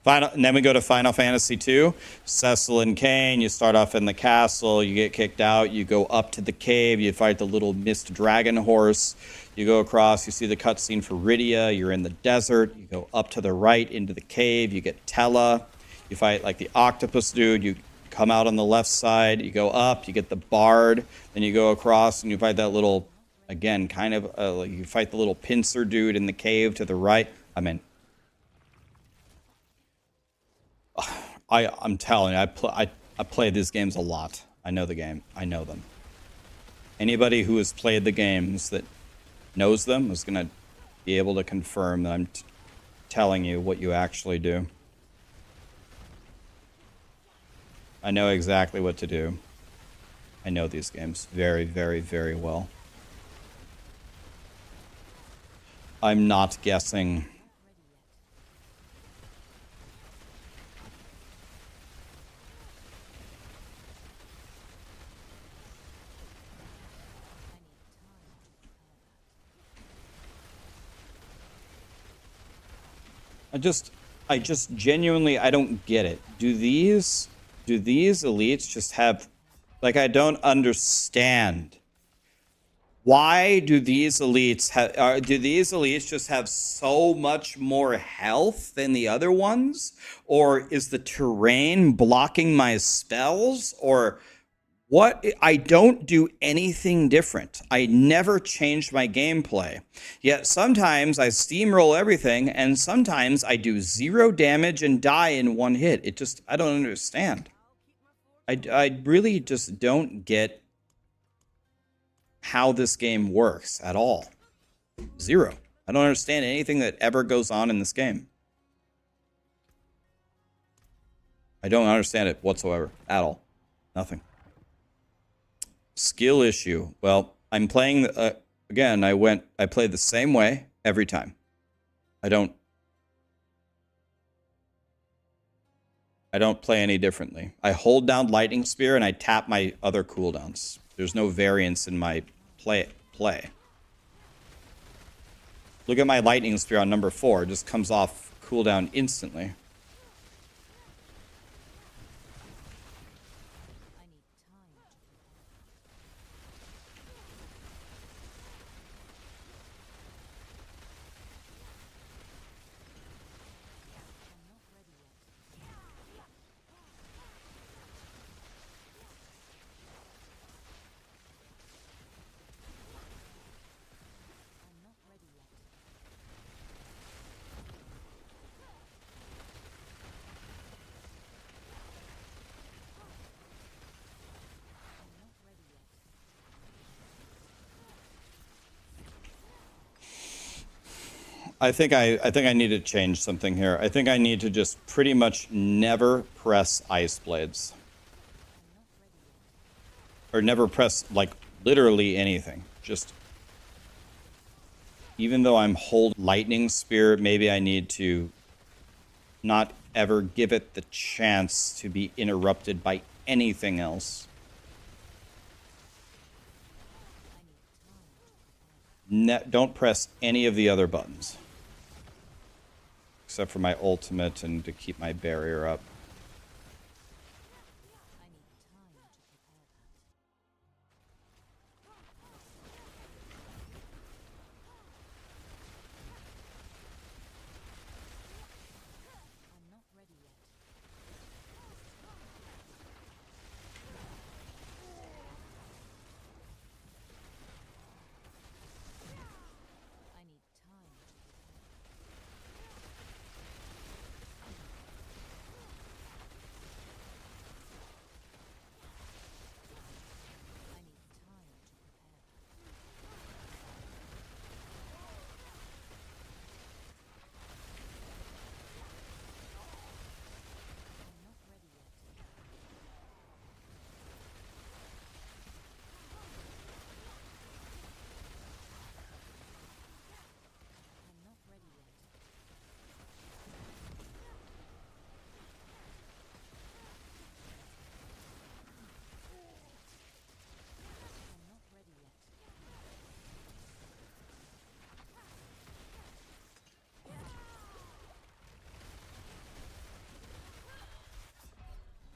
And then we go to Final Fantasy 2. Cecil and Kain, you start off in the castle, you get kicked out, you go up to the cave, you fight the little mist dragon horse, you go across, you see the cutscene for Rydia, you're in the desert, you go up to the right into the cave, you get Tella, You fight like the octopus dude. You come out on the left side. You go up. You get the bard. Then you go across and you fight that little, again, kind of like you fight the little pincer dude in the cave to the right. I mean, I'm telling you, I play these games a lot. I know the game. I know them. Anybody who has played the games that knows them is going to be able to confirm that I'm telling you what you actually do. I know exactly what to do. I know these games very, very, very well. I'm not guessing. I just genuinely, I don't get it. Do these elites just have, like, I don't understand. Why do these elites have, do these elites just have so much more health than the other ones? Or is the terrain blocking my spells? Or what? I don't do anything different. I never changed my gameplay. Yet sometimes I steamroll everything, and sometimes I do 0 damage and die in 1 hit. It just, I don't understand. I really just don't get how this game works at all. 0. I don't understand anything that ever goes on in this game. I don't understand it whatsoever. At all. Nothing. Skill issue. Well, I'm playing, again, I played the same way every time. I don't play any differently. I hold down Lightning Spear and I tap my other cooldowns. There's no variance in my play. Look at my Lightning Spear on number 4. It just comes off cooldown instantly. I think I need to change something here. I think I need to just pretty much never press Ice Blades. Or never press, like, literally anything. Just, even though I'm holding Lightning Spear, maybe I need to not ever give it the chance to be interrupted by anything else. Don't press any of the other buttons. Except for my ultimate and to keep my barrier up.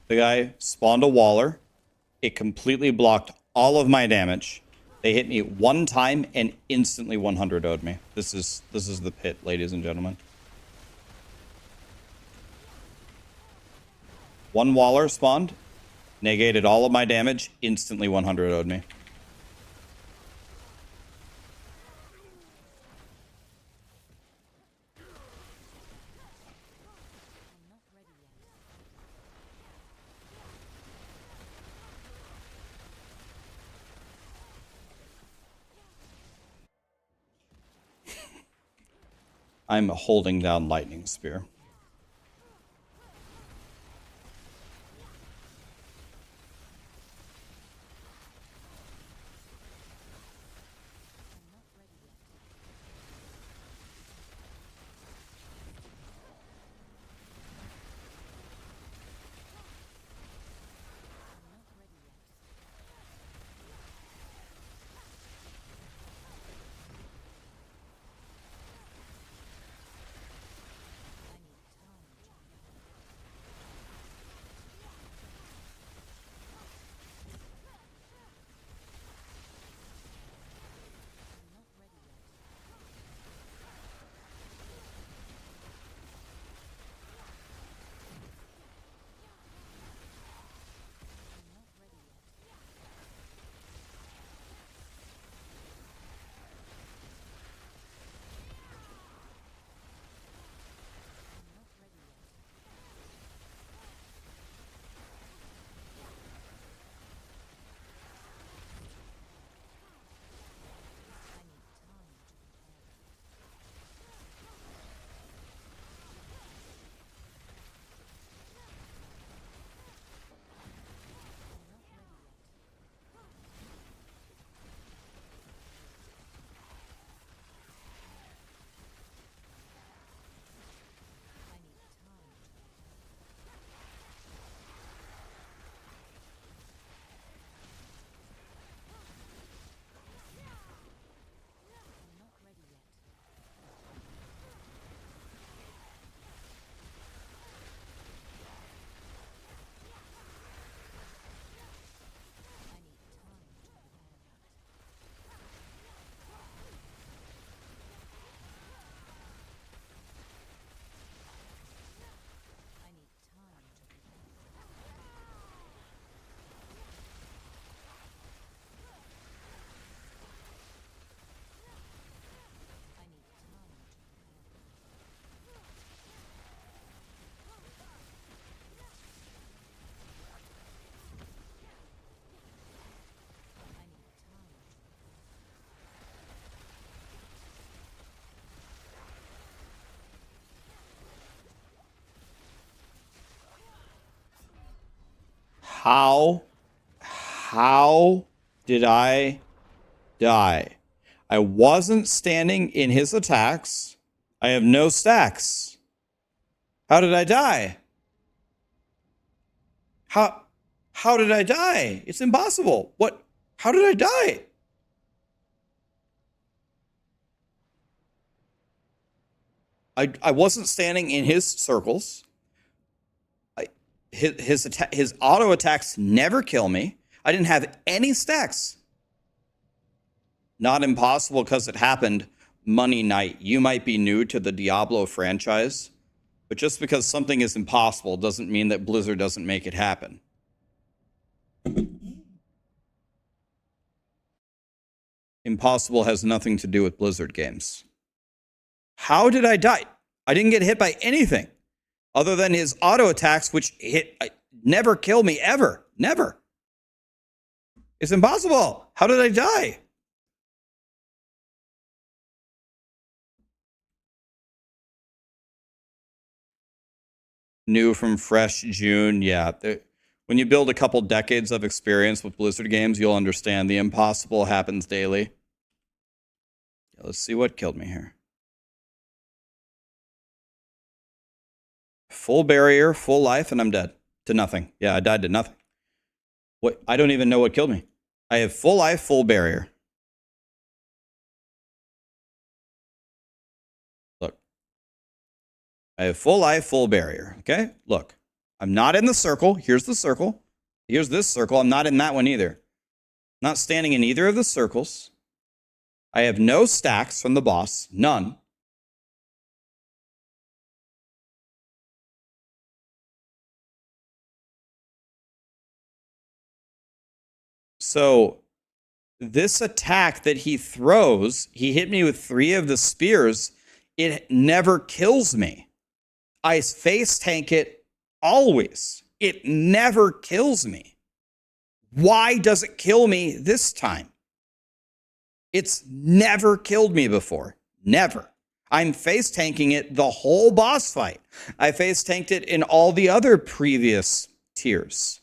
The guy spawned a Waller. It completely blocked all of my damage. They hit me 1 time and instantly 100 0'd me. This is the pit, ladies and gentlemen. One Waller spawned. Negated all of my damage. Instantly 100 owed me. I'm holding down Lightning Spear. How did I die? I wasn't standing in his attacks. I have no stacks. How did I die? How did I die? It's impossible. What? How did I die? I wasn't standing in his circles. His auto attacks never kill me. I didn't have any stacks. Not impossible because it happened Money Night. You might be new to the Diablo franchise, but just because something is impossible doesn't mean that Blizzard doesn't make it happen. Impossible has nothing to do with Blizzard games. How did I die? I didn't get hit by anything other than his auto attacks, which never kill me ever. Never. It's impossible. How did I die? New from fresh June. Yeah. When you build a couple decades of experience with Blizzard games, you'll understand the impossible happens daily. Yeah, let's see what killed me here. Full barrier, full life, and I'm dead. To nothing. Yeah, I died to nothing. What? I don't even know what killed me. I have full life, full barrier. Look. I have full life, full barrier. Okay? Look. I'm not in the circle. Here's the circle. Here's this circle. I'm not in that one either. Not standing in either of the circles. I have no stacks from the boss. None. So this attack that he throws, he hit me with 3 of the spears. It never kills me. I face tank it always. It never kills me. Why does it kill me this time? It's never killed me before. Never. I'm face tanking it the whole boss fight. I face tanked it in all the other previous tiers.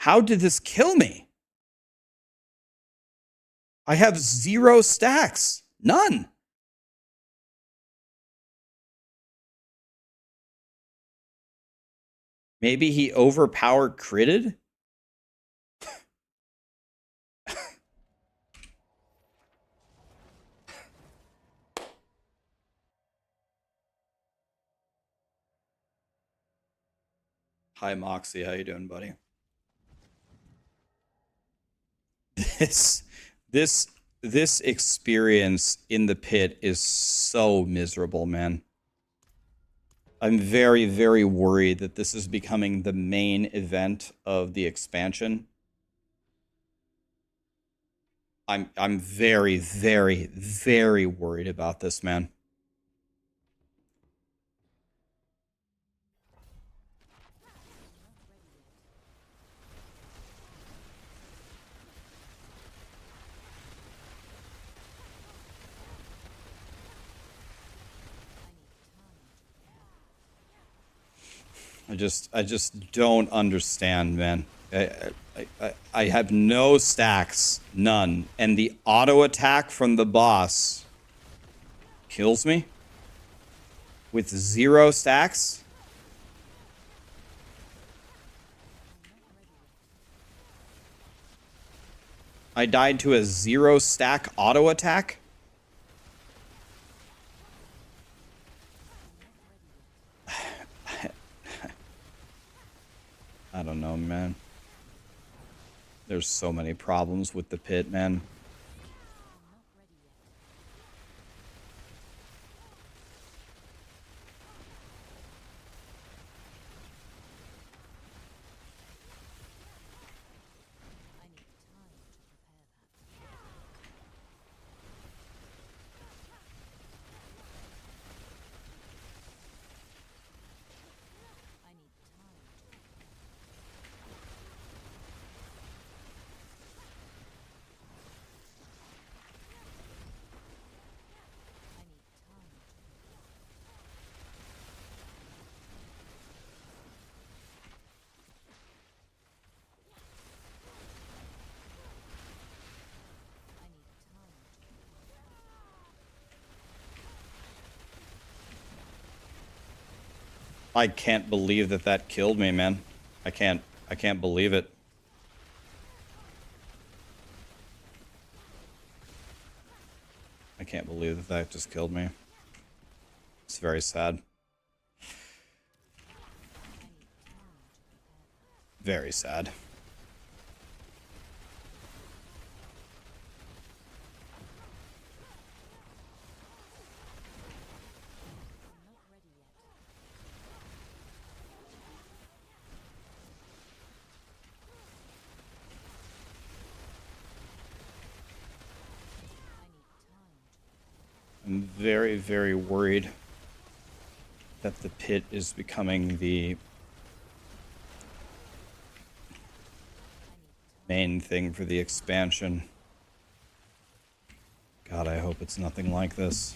How did this kill me? I have 0 stacks. None. Maybe he overpowered critted? Hi Moxie, how you doing, buddy? This this experience in the pit is so miserable, man. I'm very, very worried that this is becoming the main event of the expansion. I'm very, very, very worried about this, man. I just don't understand, man. I have no stacks, none, and the auto attack from the boss kills me with 0 stacks. I died to a 0 stack auto attack. I don't know, man. There's so many problems with the pit, man. I can't believe that that killed me, man. I can't believe it. I can't believe that that just killed me. It's very sad. Very sad. I'm very, very worried that the pit is becoming the main thing for the expansion. God, I hope it's nothing like this.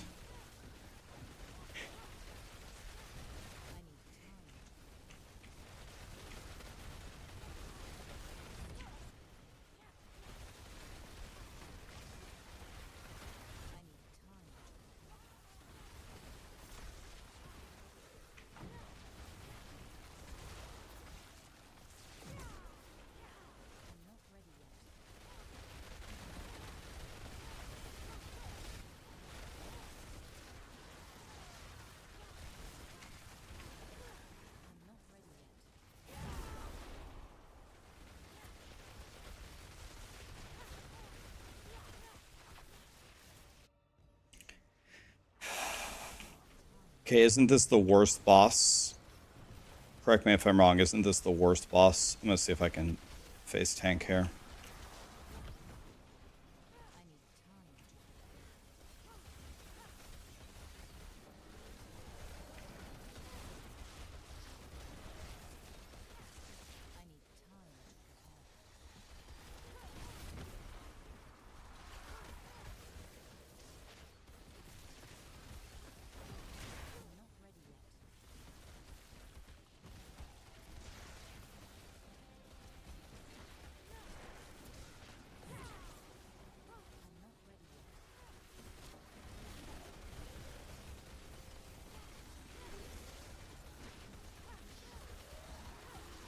Okay, isn't this the worst boss Correct me if I'm wrong. Isn't this the worst boss? I'm gonna see if I can face tank here.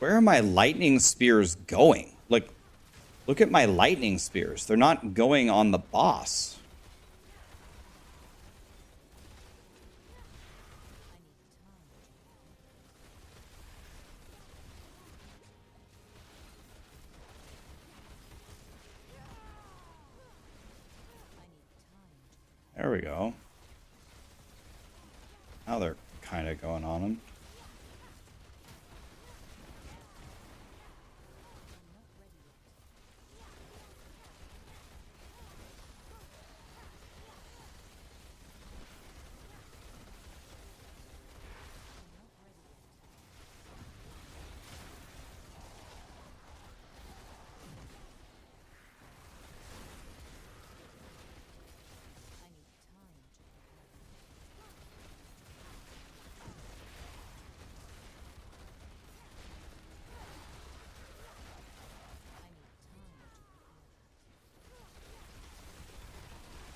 Where are my lightning spears going? Like, look at my lightning spears. They're not going on the boss. There we go. Now they're kind of going on him.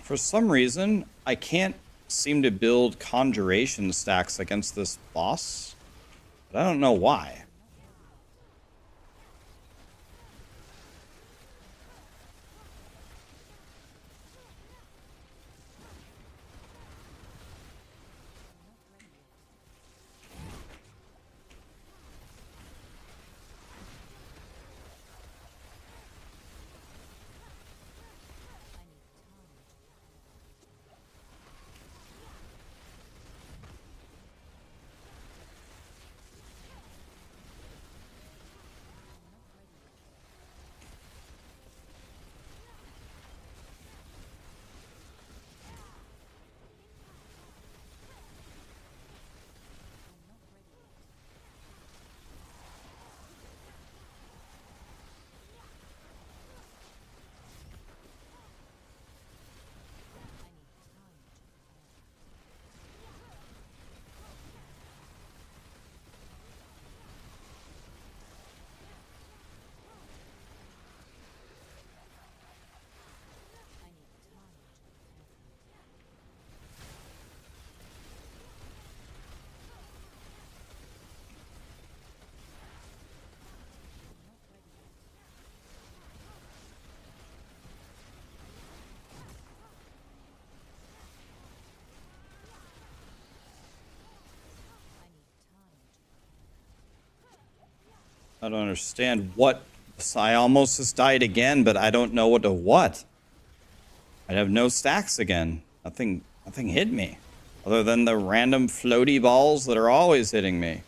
For some reason, I can't seem to build conjuration stacks against this boss, but I don't know why. I don't understand what. I almost just died again, but I don't know what to what. I have no stacks again. Nothing hit me. Other than the random floaty balls that are always hitting me.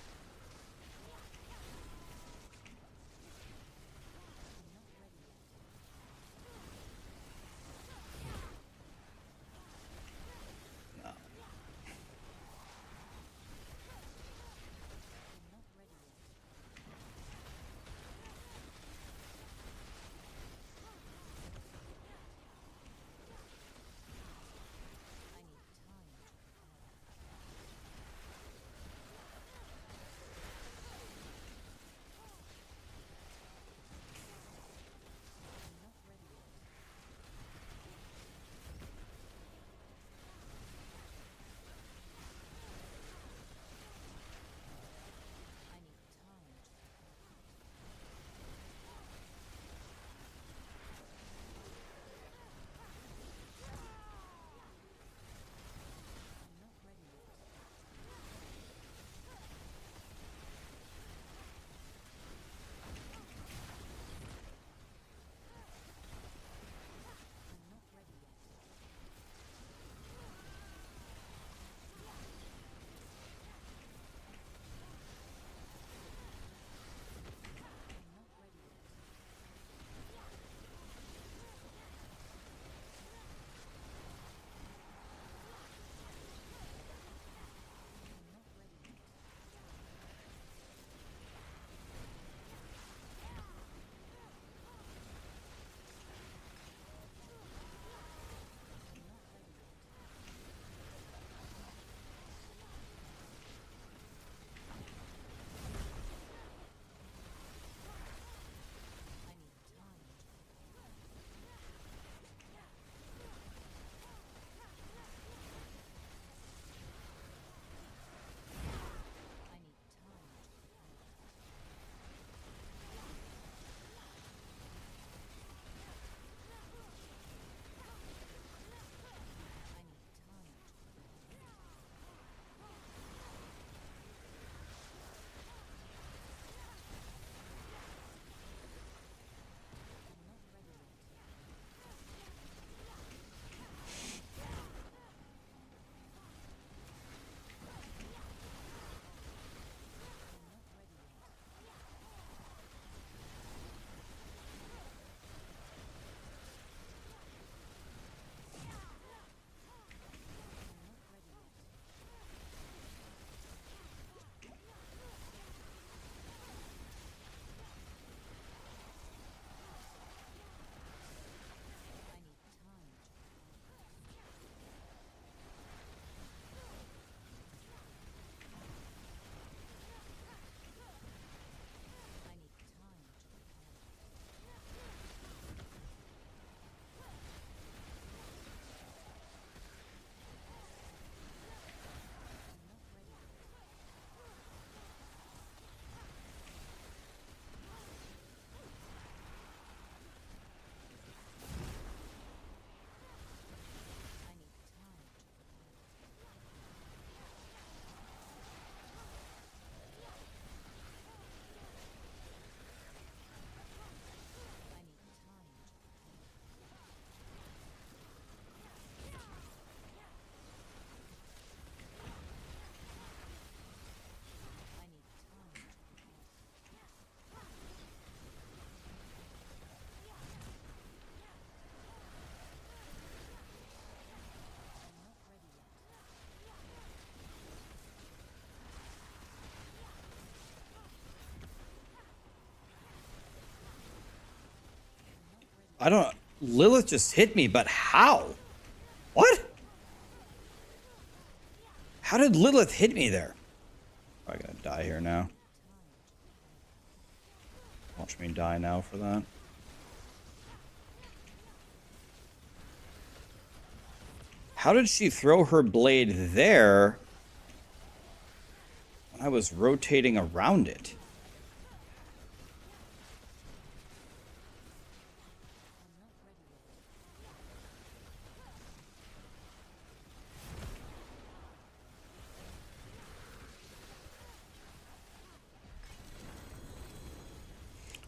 I don't... Lilith just hit me, but how? What? How did Lilith hit me there? I gotta die here now. Watch me die now for that. How did she throw her blade there when I was rotating around it?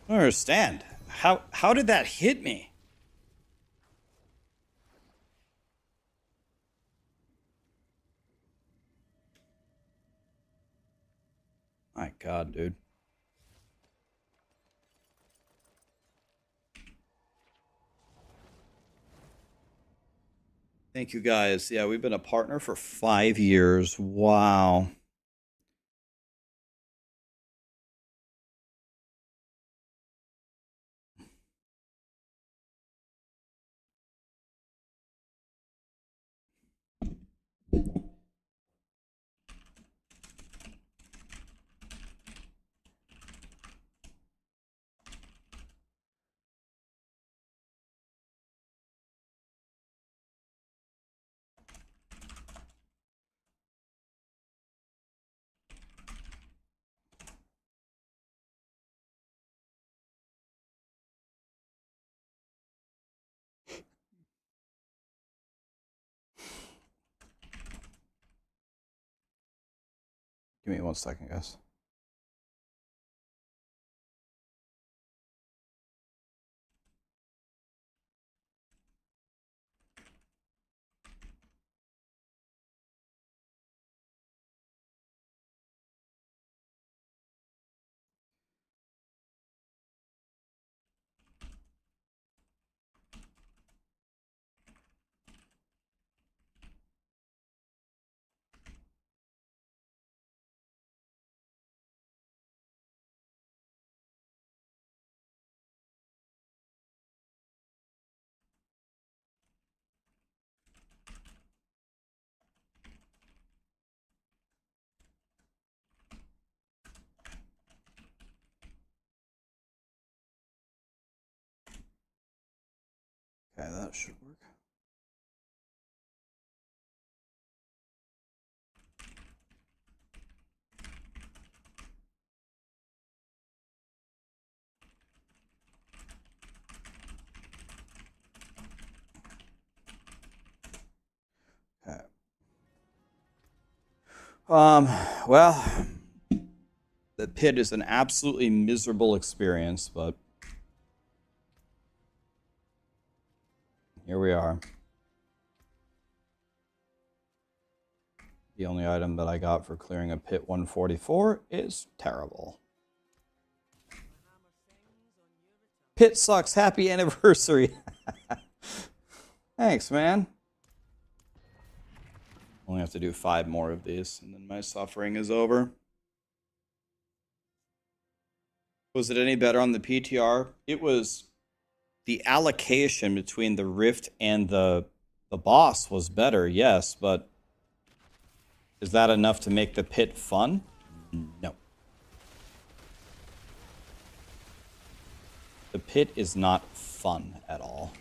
I don't understand. How did that hit me? My God, dude. Thank you guys. Yeah, we've been a partner for 5 years. Wow. Give me 1 second, guys. Okay, that should work. Okay. Well, the pit is an absolutely miserable experience, but here we are. The only item that I got for clearing a pit 144 is terrible. Pit sucks. Happy anniversary. Thanks, man. Only have to do 5 more of these, and then my suffering is over. Was it any better on the PTR? It was... The allocation between the rift and the boss was better, yes, but... Is that enough to make the pit fun? No. The pit is not fun at all.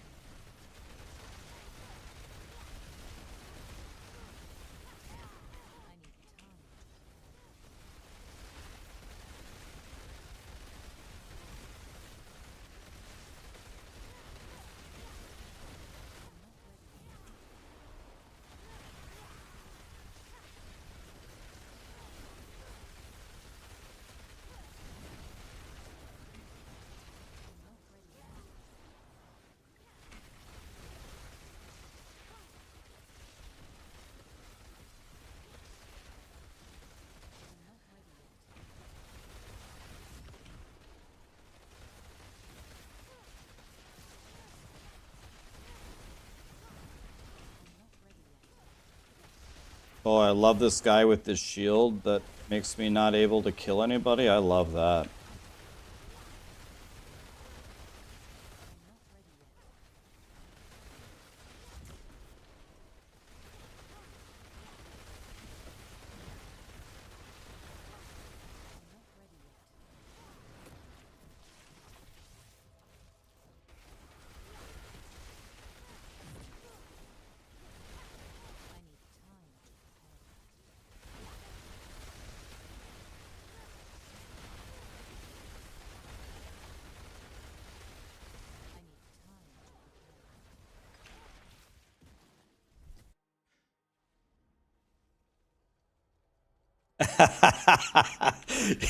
Oh, I love this guy with this shield that makes me not able to kill anybody. I love that.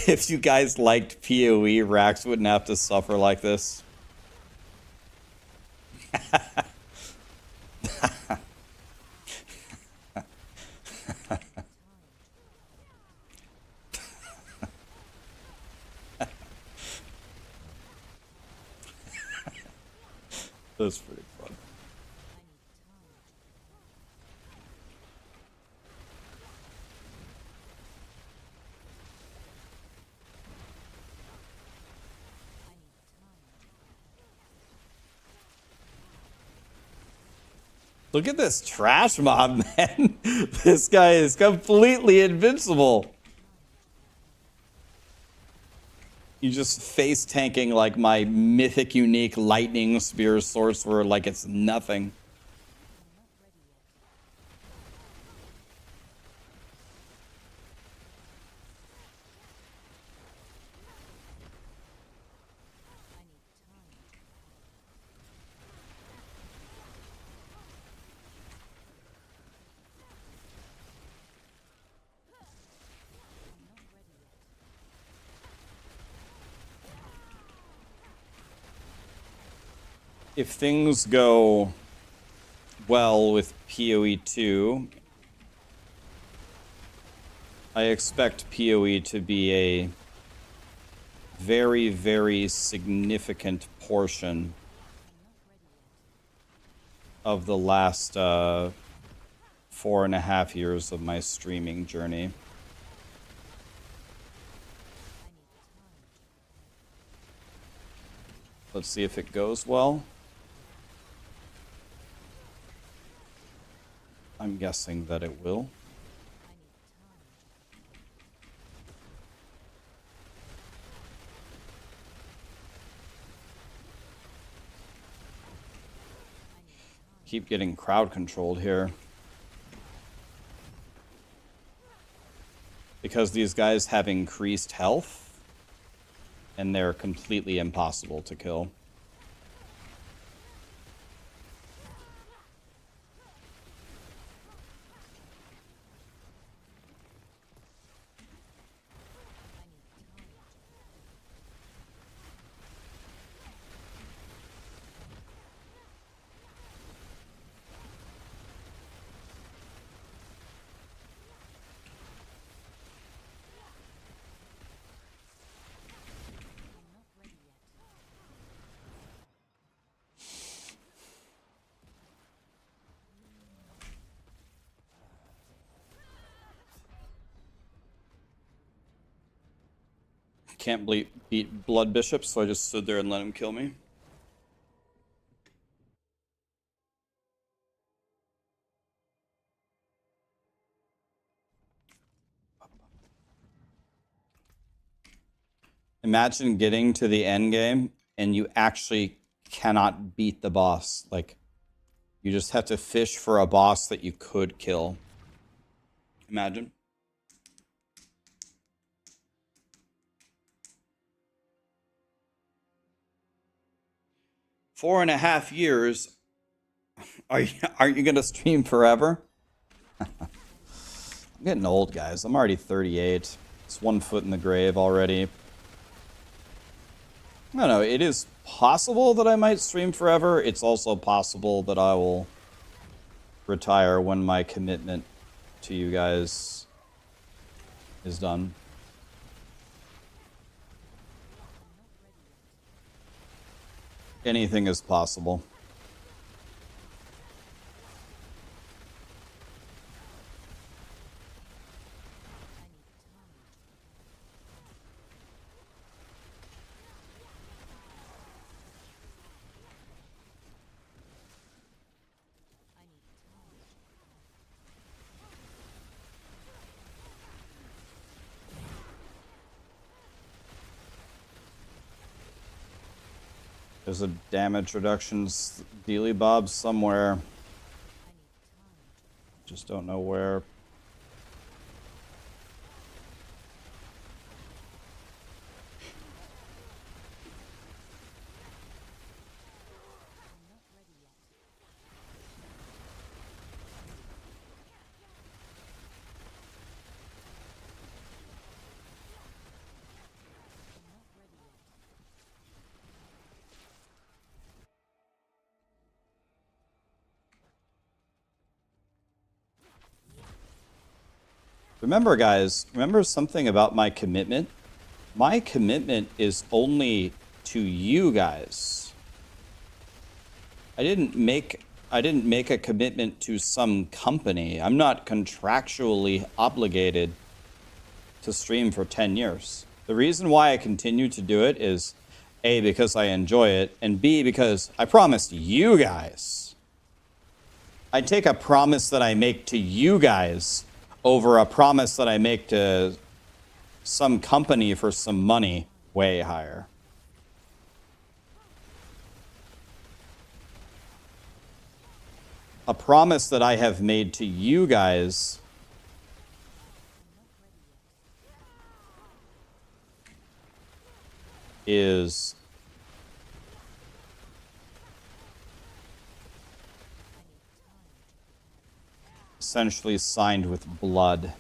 If you guys liked PoE, Rax wouldn't have to suffer like this. That's pretty fun. Look at this trash mob, man. This guy is completely invincible. You just face tanking like my mythic unique lightning spear sorcerer like it's nothing. If things go well with PoE 2, I expect PoE to be a very, very significant portion of the last 4.5 years of my streaming journey. Let's see if it goes well. I'm guessing that it will. Keep getting crowd controlled here. Because these guys have increased health, and they're completely impossible to kill. Can't beat Blood Bishop, so I just stood there and let him kill me. Imagine getting to the end game and you actually cannot beat the boss. Like, you just have to fish for a boss that you could kill. Imagine. Four and a half years. Aren't you gonna stream forever? I'm getting old, guys. I'm already 38. It's 1 foot in the grave already. I don't know. It is possible that I might stream forever. It's also possible that I will retire when my commitment to you guys is done. Anything is possible. There's a damage reductions dealy bob somewhere. Just don't know where. Remember, guys, remember something about my commitment? My commitment is only to you guys. I didn't make a commitment to some company. I'm not contractually obligated to stream for 10 years. The reason why I continue to do it is A, because I enjoy it, and B, because I promised you guys. I take a promise that I make to you guys over a promise that I make to some company for some money way higher. A promise that I have made to you guys is essentially signed with blood.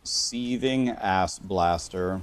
Seething ass blaster.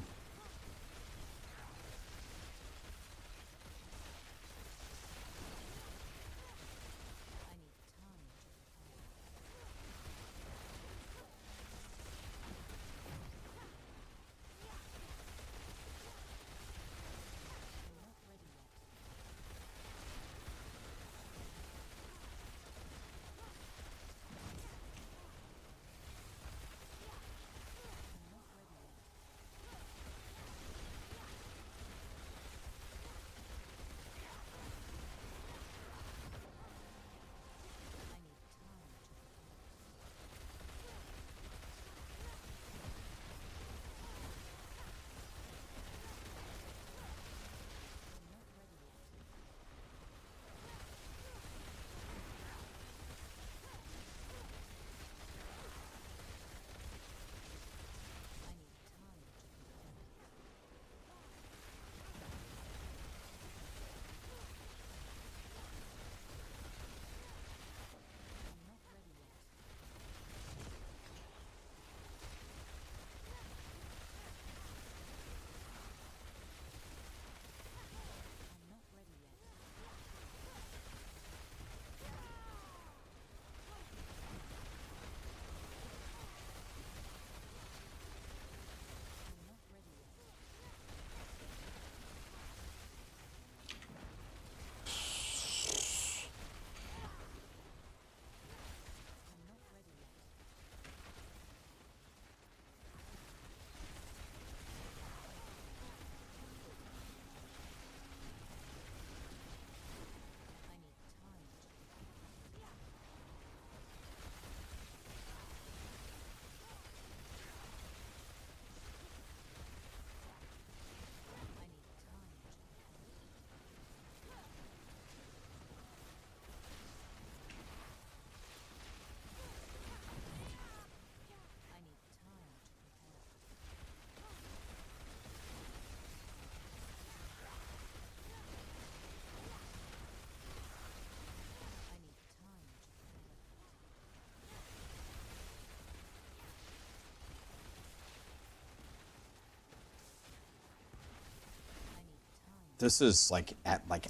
this is like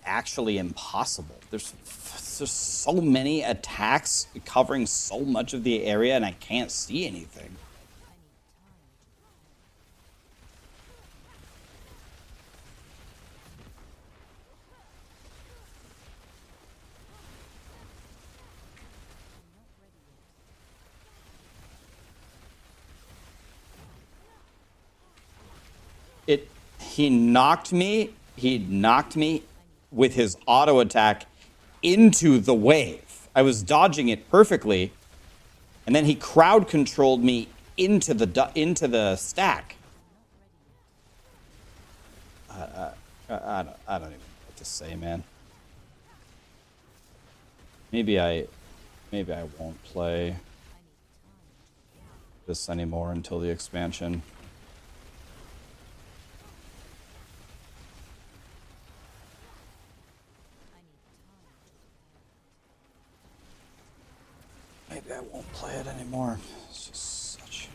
actually impossible. There's so many attacks covering so much of the area, and I can't see anything. He knocked me with his auto attack into the wave. I was dodging it perfectly, and then he crowd controlled me into the stack. I don't even know what to say, man. Maybe I won't play this anymore until the expansion. Maybe I won't play it anymore. It's just such...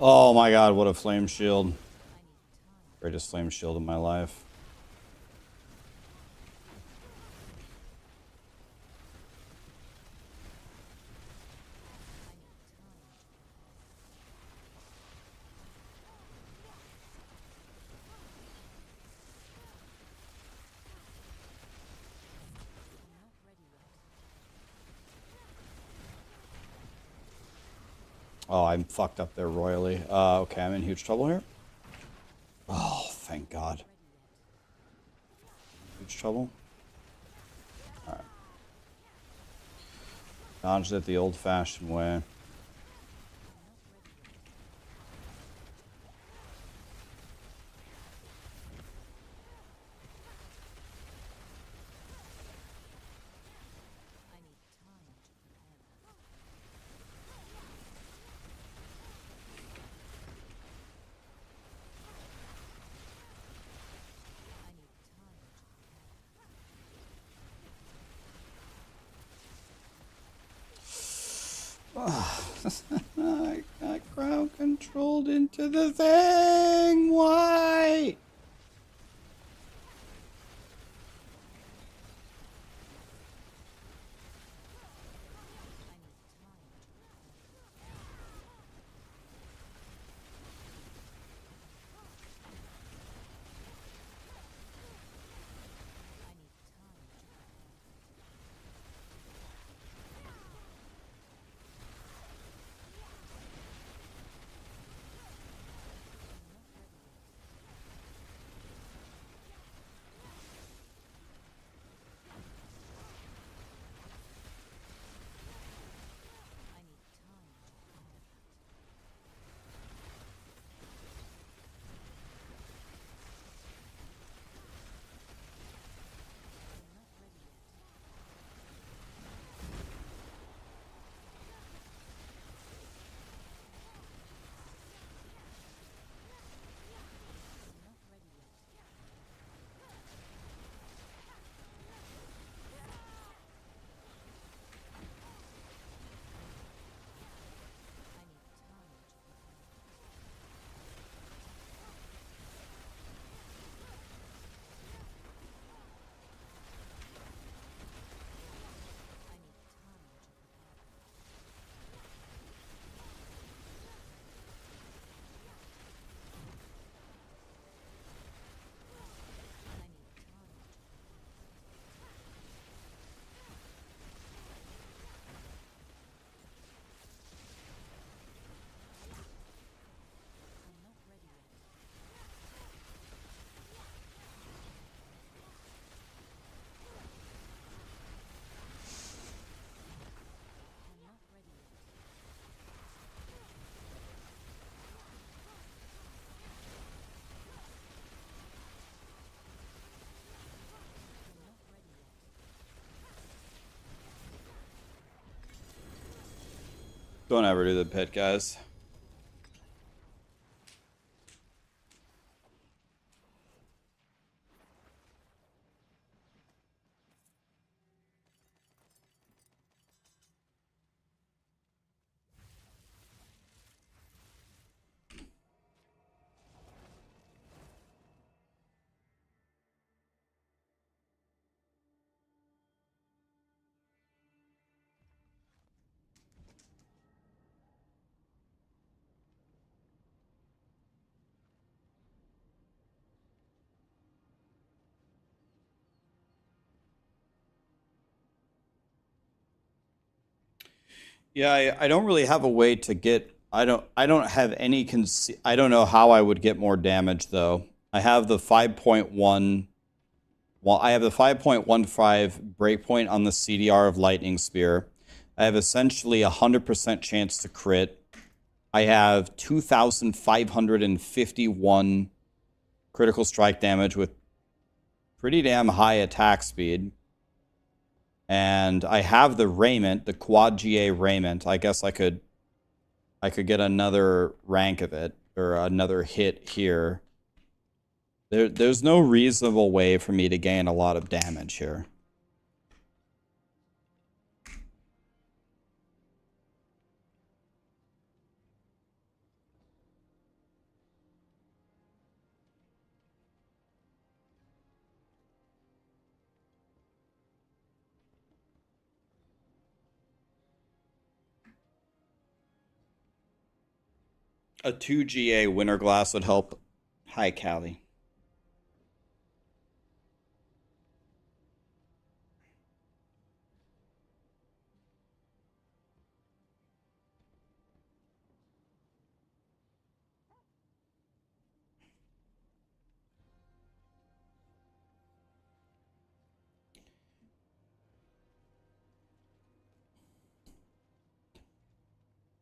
Oh my god, what a flame shield. Greatest flame shield of my life. Oh, I'm fucked up there royally. Okay, I'm in huge trouble here. Oh, thank God. Huge trouble. Alright. Dodged it the old-fashioned way. I got crowd controlled into the thing. Why? Don't ever do the pit, guys. Yeah, I don't really have a way to get. I don't have any. I don't know how I would get more damage though. I have the 5.1. Well, I have the 5.15 breakpoint on the CDR of Lightning Spear. I have essentially 100% chance to crit. I have 2,551 critical strike damage with pretty damn high attack speed. And I have the Raiment, the quad GA Raiment. I guess I could get another rank of it or another hit here. There's no reasonable way for me to gain a lot of damage here. A 2 GA Winter Glass would help. Hi, Callie.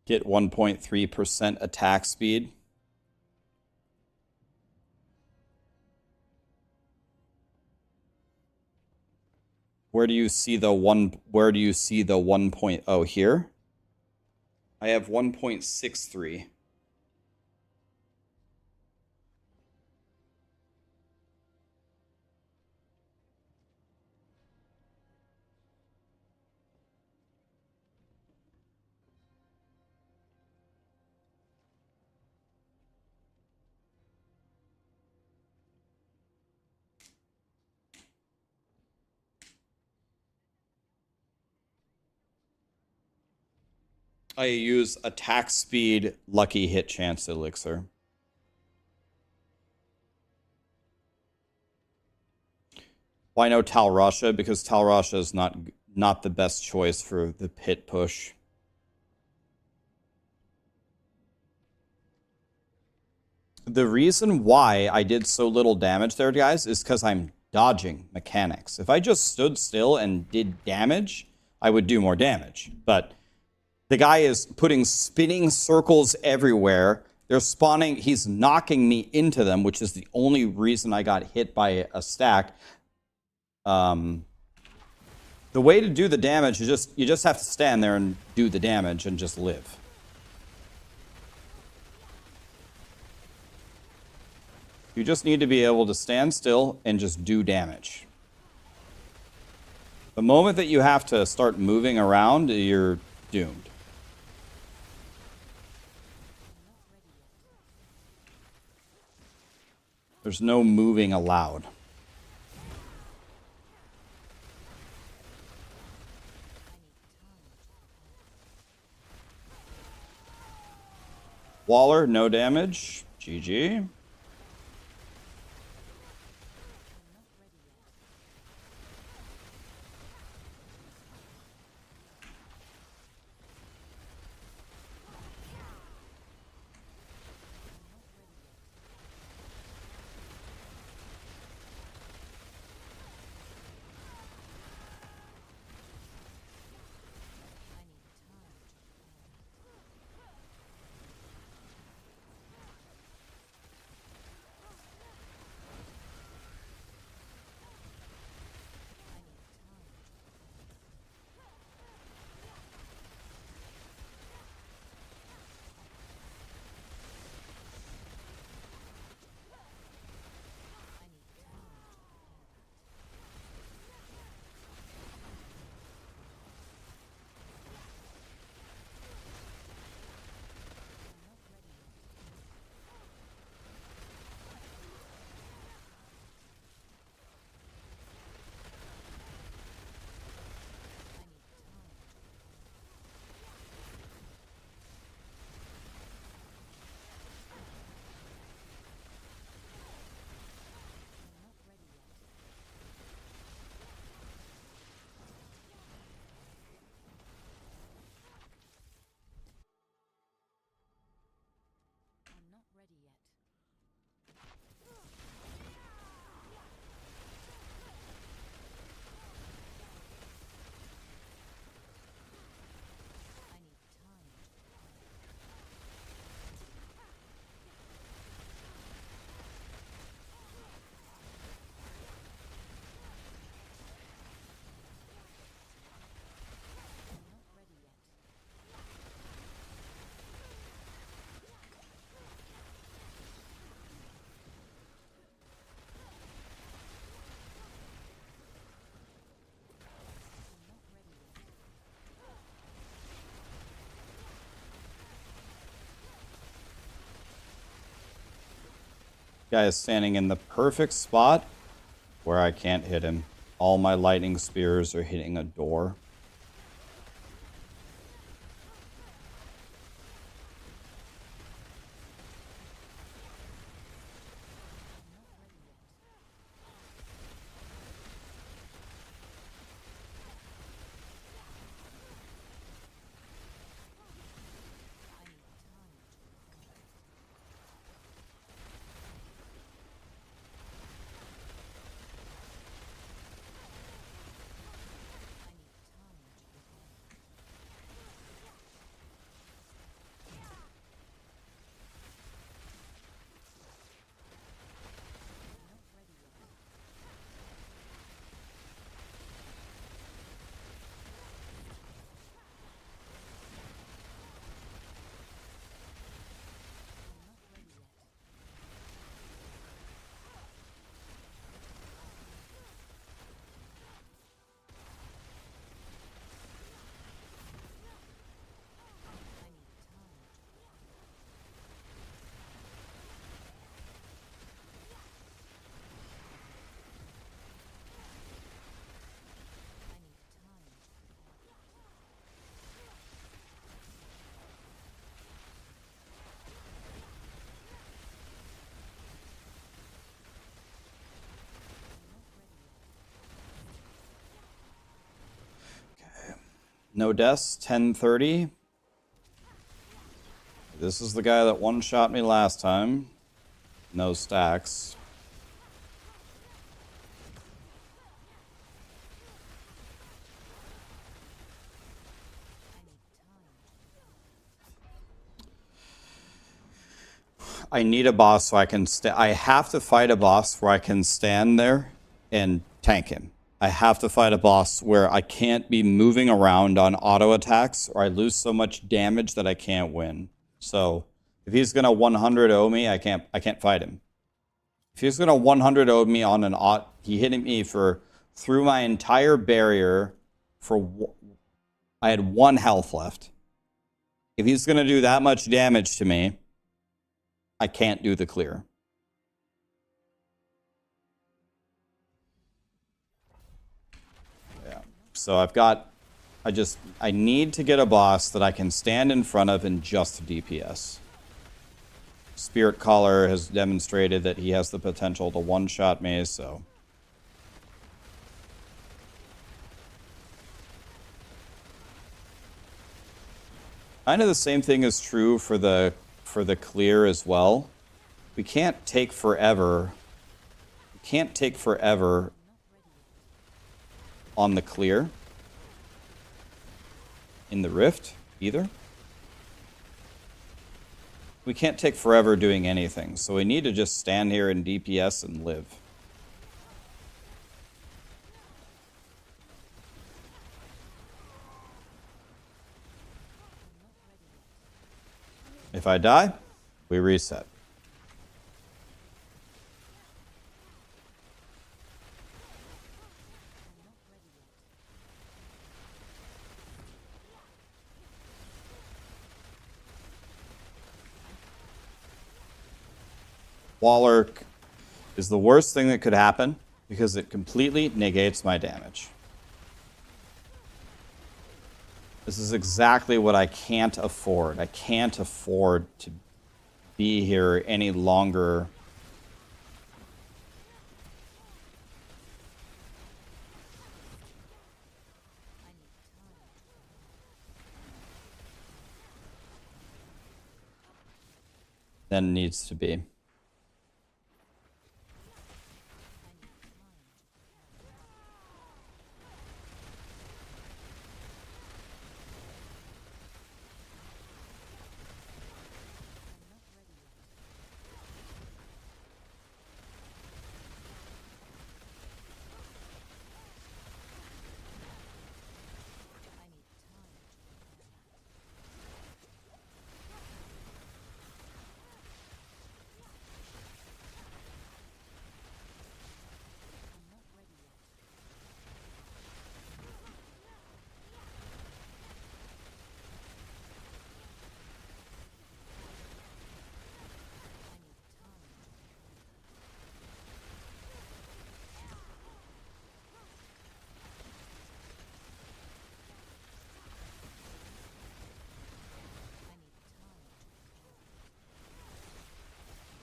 Get 1.3% attack speed. Where do you see the 1.0 here? I have 1.63. I use attack speed, lucky hit chance elixir. Why no Tal Rasha? Because Tal Rasha is not the best choice for the pit push. The reason why I did so little damage there, guys, is because I'm dodging mechanics. If I just stood still and did damage, I would do more damage. But the guy is putting spinning circles everywhere. They're spawning. He's knocking me into them, which is the only reason I got hit by a stack. The way to do the damage is you just have to stand there and do the damage and just live. You just need to be able to stand still and just do damage. The moment that you have to start moving around, you're doomed. There's no moving allowed. Waller, no damage. GG. Guy is standing in the perfect spot where I can't hit him. All my lightning spears are hitting a door. No deaths, 1030. This is the guy that one-shot me last time. No stacks. I need a boss so I can I have to fight a boss where I can stand there and tank him. I have to fight a boss where I can't be moving around on auto attacks or I lose so much damage that I can't win. So if he's gonna 100-0 me, I can't fight him. If he's gonna 100-0 me on an he hit me through my entire barrier I had 1 health left. If he's gonna do that much damage to me, I can't do the clear. Yeah. So I need to get a boss that I can stand in front of and just DPS. Spirit Caller has demonstrated that he has the potential to one-shot me, so. Kind of the same thing is true for the clear as well. We can't take forever. We can't take forever on the clear in the rift either. We can't take forever doing anything, so we need to just stand here and DPS and live. If I die, we reset. Waller is the worst thing that could happen because it completely negates my damage. This is exactly what I can't afford. I can't afford to be here any longer. Than needs to be.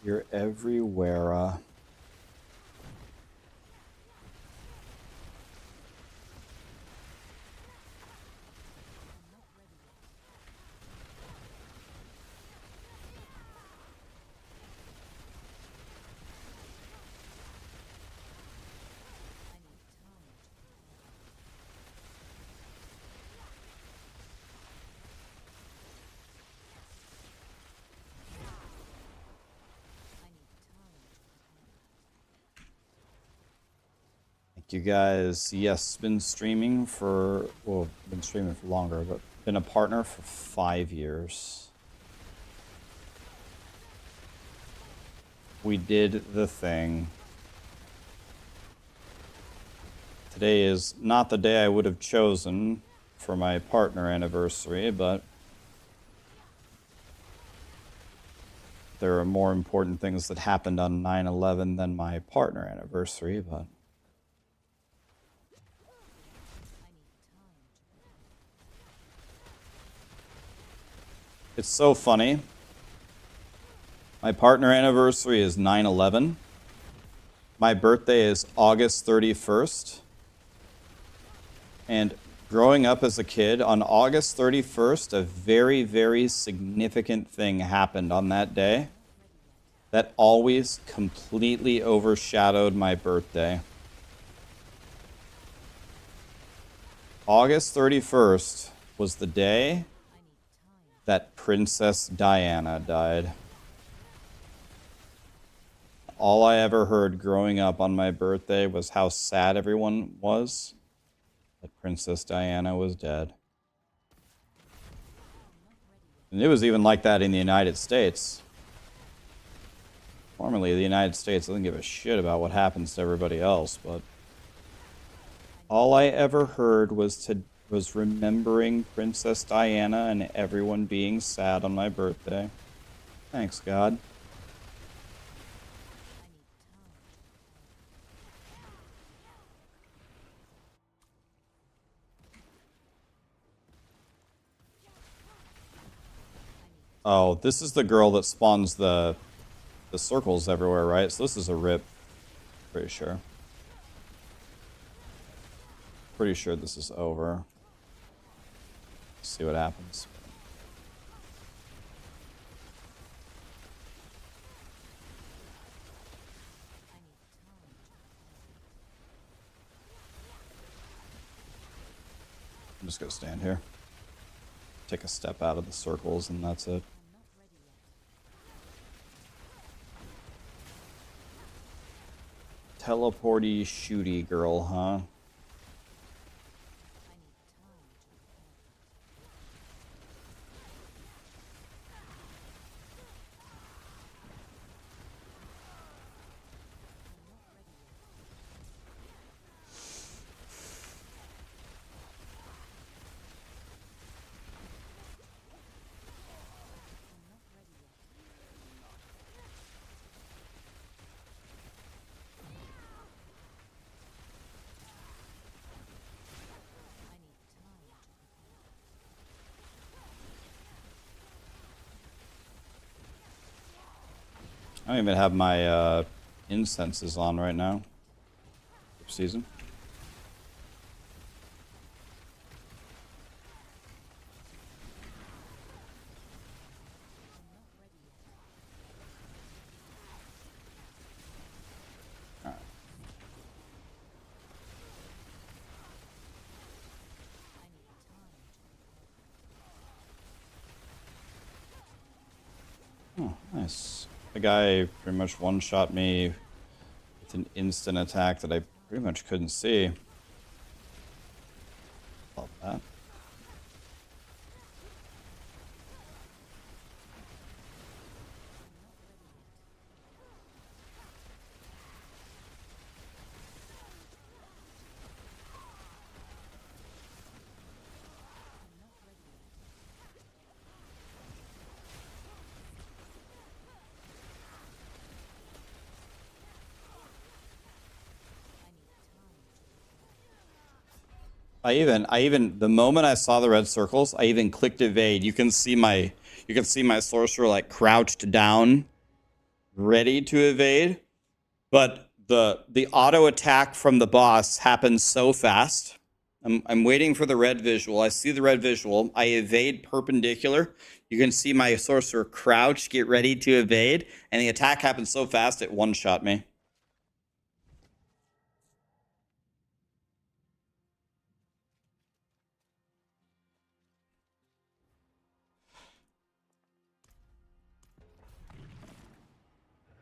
You're everywhere. You guys, yes, been streaming for, well, been streaming for longer, but been a partner for 5 years. We did the thing. Today is not the day I would have chosen for my partner anniversary, but there are more important things that happened on 9/11 than my partner anniversary, but it's so funny. My partner anniversary is 9/11. My birthday is August 31st. And growing up as a kid, on August 31st, a very, very significant thing happened on that day that always completely overshadowed my birthday. August 31st was the day that Princess Diana died. All I ever heard growing up on my birthday was how sad everyone was that Princess Diana was dead. And it was even like that in the United States. Normally, the United States doesn't give a shit about what happens to everybody else, but all I ever heard was remembering Princess Diana and everyone being sad on my birthday. Thanks, God. Oh, this is the girl that spawns the circles everywhere, right? So this is a rip. Pretty sure. Pretty sure this is over. Let's see what happens. I'm just gonna stand here. Take a step out of the circles and that's it. Teleporty shooty girl, huh? I don't even have my incenses on right now. Season. Oh, nice. The guy pretty much one-shot me with an instant attack that I pretty much couldn't see. Love that. I even the moment I saw the red circles, I even clicked evade. You can see my sorcerer like crouched down, ready to evade, but the auto attack from the boss happens so fast. I'm waiting for the red visual. I see the red visual. I evade perpendicular. You can see my sorcerer crouch, get ready to evade, and the attack happens so fast it one-shot me.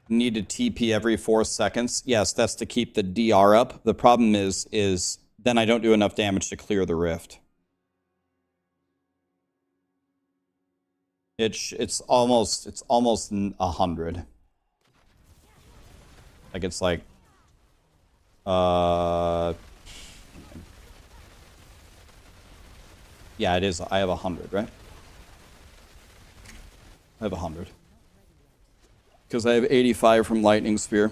Need to TP every 4 seconds. Yes, that's to keep the DR up. The problem is then I don't do enough damage to clear the rift. It's almost 100. Like it's like yeah, it is. I have 100, right? I have 100. Because I have 85 from Lightning Spear.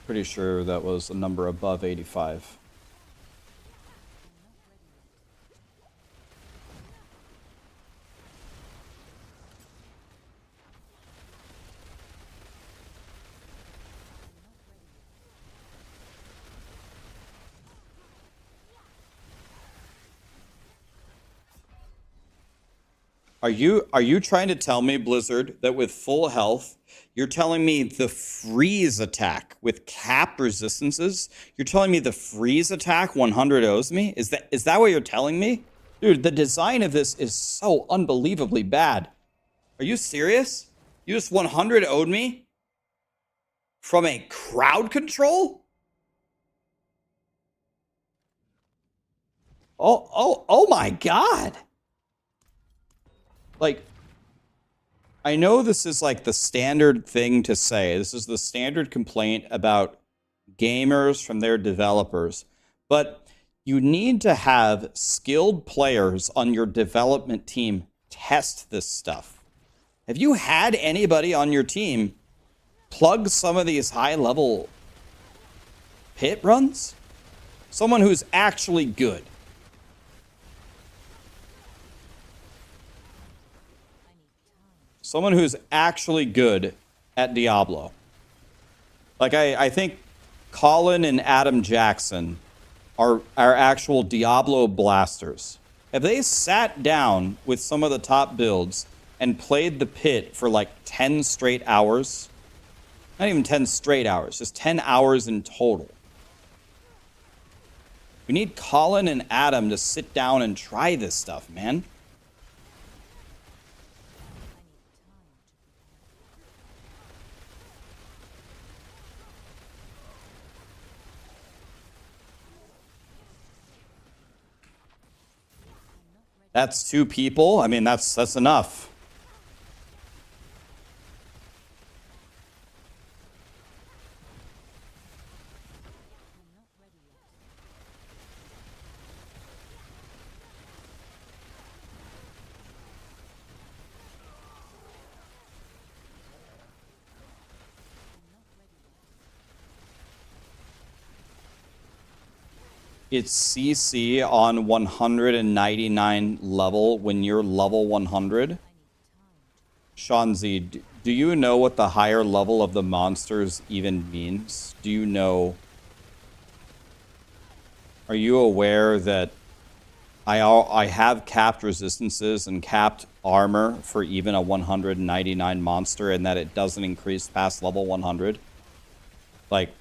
Pretty sure that was a number above 85. Are you trying to tell me, Blizzard, that with full health, you're telling me the freeze attack with cap resistances? You're telling me the freeze attack 100 owes me? Is that what you're telling me? Dude, the design of this is so unbelievably bad. Are you serious? You just 100 owed me? From a crowd control? Oh my god. Like, I know this is like the standard thing to say. This is the standard complaint about gamers from their developers. But you need to have skilled players on your development team test this stuff. Have you had anybody on your team plug some of these high-level pit runs? Someone who's actually good. Someone who's actually good at Diablo. Like, I think Colin and Adam Jackson are actual Diablo blasters. Have they sat down with some of the top builds and played the pit for like 10 straight hours? Not even 10 straight hours, just 10 hours in total. We need Colin and Adam to sit down and try this stuff, man. That's 2 people. I mean, that's enough. It's CC on 199 level when you're level 100. Shanzi, do you know what the higher level of the monsters even means? Do you know? Are you aware that I have capped resistances and capped armor for even a 199 monster and that it doesn't increase past level 100? Like,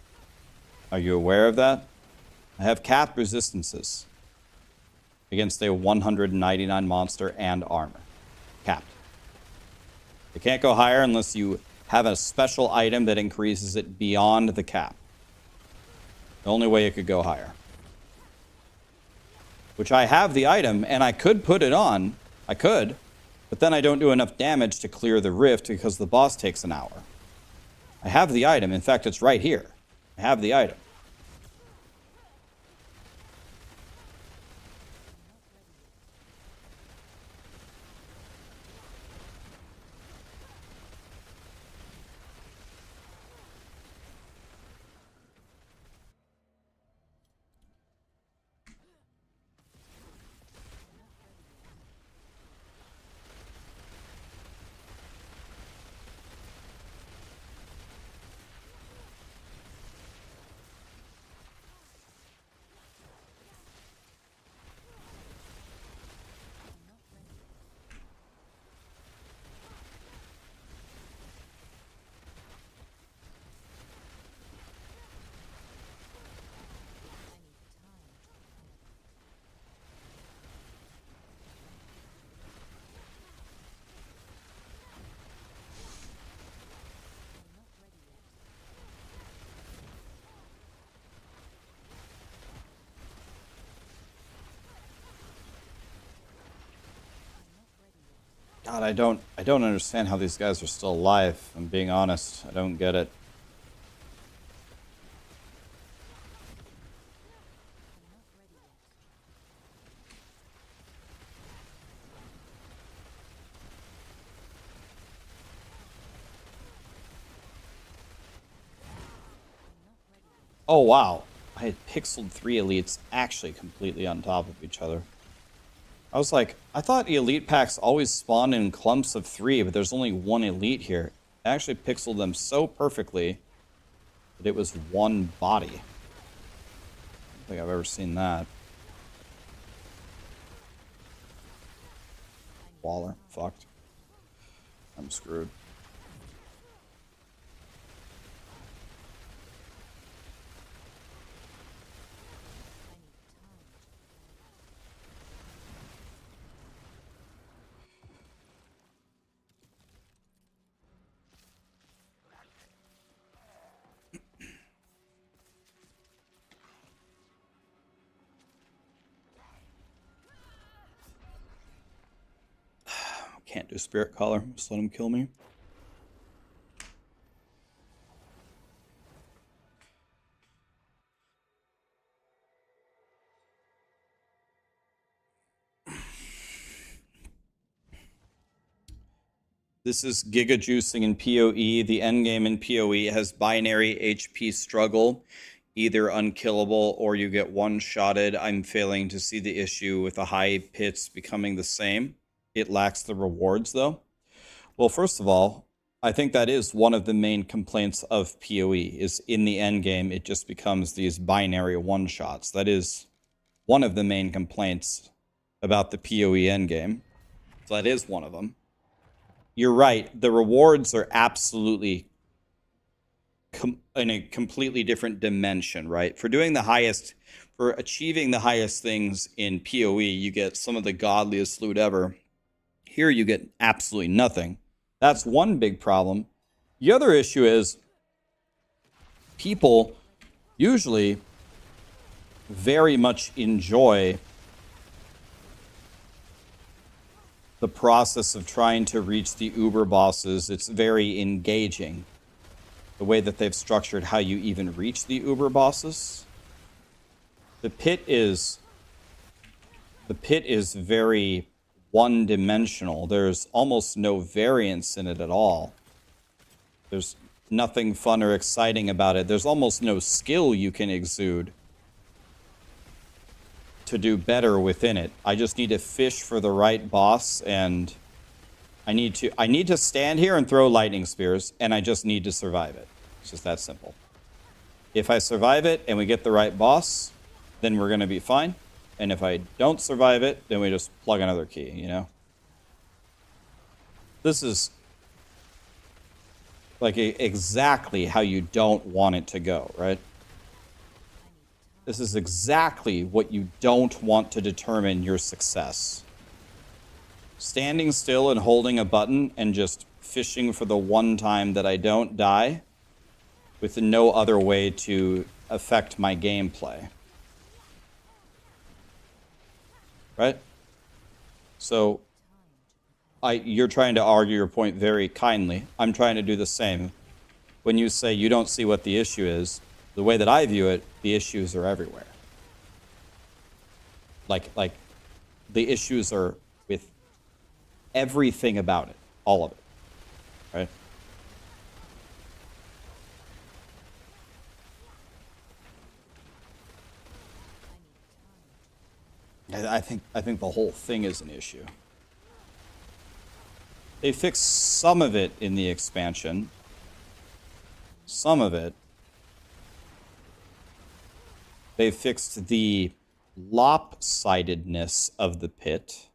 are you aware of that? I have capped resistances against a 199 monster and armor. Capped. It can't go higher unless you have a special item that increases it beyond the cap. The only way it could go higher. Which I have the item, and I could put it on. I could. But then I don't do enough damage to clear the rift because the boss takes an hour. I have the item. In fact, it's right here. I have the item. God, I don't understand how these guys are still alive. I'm being honest. I don't get it. Oh, wow. I had pixeled 3 elites actually completely on top of each other. I was like, I thought elite packs always spawn in clumps of 3, but there's only 1 elite here. I actually pixeled them so perfectly that it was 1 body. I don't think I've ever seen that. Waller. Fucked. I'm screwed. Can't do Spirit Collar. Just let him kill me. This is Giga Juicing in PoE. The endgame in PoE has binary HP struggle, either unkillable or you get one-shotted. I'm failing to see the issue with the high pits becoming the same. It lacks the rewards, though. Well, first of all, I think that is one of the main complaints of PoE, is in the endgame, it just becomes these binary one-shots. That is one of the main complaints about the PoE endgame. So that is one of them. You're right. The rewards are absolutely in a completely different dimension, right? For doing the highest, for achieving the highest things in PoE, you get some of the godliest loot ever. Here you get absolutely nothing. That's one big problem. The other issue is people usually very much enjoy the process of trying to reach the Uber bosses. It's very engaging, the way that they've structured how you even reach the Uber bosses. The pit is very one-dimensional. There's almost no variance in it at all. There's nothing fun or exciting about it. There's almost no skill you can exude to do better within it. I just need to fish for the right boss, and I need to stand here and throw lightning spears, and I just need to survive it. It's just that simple. If I survive it and we get the right boss, then we're going to be fine. And if I don't survive it, then we just plug another key, you know? This is like exactly how you don't want it to go, right? This is exactly what you don't want to determine your success. Standing still and holding a button and just fishing for the one time that I don't die with no other way to affect my gameplay. Right? So, you're trying to argue your point very kindly. I'm trying to do the same. When you say you don't see what the issue is, the way that I view it, the issues are everywhere. Like the issues are with everything about it, all of it, right? I think the whole thing is an issue. They fixed some of it in the expansion. Some of it. They fixed the lopsidedness of the pit,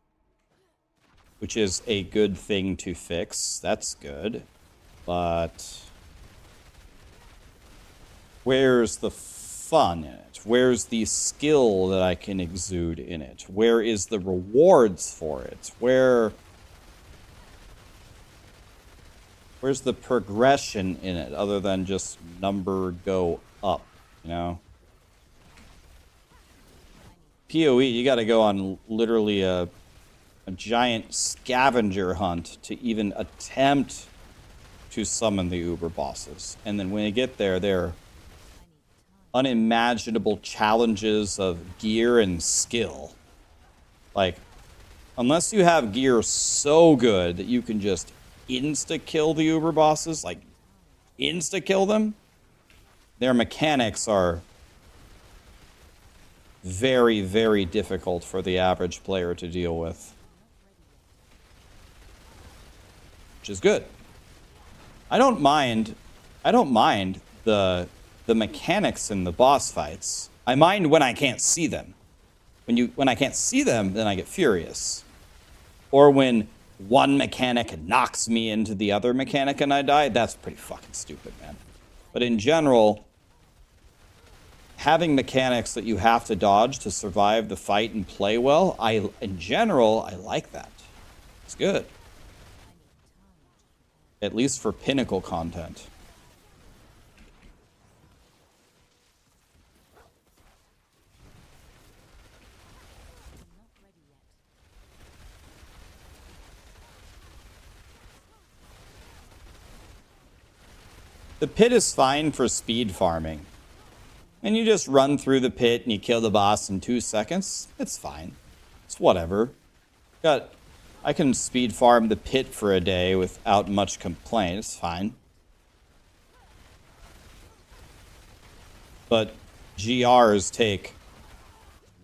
which is a good thing to fix. That's good. But where's the fun in it? Where's the skill that I can exude in it? Where is the rewards for it? Where's the progression in it other than just number go up, you know? PoE, you got to go on literally a a giant scavenger hunt to even attempt to summon the uber bosses. And then when you get there, they're unimaginable challenges of gear and skill. Like, unless you have gear so good that you can just insta-kill the uber bosses, like insta-kill them, their mechanics are very, very difficult for the average player to deal with. Which is good. I don't mind the mechanics in the boss fights. I mind when I can't see them. When I can't see them, then I get furious. Or when one mechanic knocks me into the other mechanic and I die, that's pretty fucking stupid, man. But in general, having mechanics that you have to dodge to survive the fight and play well, in general, I like that. It's good. At least for pinnacle content. The pit is fine for speed farming. And you just run through the pit and you kill the boss in 2 seconds. It's fine. It's whatever. I can speed farm the pit for a day without much complaint. It's fine. But GRs take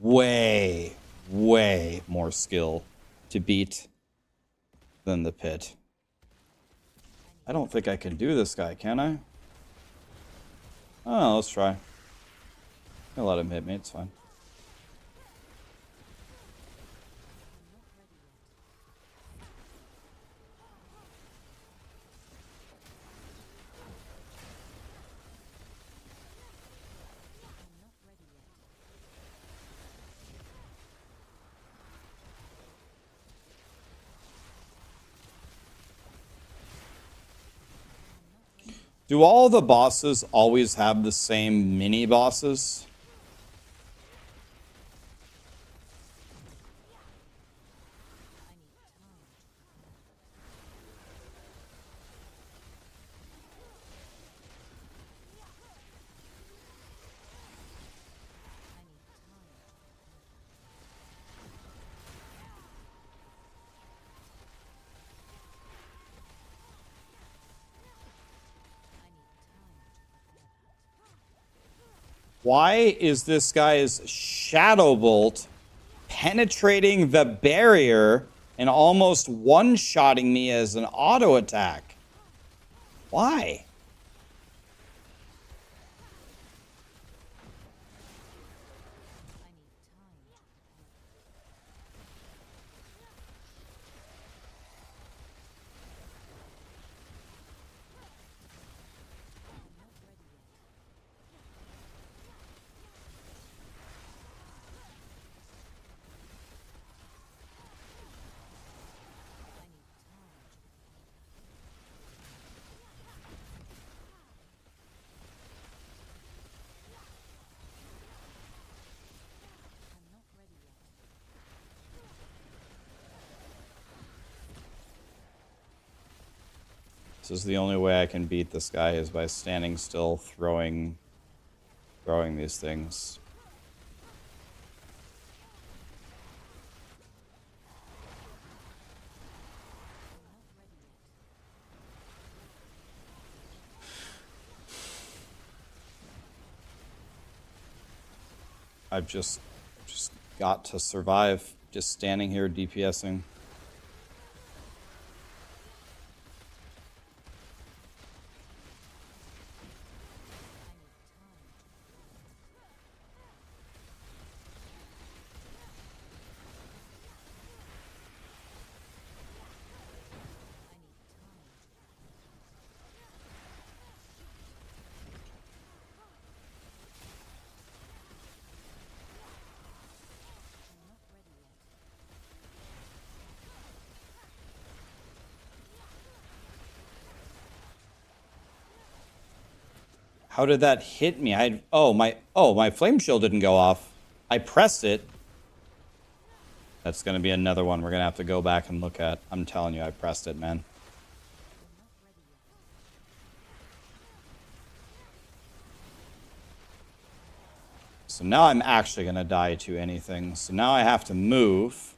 way, way more skill to beat than the pit. I don't think I can do this guy, can I? Oh, let's try. I'll let him hit me, it's fine. Do all the bosses always have the same mini bosses? Why is this guy's Shadow Bolt penetrating the barrier and almost one-shotting me as an auto attack? Why? This is the only way I can beat this guy is by standing still, throwing these things. I've just got to survive just standing here DPSing. How did that hit me? My flame shield didn't go off. I pressed it. That's going to be another one we're going to have to go back and look at. I'm telling you, I pressed it, man. So now I'm actually going to die to anything. So now I have to move.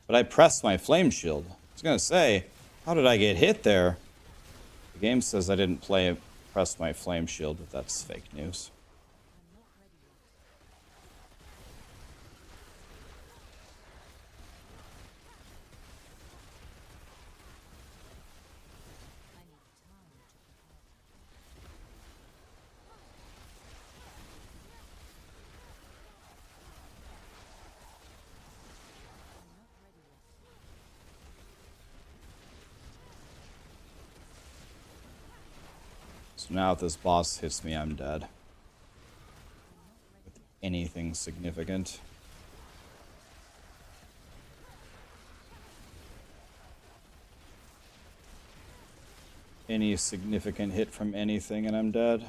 But I pressed my flame shield. I was going to say, how did I get hit there? The game says I didn't press my flame shield, but that's fake news. So now if this boss hits me, I'm dead. With anything significant. Any significant hit from anything and I'm dead.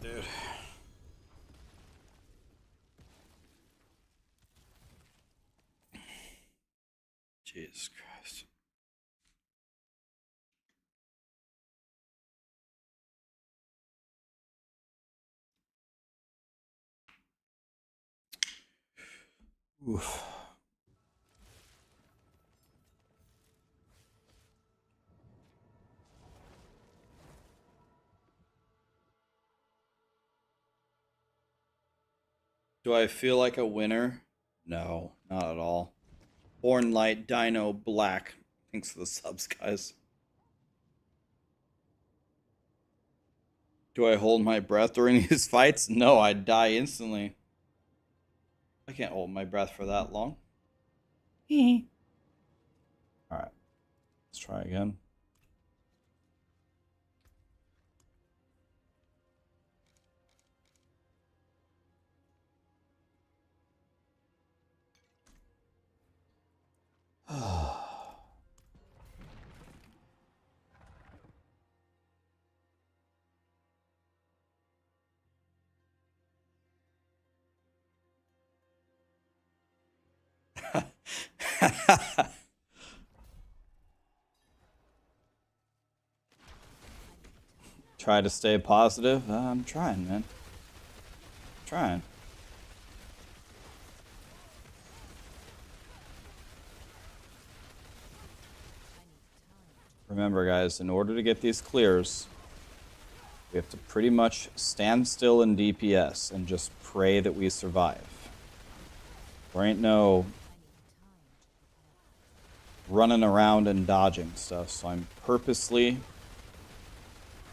dude. Jesus Christ. Oof. Do I feel like a winner? No, not at all. Born Light Dino Black. Thanks for the subs, guys. Do I hold my breath during these fights? No, I'd die instantly. I can't hold my breath for that long. Alright. Let's try again. Try to stay positive. I'm trying, man. Trying. Remember, guys, in order to get these clears, we have to pretty much stand still in DPS and just pray that we survive. There ain't no running around and dodging stuff, so I'm purposely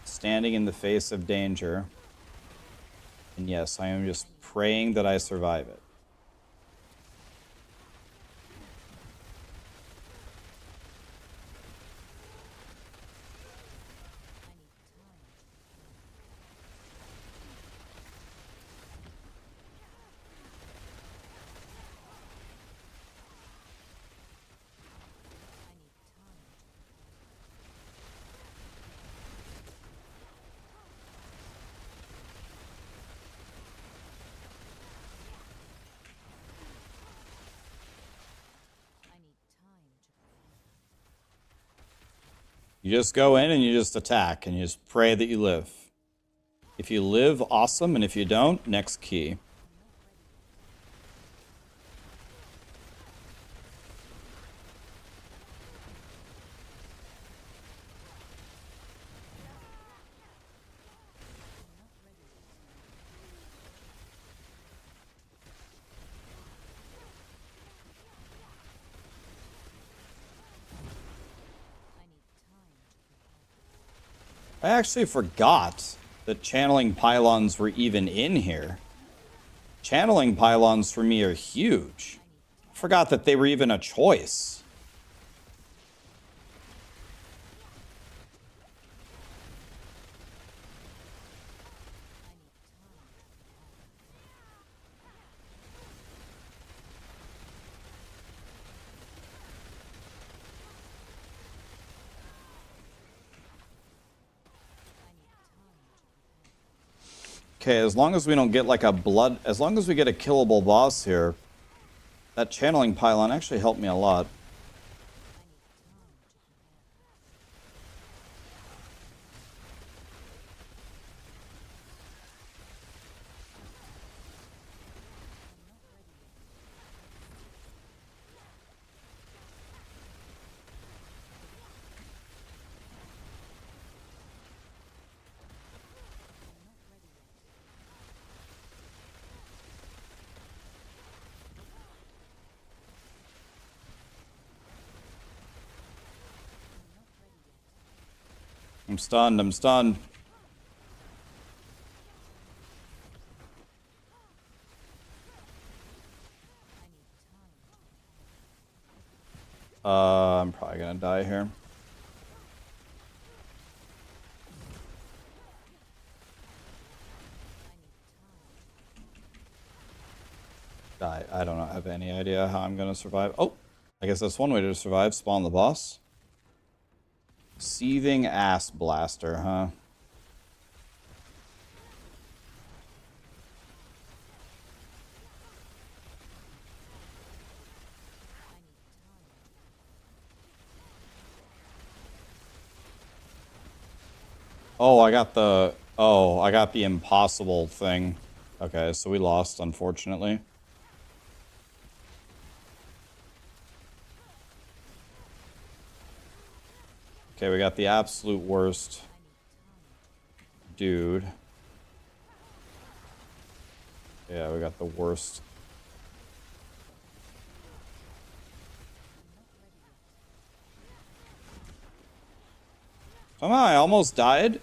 standing in the face of danger. And yes, I am just praying that I survive it. You just go in and you just attack and you just pray that you live. If you live, awesome, and if you don't, next key. I actually forgot that channeling pylons were even in here. Channeling pylons for me are huge. I forgot that they were even a choice. Okay, as long as we don't get like a blood... As long as we get a killable boss here, that channeling pylon actually helped me a lot. I'm stunned, I'm stunned. I'm probably gonna die here. I don't have any idea how I'm gonna survive. Oh, I guess that's one way to survive. Spawn the boss. Seething ass blaster, huh? Oh, I got the... Oh, I got the impossible thing. Okay, so we lost, unfortunately. Okay, we got the absolute worst dude. Yeah, we got the worst. Somehow I almost died.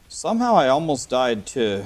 Somehow I almost died too.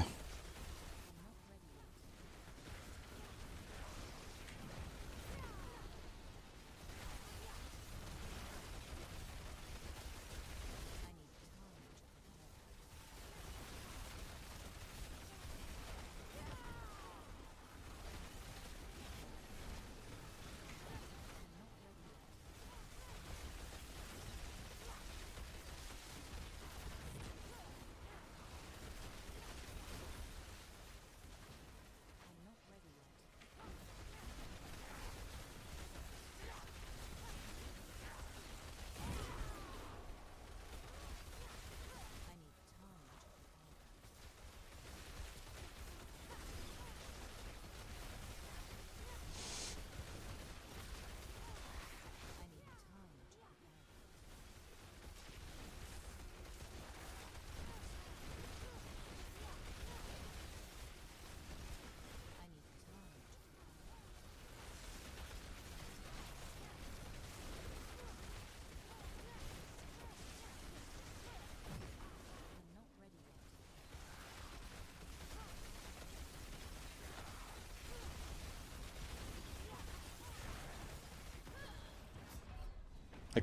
I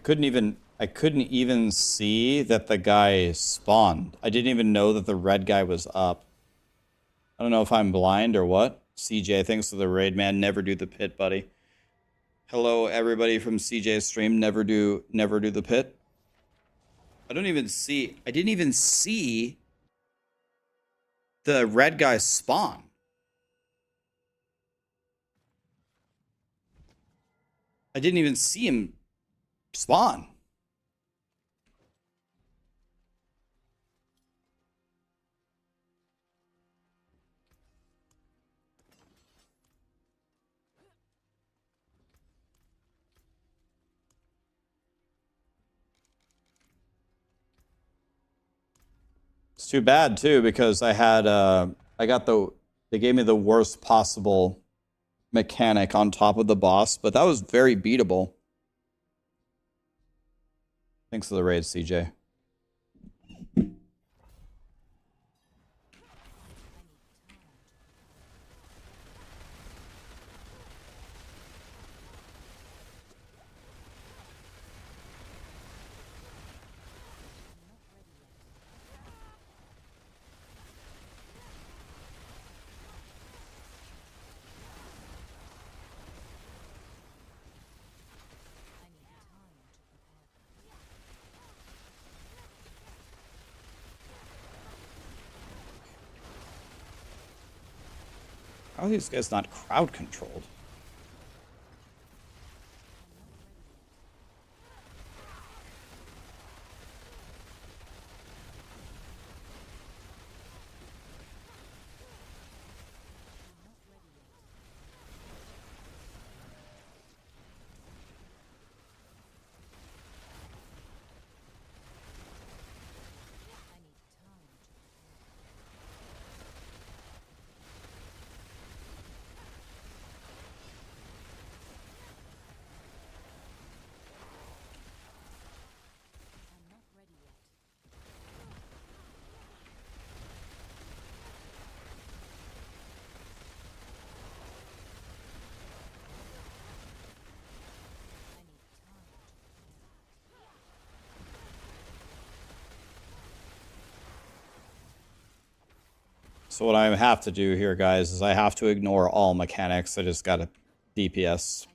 couldn't even see that the guy spawned. I didn't even know that the red guy was up. I don't know if I'm blind or what. CJ, thanks for the raid, man. Never do the pit, buddy. Hello, everybody from CJ's stream. Never do the pit. I didn't even see the red guy spawn. I didn't even see him spawn. It's too bad too, because I had they gave me the worst possible mechanic on top of the boss, but that was very beatable. Thanks for the raid, CJ. How are these guys not crowd controlled? So what I have to do here, guys, is I have to ignore all mechanics. I just gotta DPS.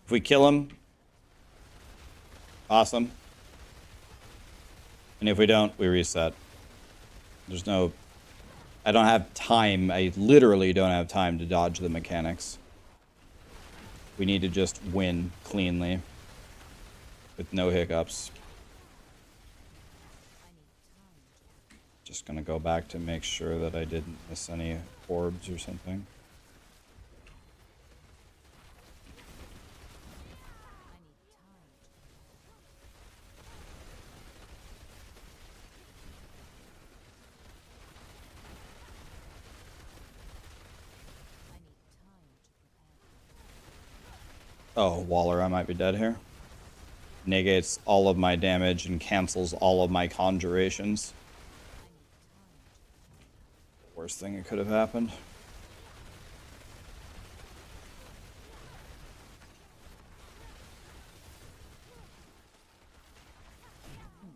If we kill him, awesome. And if we don't, we reset. There's no... I don't have time. I literally don't have time to dodge the mechanics. We need to just win cleanly with no hiccups. Just gonna go back to make sure that I didn't miss any orbs or something. Oh, Waller, I might be dead here. Negates all of my damage and cancels all of my conjurations. Worst thing that could have happened.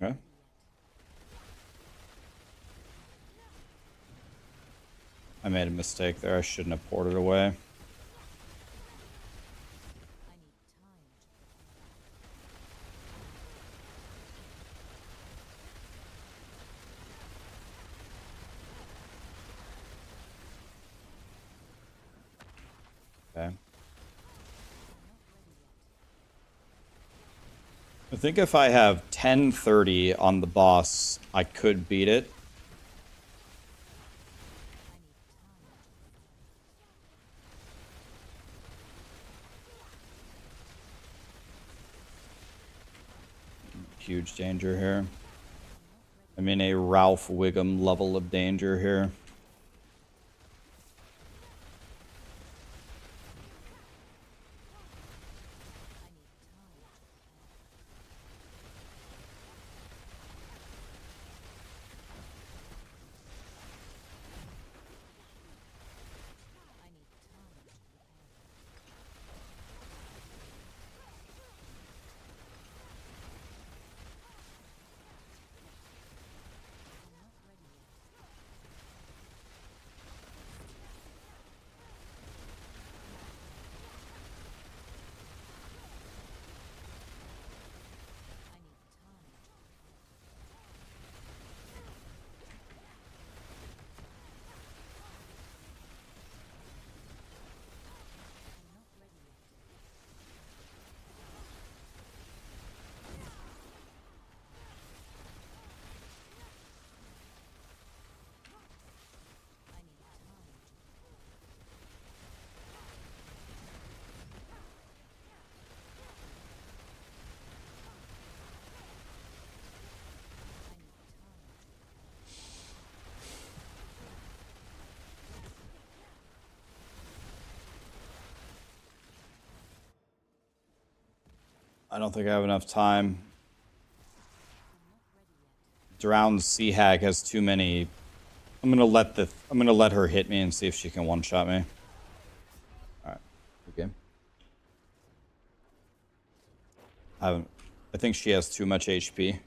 Okay. I made a mistake there. I shouldn't have ported away. Okay. I think if I have 1030 on the boss, I could beat it. Huge danger here. I'm in a Ralph Wiggum level of danger here. I don't think I have enough time. Drowned Sea Hag has too many. I'm gonna let her hit me and see if she can one-shot me. Alright. Okay. I think she has too much HP.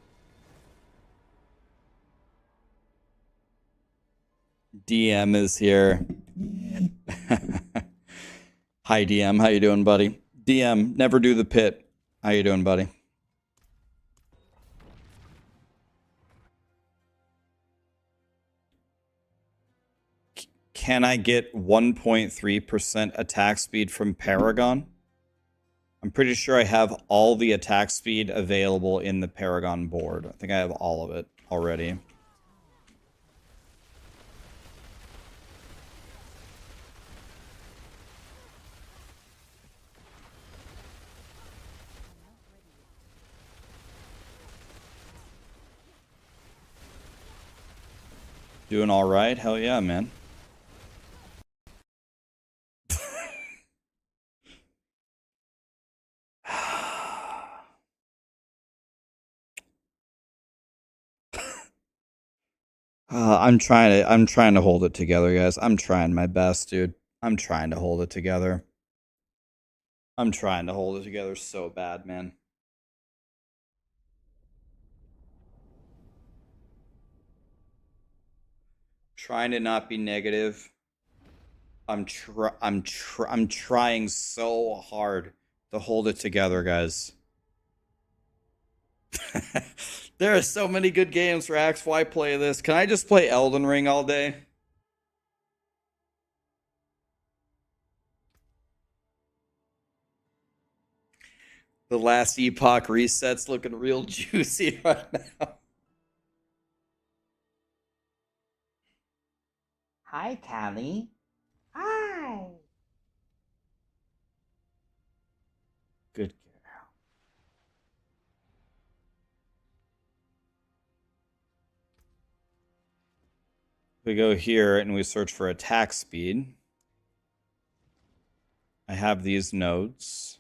DM is here. Hi DM, how you doing, buddy? DM, never do the pit. How you doing, buddy? Can I get 1.3% attack speed from Paragon? I'm pretty sure I have all the attack speed available in the Paragon board. I think I have all of it already. Doing all right? Hell yeah, man. I'm trying to hold it together, guys. I'm trying my best, dude. I'm trying to hold it together. I'm trying to hold it together so bad, man. Trying to not be negative. I'm trying so hard to hold it together, guys. There are so many good games, Rax. Why play this? Can I just play Elden Ring all day? The last Epoch reset's looking real juicy right now. Hi, Callie. Hi. Good girl. We go here and we search for attack speed. I have these nodes.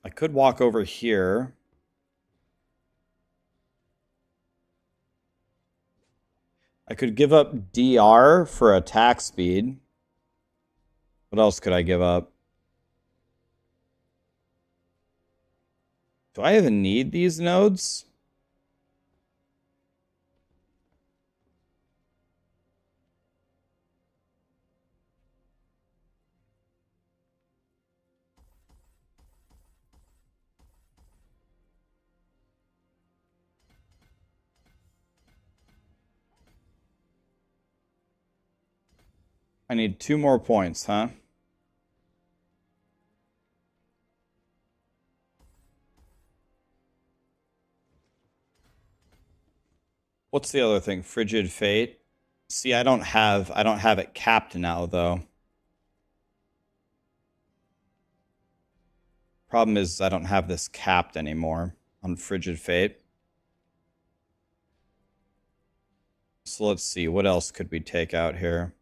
I could walk over here. I could give up DR for attack speed. What else could I give up? Do I even need these nodes? I need 2 more points, huh? What's the other thing? Frigid Fate. See, I don't have it capped now though. Problem is I don't have this capped anymore on Frigid Fate. So let's see, what else could we take out here?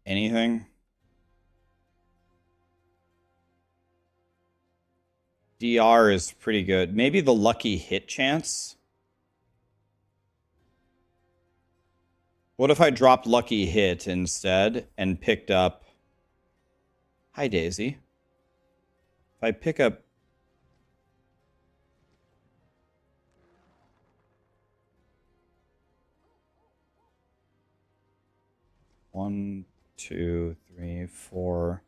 Anything? DR is pretty good. Maybe the lucky hit chance? What if I dropped lucky hit instead and picked up... Hi, Daisy. If I pick up... One, two, three, four...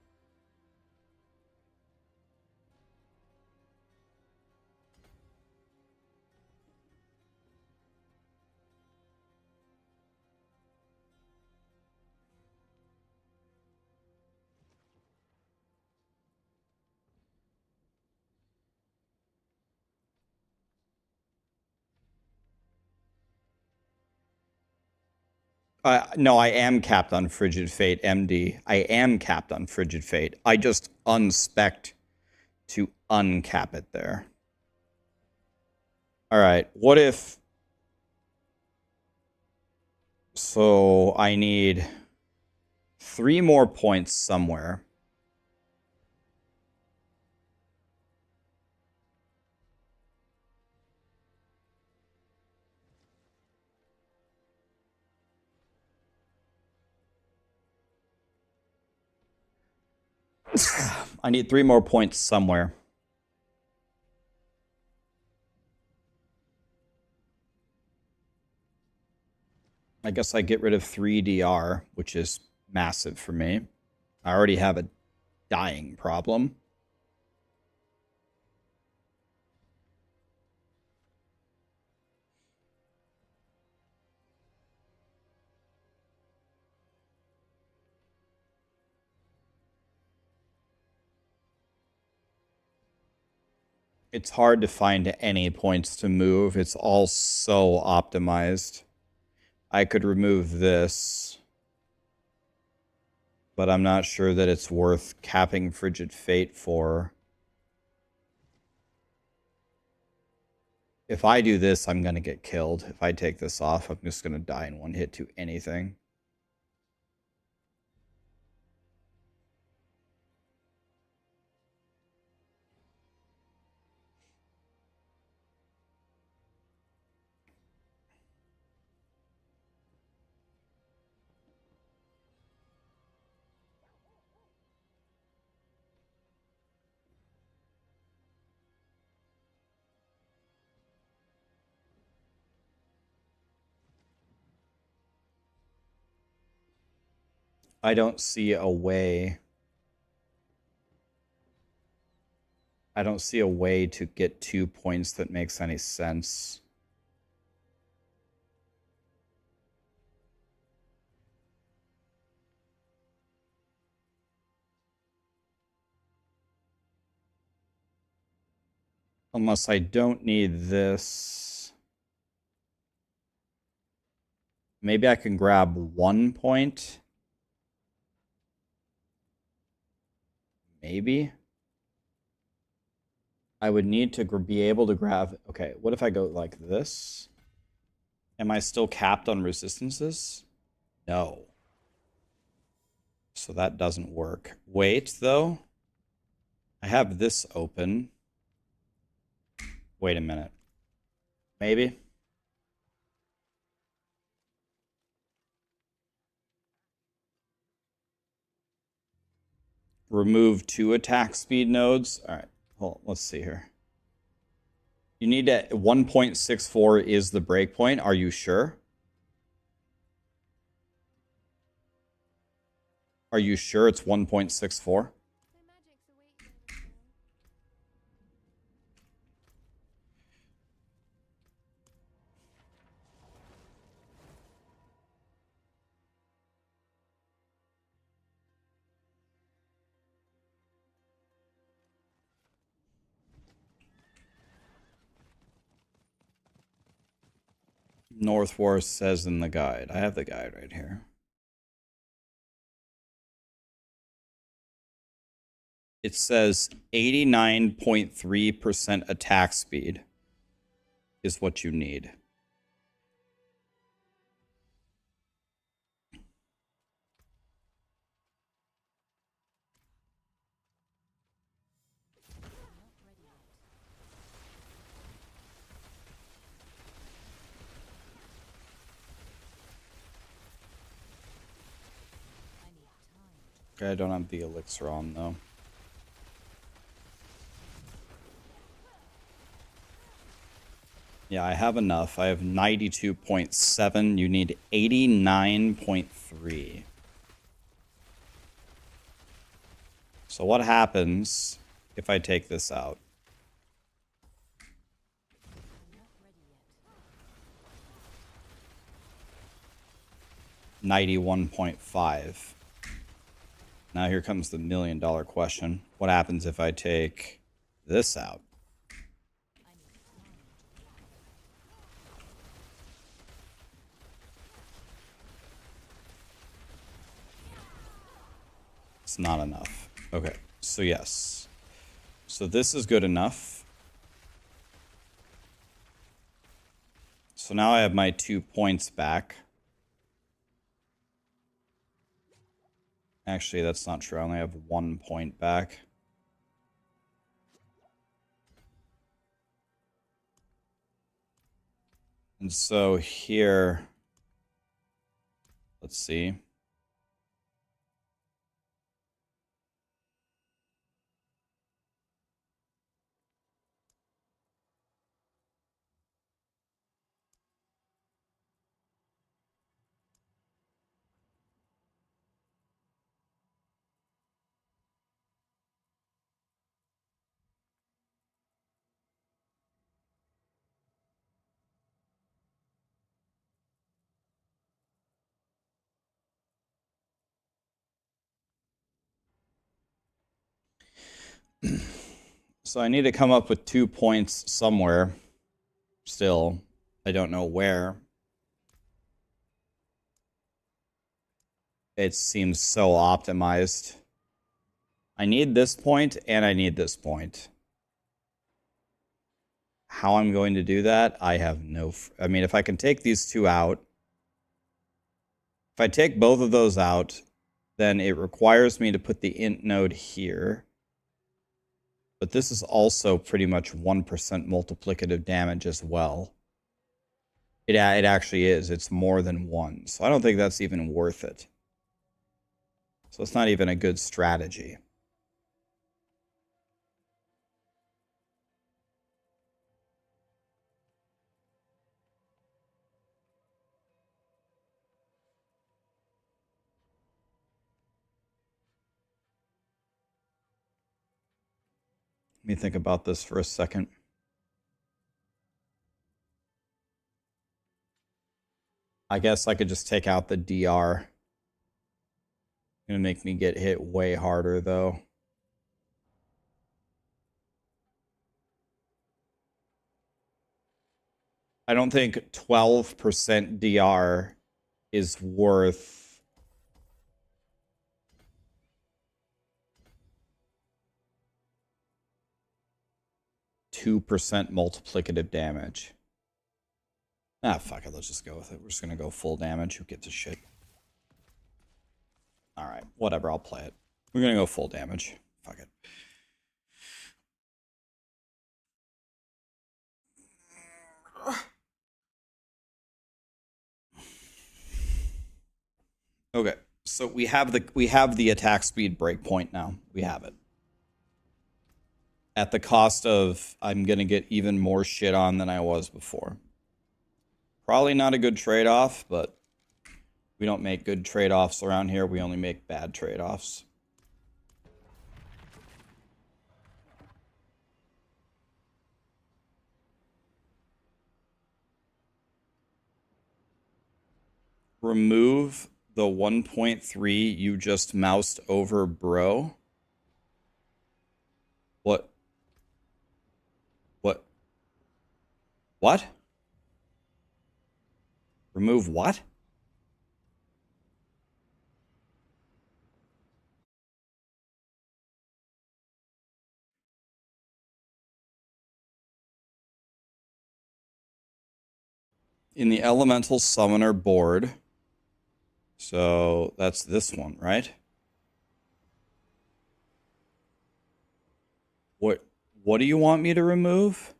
No, I am capped on Frigid Fate, MD. I am capped on Frigid Fate. I just unspect to uncap it there. All right, what if... So I need 3 more points somewhere. I need 3 more points somewhere. I guess I get rid of 3 DR, which is massive for me. I already have a dying problem. It's hard to find any points to move. It's all so optimized. I could remove this, but I'm not sure that it's worth capping Frigid Fate for. If I do this, I'm going to get killed. If I take this off, I'm just going to die in one hit to anything. I don't see a way. I don't see a way to get 2 points that makes any sense. Unless I don't need this. Maybe I can grab 1 point. Maybe. I would need to be able to grab... Okay, what if I go like this? Am I still capped on resistances? No. So that doesn't work. Wait, though. I have this open. Wait a minute. Maybe. Remove 2 attack speed nodes. All right. Hold on, let's see here. You need to... 1.64 is the breakpoint. Are you sure? Are you sure it's 1.64? Northwar says in the guide. I have the guide right here. It says 89.3% attack speed is what you need. Okay, I don't have the elixir on though. Yeah, I have enough. I have 92.7. You need 89.3. So what happens if I take this out? $91.5. Now here comes the $1 million question. What happens if I take this out? It's not enough. Okay, so yes. So this is good enough. So now I have my 2 points back. Actually, that's not true. I only have 1 point back. And so here, let's see. So I need to come up with 2 points somewhere. Still, I don't know where. It seems so optimized. I need this point and I need this point. How I'm going to do that, I have no... I mean, if I can take these 2 out, if I take both of those out, then it requires me to put the int node here. But this is also pretty much 1% multiplicative damage as well. It actually is. It's more than 1. So I don't think that's even worth it. So it's not even a good strategy. Let me think about this for a second. I guess I could just take out the DR. Gonna make me get hit way harder though. I don't think 12% DR is worth $2 multiplicative damage. Ah, fuck it. Let's just go with it. We're just gonna go full damage. Who gives a shit? All right, whatever. I'll play it. We're gonna go full damage. Fuck it. Okay, so we have the attack speed breakpoint now. We have it. At the cost of I'm gonna get even more shit on than I was before. Probably not a good trade-off, but we don't make good trade-offs around here. We only make bad trade-offs. Remove the 1.3 you just moused over, bro. What? What? What? Remove what? In the elemental summoner board. So that's this one, right? What do you want me to remove?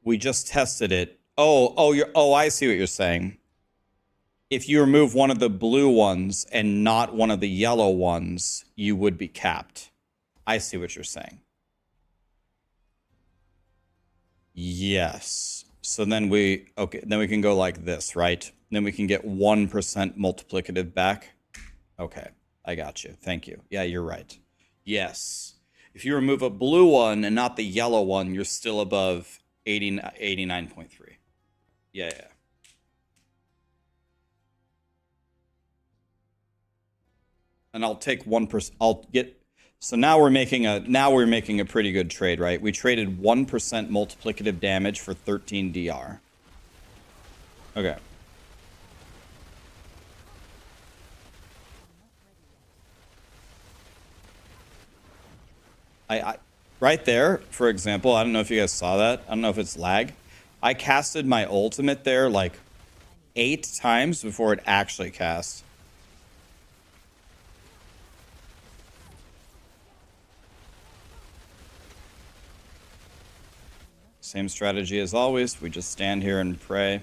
We just tested it. Oh, I see what you're saying. If you remove one of the blue ones and not one of the yellow ones, you would be capped. I see what you're saying. Yes. So then then we can go like this, right? Then we can get 1% multiplicative back. Okay, I got you. Thank you. Yeah, you're right. Yes. If you remove a blue one and not the yellow one, you're still above 89.3. Yeah. And I'll take 1%. I'll get. So now we're making a pretty good trade, right? We traded 1% multiplicative damage for 13 DR. Okay. I right there, for example, I don't know if you guys saw that. I don't know if it's lag. I casted my ultimate there like 8 times before it actually cast. Same strategy as always. We just stand here and pray.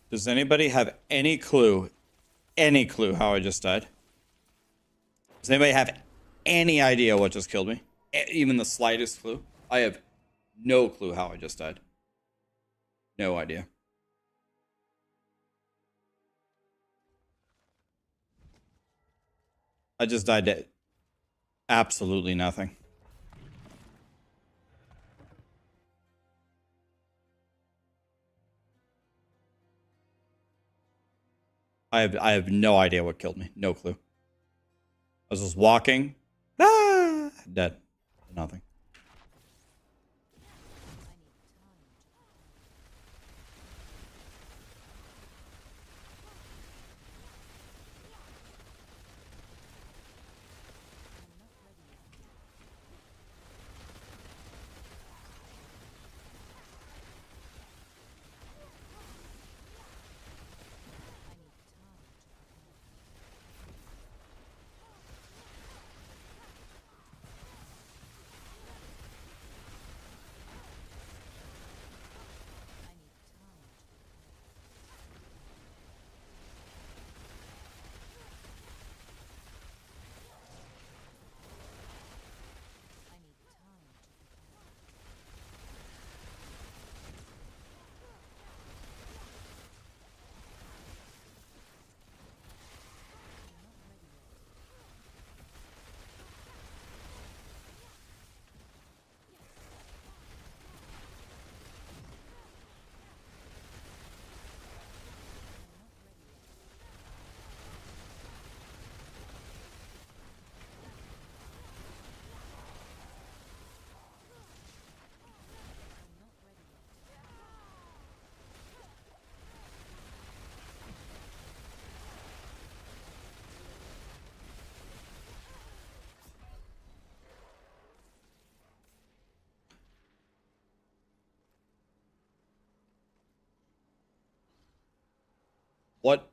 Does anybody have any clue how I just died? Does anybody have any idea what just killed me? Even the slightest clue? I have no clue how I just died. No idea. I just died to absolutely nothing. I have no idea what killed me. No clue. I was just walking. Ah, dead. Nothing. What?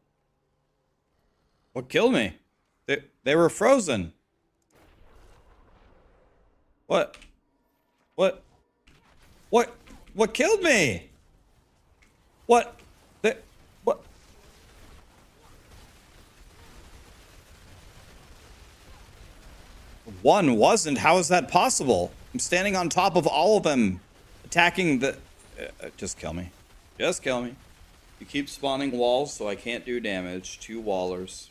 What killed me? They were frozen. What? What? What? What killed me? What? What? One wasn't. How is that possible? I'm standing on top of all of them, attacking the... just kill me. Just kill me. You keep spawning walls, so I can't do damage. 2 wallers.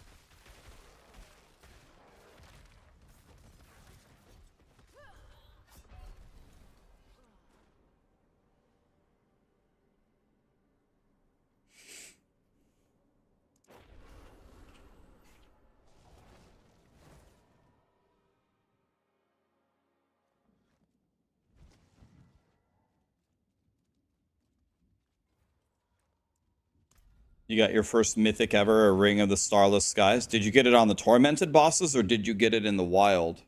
You got your first mythic ever, a Ring of the Starless Skies. Did you get it on the Tormented bosses, or did you get it in the wild?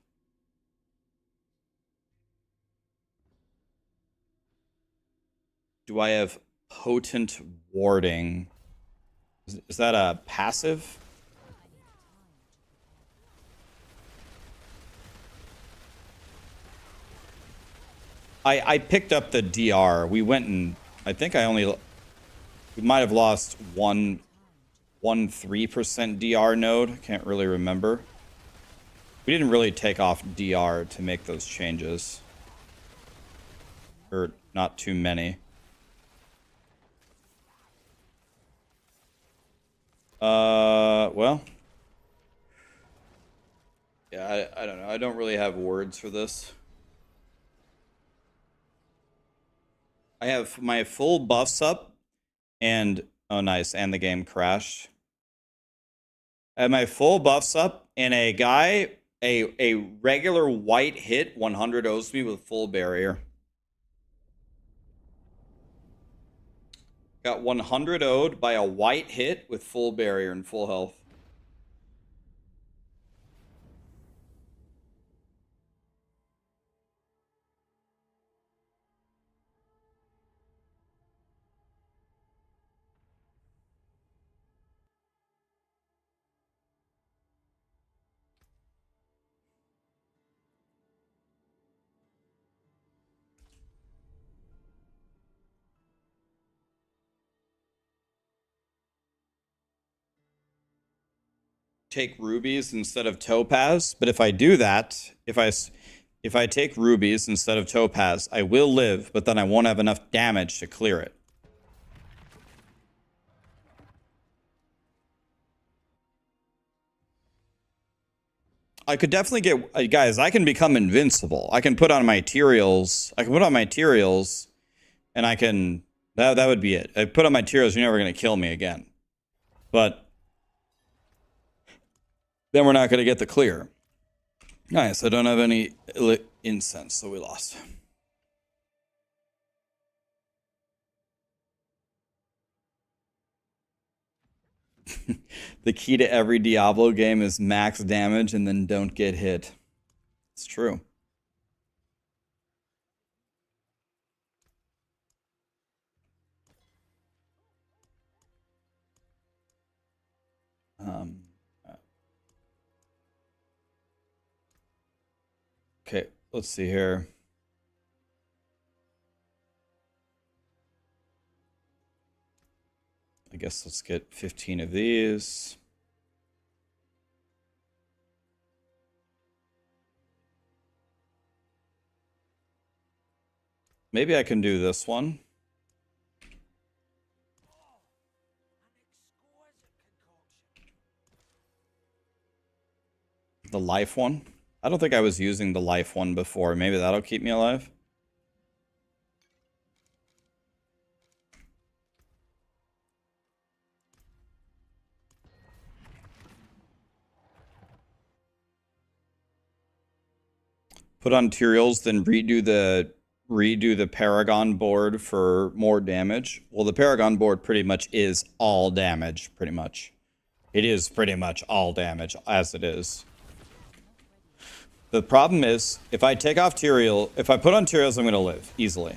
Do I have Potent Warding? Is that a passive? I picked up the DR. We went and... I think I only... We might have lost 3% DR node. I can't really remember. We didn't really take off DR to make those changes. Or not too many. Well. Yeah, I don't know. I don't really have words for this. I have my full buffs up. And, oh nice, and the game crashed. I have my full buffs up, and a guy, a regular white hit 100 O's me with full barrier. Got 100 O'd by a white hit with full barrier and full health. Take rubies instead of topaz, but if I do that, if I take rubies instead of topaz, I will live, but then I won't have enough damage to clear it. I could definitely get... guys, I can become invincible. I can put on my materials. And I can... That would be it. I put on my materials, you're never going to kill me again. But... then we're not going to get the clear. Nice, I don't have any incense, so we lost. The key to every Diablo game is max damage and then don't get hit. It's true. Okay, let's see here. I guess let's get 15 of these. Maybe I can do this one. The life one. I don't think I was using the life one before. Maybe that'll keep me alive. Put on materials, then redo the Paragon board for more damage. Well, the Paragon board pretty much is all damage, pretty much. It is pretty much all damage as it is. The problem is, if I take off Tyrael, if I put on Tyraels, I'm going to live, easily.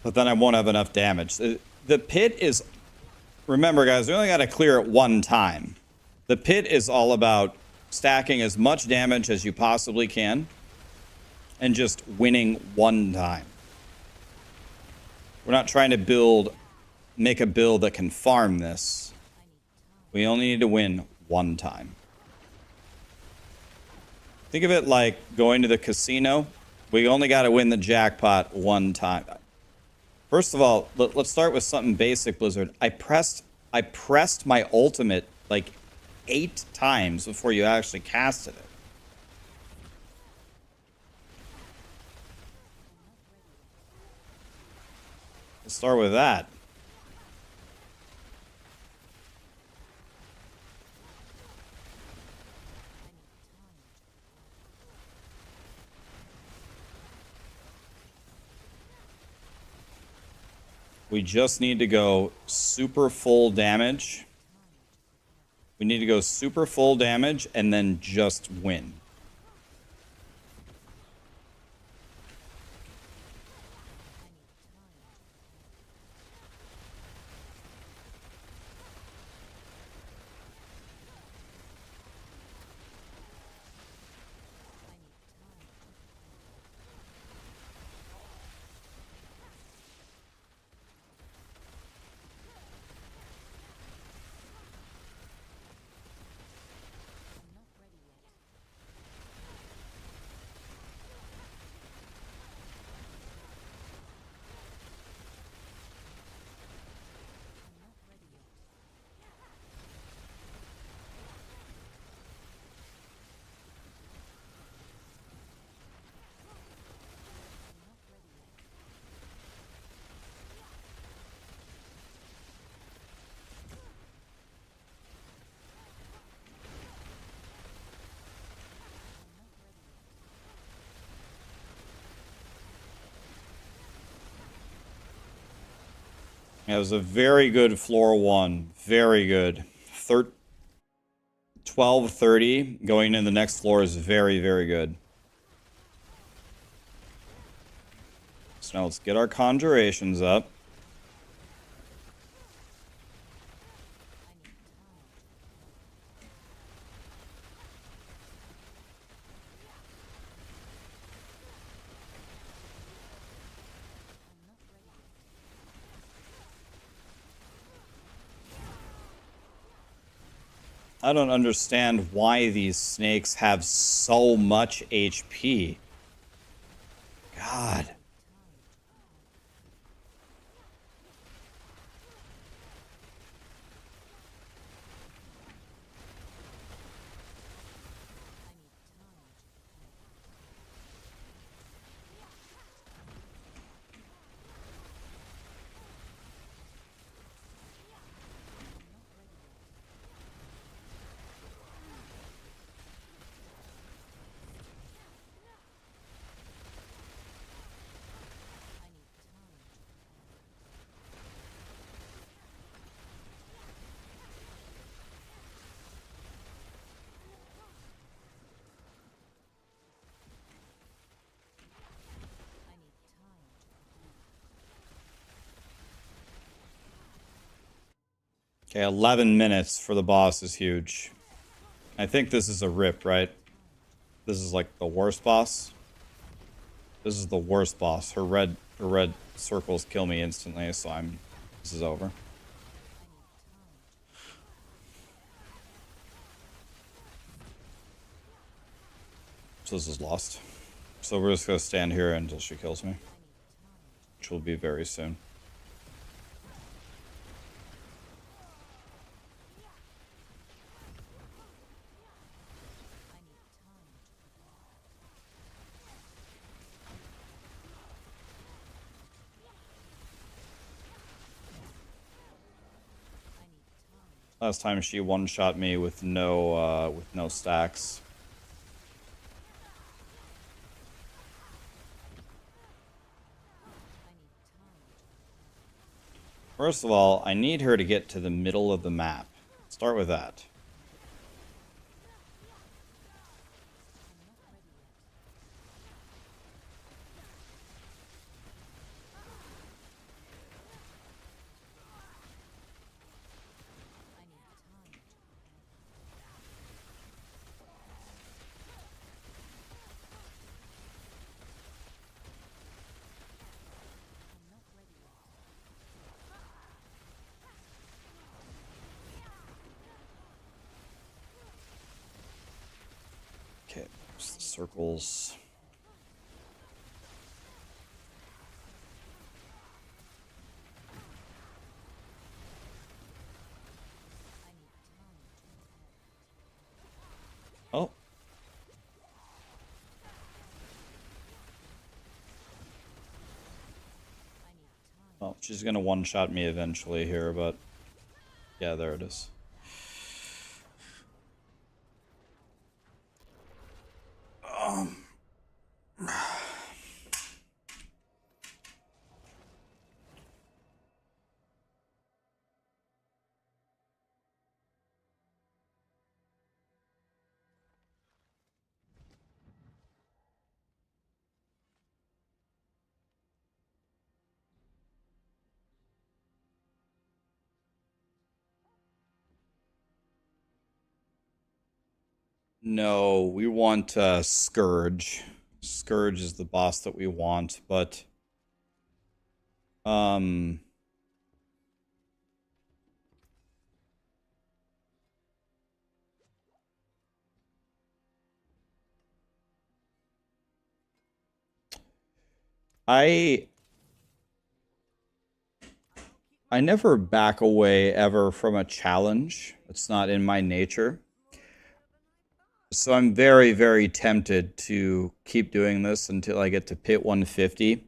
But then I won't have enough damage. The pit is... remember, guys, we only got to clear it one time. The pit is all about stacking as much damage as you possibly can and just winning one time. We're not trying to make a build that can farm this. We only need to win one time. Think of it like going to the casino. We only got to win the jackpot one time. First of all, let's start with something basic, Blizzard. I pressed my ultimate like 8 times before you actually casted it. Let's start with that. We just need to go super full damage. We need to go super full damage and then just win. Yeah, it was a very good floor 1. Very good. 12:30 going into the next floor is very, very good. So now let's get our conjurations up. I don't understand why these snakes have so much HP. God. Okay, 11 minutes for the boss is huge. I think this is a rip, right? This is like the worst boss. This is the worst boss. Her red circles kill me instantly, so this is over. So this is lost. So we're just gonna stand here until she kills me. Which will be very soon. Last time she one-shot me with no stacks. First of all, I need her to get to the middle of the map. Start with that. Just the circles. Oh. Well, she's gonna one-shot me eventually here, but yeah, there it is. No, we want Scourge. Scourge is the boss that we want, but um I never back away ever from a challenge. It's not in my nature. So I'm very, very tempted to keep doing this until I get to pit 150.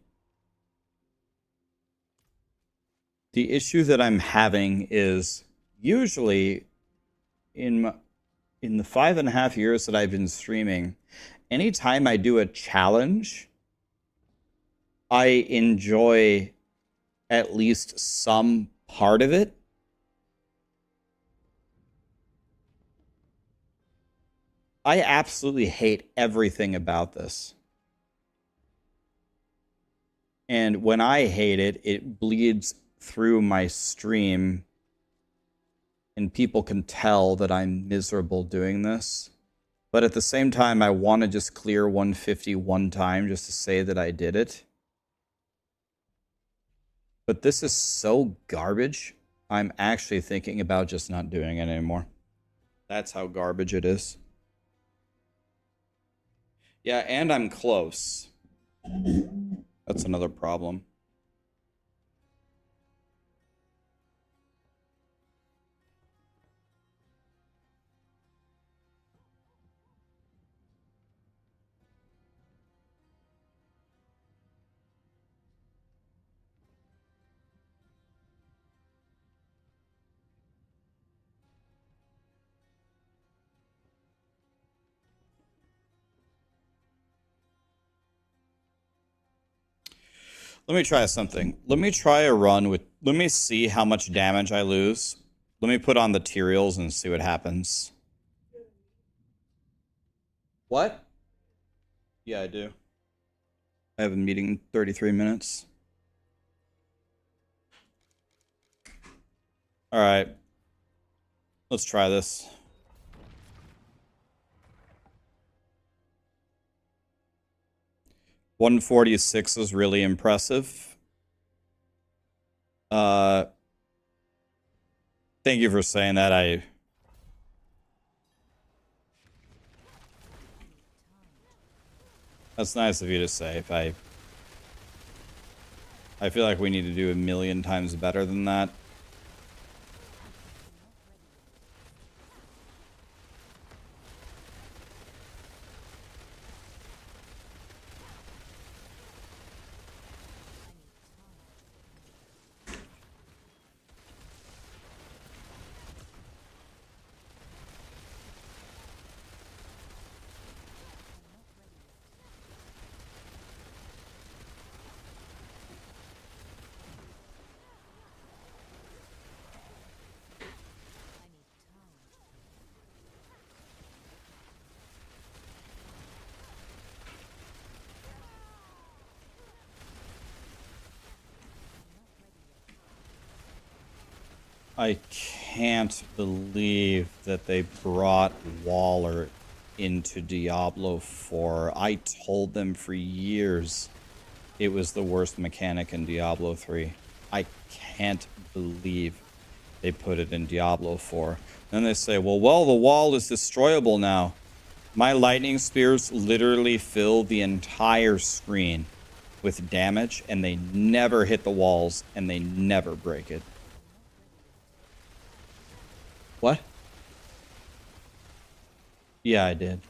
The issue that I'm having is usually in the 5.5 years that I've been streaming, anytime I do a challenge, I enjoy at least some part of it. I absolutely hate everything about this. And when I hate it, it bleeds through my stream, and people can tell that I'm miserable doing this. But at the same time, I want to just clear 150 one time just to say that I did it. But this is so garbage, I'm actually thinking about just not doing it anymore. That's how garbage it is. Yeah, and I'm close. That's another problem. Let me try something. Let me try a run with... Let me see how much damage I lose. Let me put on the materials and see what happens. What? Yeah, I do. I have a meeting in 33 minutes. Alright. Let's try this. $146 is really impressive. Thank you for saying that. That's nice of you to say. I feel like we need to do a million times better than that. I can't believe that they brought Waller into Diablo 4. I told them for years it was the worst mechanic in Diablo 3. I can't believe they put it in Diablo 4. Then they say, well, the wall is destroyable now. My lightning spears literally fill the entire screen with damage, and they never hit the walls, and they never break it. What? Yeah, I did.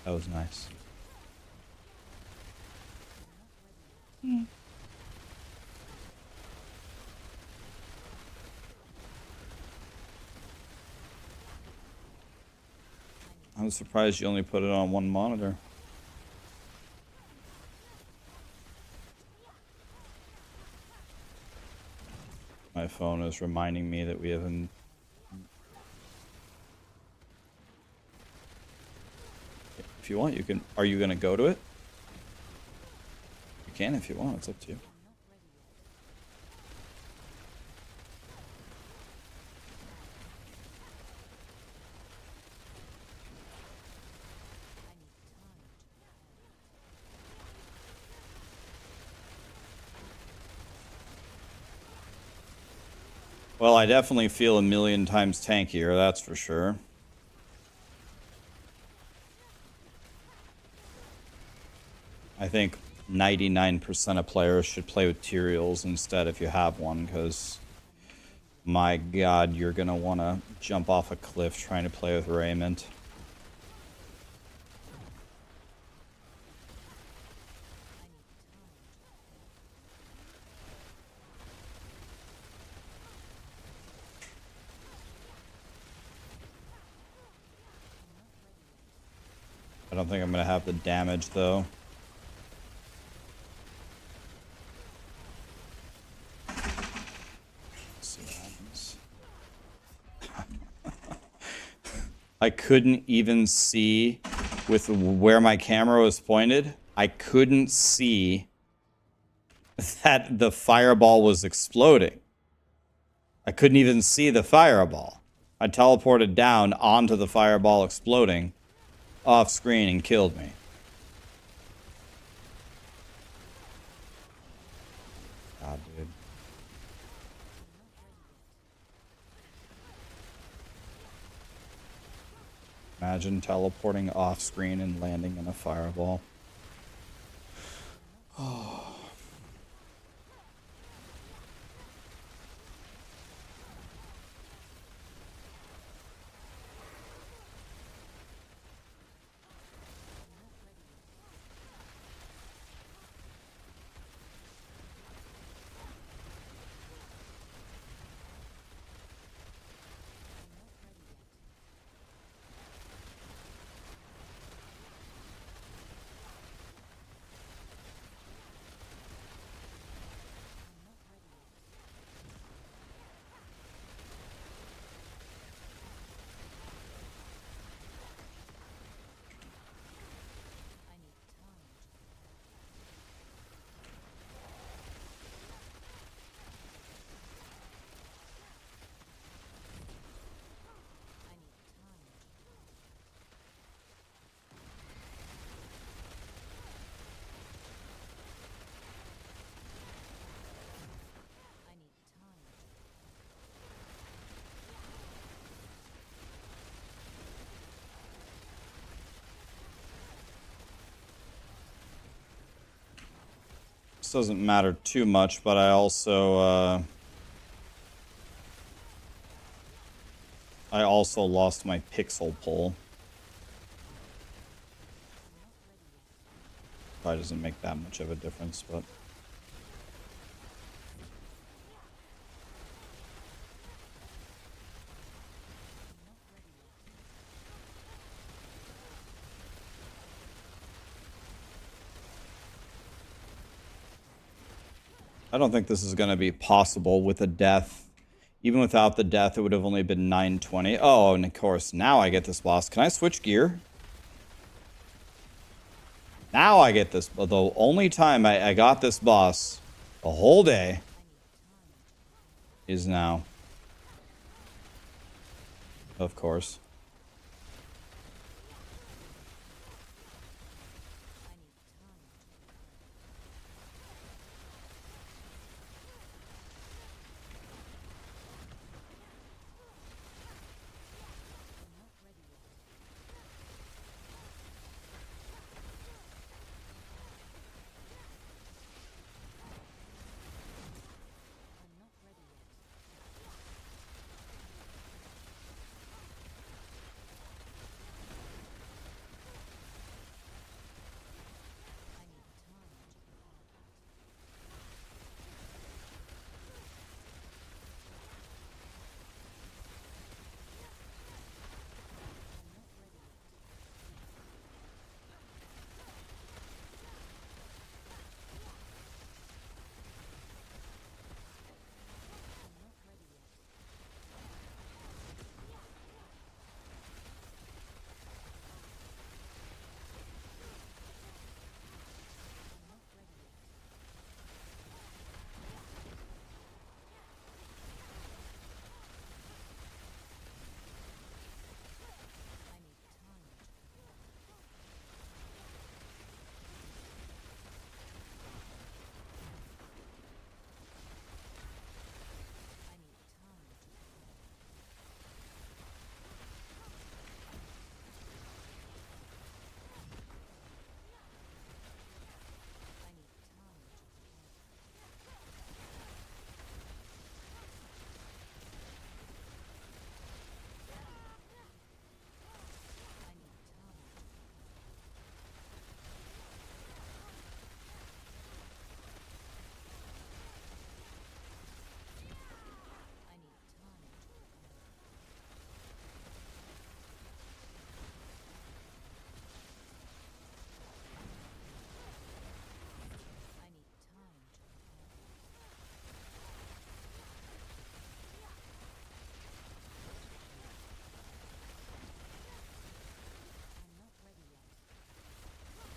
That was nice. I'm surprised you only put it on one monitor. My phone is reminding me that we haven't... If you want, you can... Are you going to go to it? You can if you want. It's up to you. Well, I definitely feel a million times tankier, that's for sure. I think 99% of players should play with Tyraels instead if you have one, because my god, you're going to want to jump off a cliff trying to play with Raymond. I don't think I'm going to have the damage, though. Let's see what happens. I couldn't even see with where my camera was pointed. I couldn't see that the fireball was exploding. I couldn't even see the fireball. I teleported down onto the fireball exploding off screen and killed me. God, dude. Imagine teleporting off screen and landing in a fireball. Oh. This doesn't matter too much, but I also lost my pixel pull. Probably doesn't make that much of a difference, but I don't think this is going to be possible with a death. Even without the death, it would have only been 920. Oh, and of course, now I get this boss. Can I switch gear? Now I get this. The only time I got this boss the whole day is now. Of course.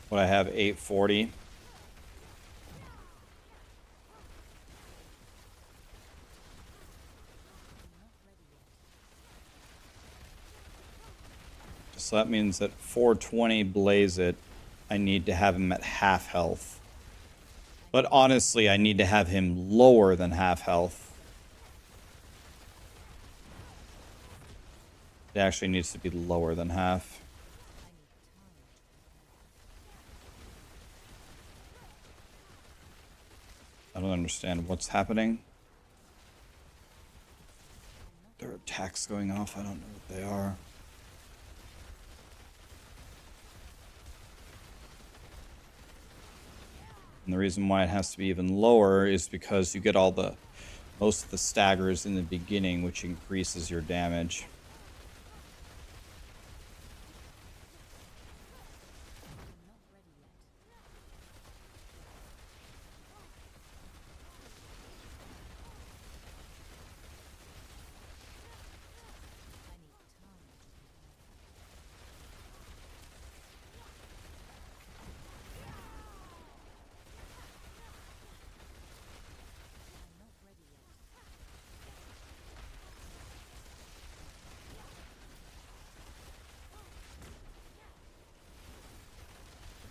What I have, 840. So that means that 420 Blaze It, I need to have him at half health. But honestly, I need to have him lower than half health. It actually needs to be lower than half. I don't understand what's happening. There are attacks going off. I don't know what they are. And the reason why it has to be even lower is because you get most of the staggers in the beginning, which increases your damage.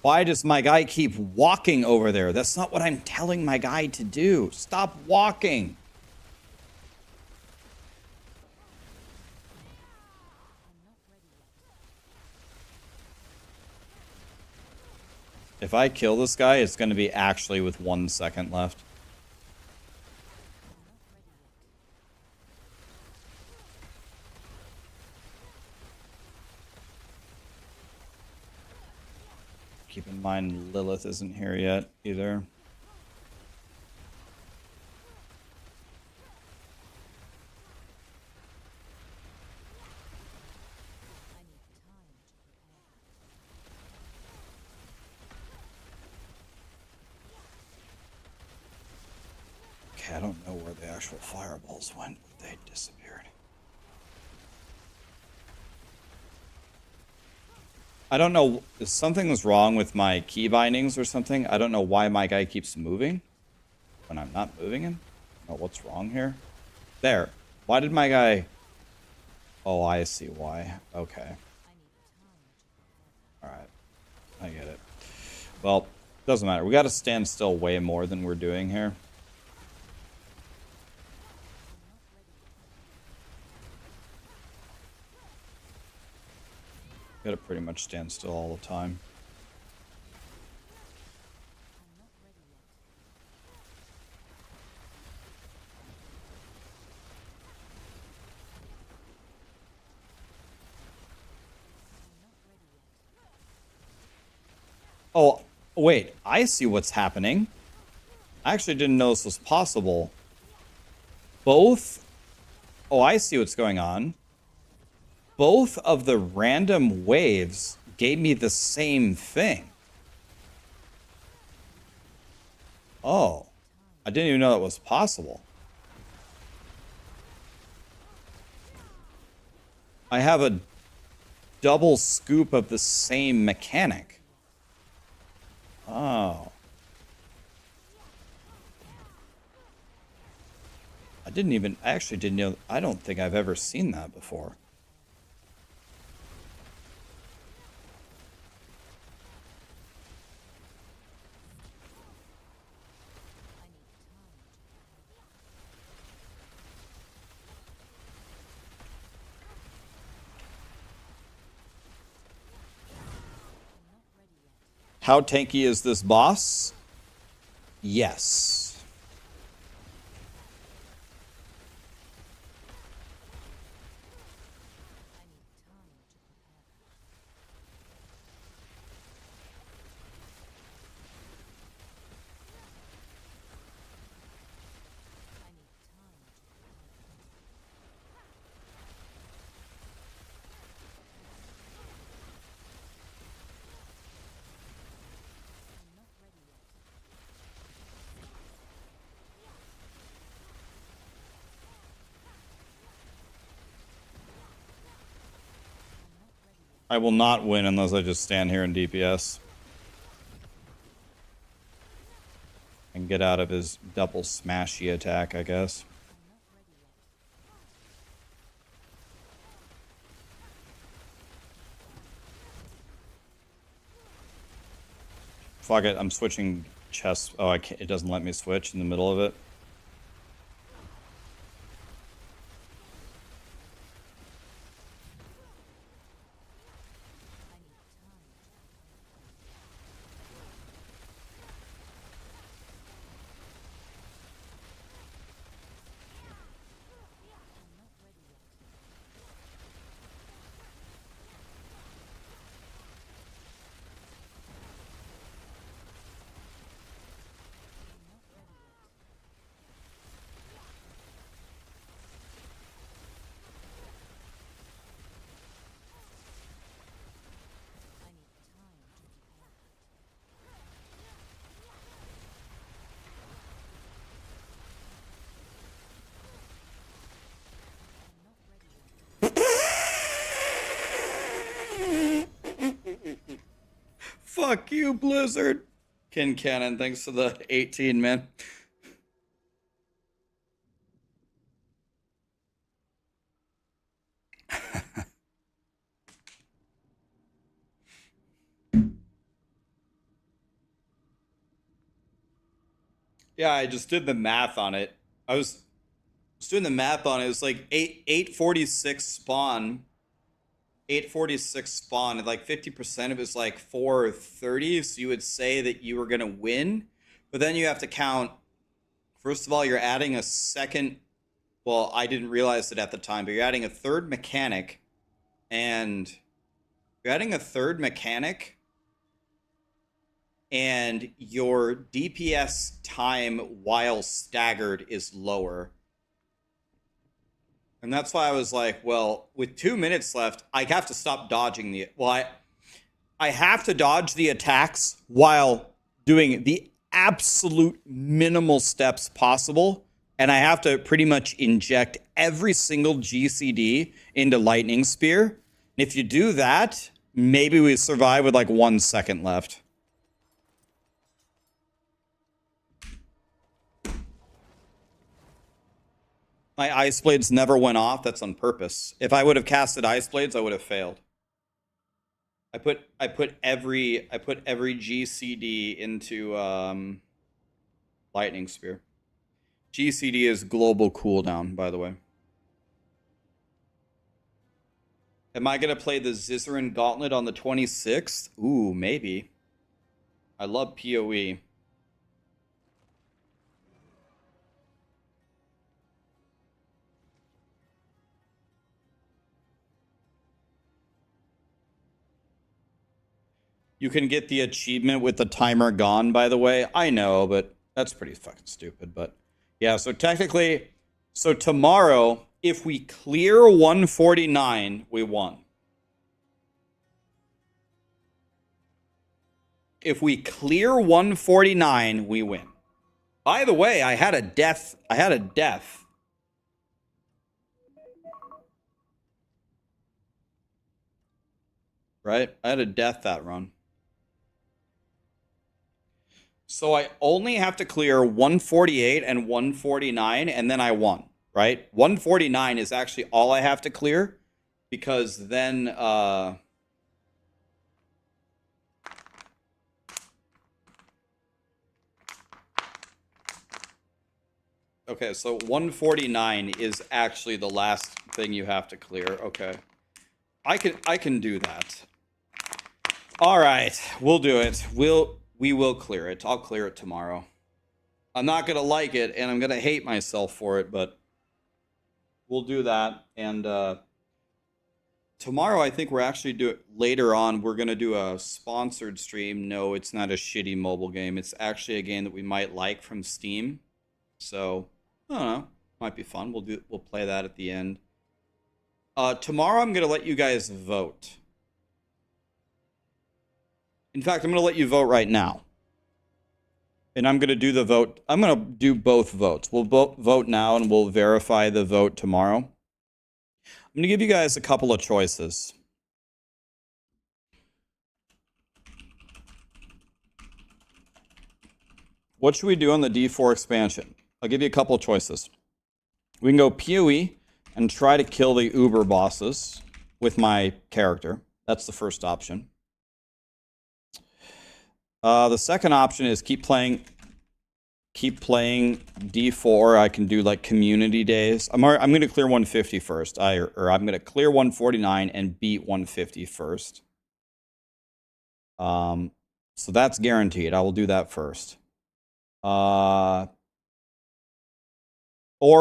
Why does my guy keep walking over there? That's not what I'm telling my guy to do. Stop walking. If I kill this guy, it's going to be actually with 1 second left. Keep in mind, Lilith isn't here yet, either. Okay, I don't know where the actual fireballs went, but they disappeared. I don't know, if something was wrong with my key bindings or something. I don't know why my guy keeps moving when I'm not moving him. I don't know what's wrong here. There. Why did my guy... Oh, I see why. Okay. Alright. I get it. Well, doesn't matter. We gotta stand still way more than we're doing here. Gotta pretty much stand still all the time. Oh, wait. I see what's happening. I actually didn't know this was possible. Both... Oh, I see what's going on. Both of the random waves gave me the same thing. Oh. I didn't even know that was possible. I have a double scoop of the same mechanic. Oh. I actually didn't know. I don't think I've ever seen that before. How tanky is this boss? Yes. I will not win unless I just stand here in DPS. and get out of his double smashy attack, I guess. Fuck it, I'm switching chess. Oh, I can't, it doesn't let me switch in the middle of it. Fuck you, Blizzard. Kin Cannon, thanks for the 18, man. Yeah, I just did the math on it. I was doing the math on it. It was like 846 spawn. 846 spawn, and like 50% of it is like 430, so you would say that you were gonna win, but then you have to count. First of all, you're adding a second. Well, I didn't realize it at the time, but you're adding a third mechanic, and your DPS time while staggered is lower. And that's why I was like, well, with 2 minutes left, I have to stop dodging the... Well, I have to dodge the attacks while doing the absolute minimal steps possible. And I have to pretty much inject every single GCD into Lightning Spear. And if you do that, maybe we survive with like 1 second left. My Ice Blades never went off. That's on purpose. If I would have casted Ice Blades, I would have failed. I put every GCD into Lightning Spear. GCD is global cooldown, by the way. Am I gonna play the Zizaran Gauntlet on the 26th? Ooh, maybe. I love PoE. You can get the achievement with the timer gone, by the way. I know, but that's pretty fucking stupid. But yeah, so technically, so tomorrow, if we clear 149, we won. If we clear 149, we win. By the way, I had a death. Right? I had a death that run. So I only have to clear 148 and 149, and then I won, right? 149 is actually all I have to clear, because then... Okay, so 149 is actually the last thing you have to clear. Okay. I can do that. All right, we'll do it. We will clear it. I'll clear it tomorrow. I'm not going to like it, and I'm going to hate myself for it, but we'll do that. And tomorrow, I think we're actually later on, we're going to do a sponsored stream. No, it's not a shitty mobile game. It's actually a game that we might like from Steam. So, I don't know. Might be fun. We'll play that at the end. Tomorrow, I'm going to let you guys vote. In fact, I'm going to let you vote right now. And I'm going to do the vote. I'm going to do both votes. We'll vote now and we'll verify the vote tomorrow. I'm going to give you guys a couple of choices. What should we do on the D4 expansion? I'll give you a couple of choices. We can go PoE and try to kill the Uber bosses with my character. That's the first option. The second option is keep playing D4. I can do like community days. I'm going to clear 150 first. I'm going to clear 149 and beat 150 first. So that's guaranteed. I will do that first. Or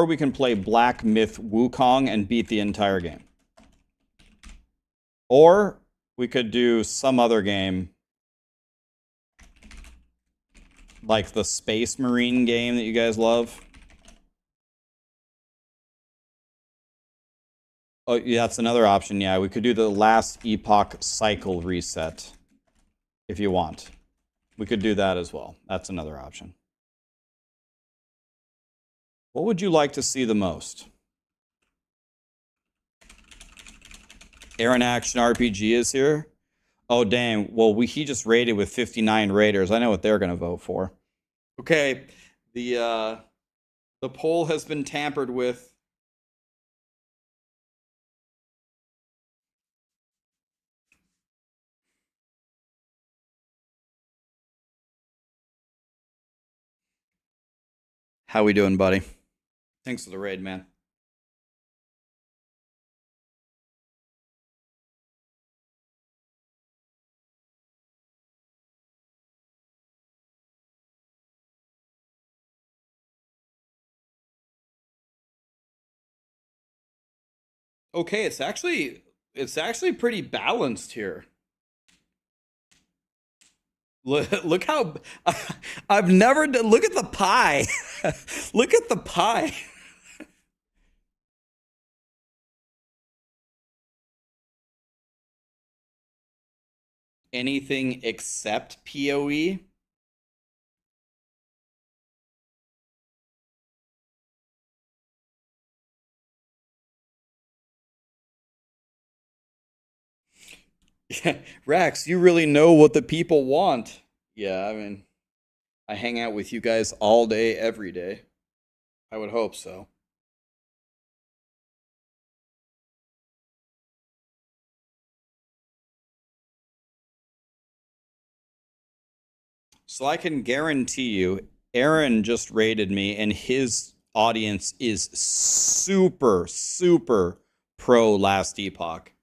we can play Black Myth Wukong and beat the entire game. Or we could do some other game, like the Space Marine game that you guys love. Oh, yeah, that's another option. Yeah, we could do the last Epoch cycle reset if you want. We could do that as well. That's another option. What would you like to see the most? Aaron Action RPG is here. Oh, dang. Well, he just raided with 59 raiders. I know what they're going to vote for. Okay. The poll has been tampered with. How we doing, buddy? Thanks for the raid, man. Okay, it's actually pretty balanced here. Look how I've never look at the pie. Look at the pie. Anything except PoE? Rax, you really know what the people want. Yeah, I mean, I hang out with you guys all day, every day. I would hope so. So I can guarantee you, Aaron just raided me, and his audience is super, super pro Last Epoch.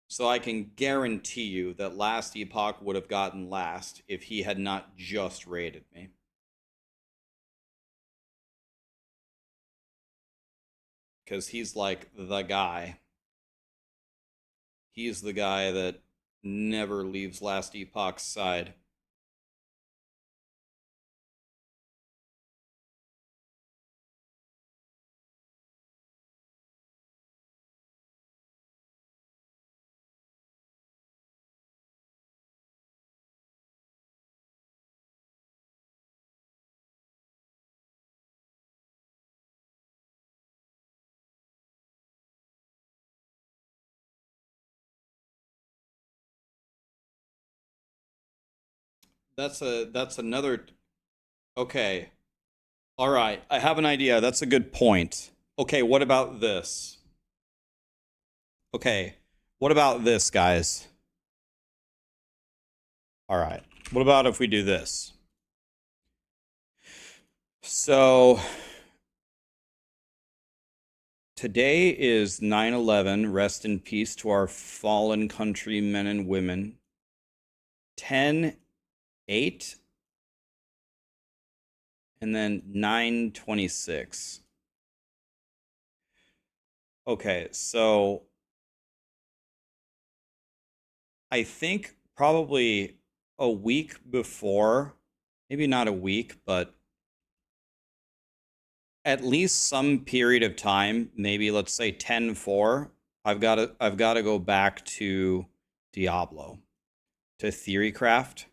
So I can guarantee you that Last Epoch would have gotten last if he had not just raided me. Because he's like the guy. He's the guy that never leaves Last Epoch's side. That's another. Okay. All right. I have an idea. That's a good point. Okay, what about this? Okay. What about this, guys? All right. What about if we do this? So today is 9/11. Rest in peace to our fallen countrymen and women. 10/8 and then 9/26. Okay, so I think probably a week before, maybe not a week, but at least some period of time, maybe let's say 10/4, I've got to go back to Diablo, to Theorycraft.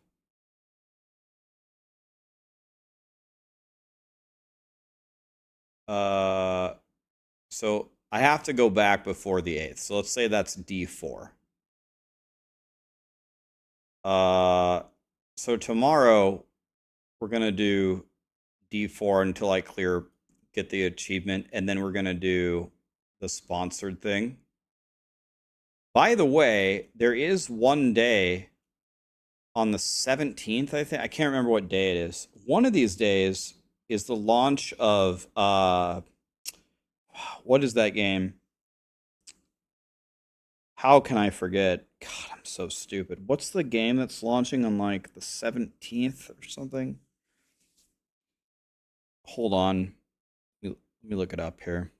So I have to go back before the 8th. So let's say that's D4. So tomorrow we're going to do D4 until I get the achievement, and then we're gonna do the sponsored thing. By the way, there is one day on the 17th, I think. I can't remember what day it is. One of these days is the launch of what is that game? How can I forget? God, I'm so stupid. What's the game that's launching on like the 17th or something? Hold on. Let me look it up here.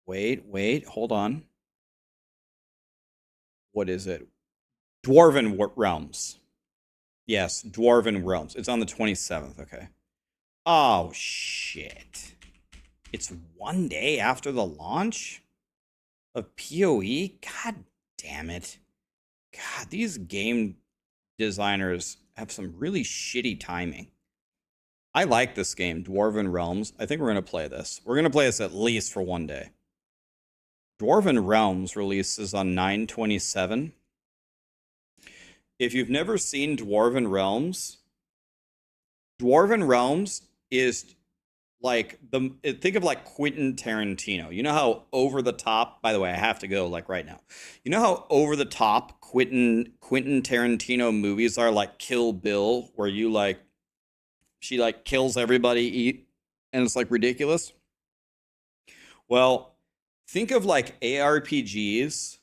Wait, hold on. What is it? Dwarven Realms. Yes, Dwarven Realms. It's on the 27th. Okay. Oh, shit. It's one day after the launch of PoE? God damn it. God, these game designers have some really shitty timing. I like this game, Dwarven Realms. I think we're going to play this. We're going to play this at least for one day. Dwarven Realms releases on 9/27. If you've never seen Dwarven Realms is like think of like Quentin Tarantino. You know how over the top, by the way, I have to go like right now. You know how over the top Quentin Tarantino movies are, like Kill Bill, where she like kills everybody and it's like ridiculous? Well, think of like ARPGs,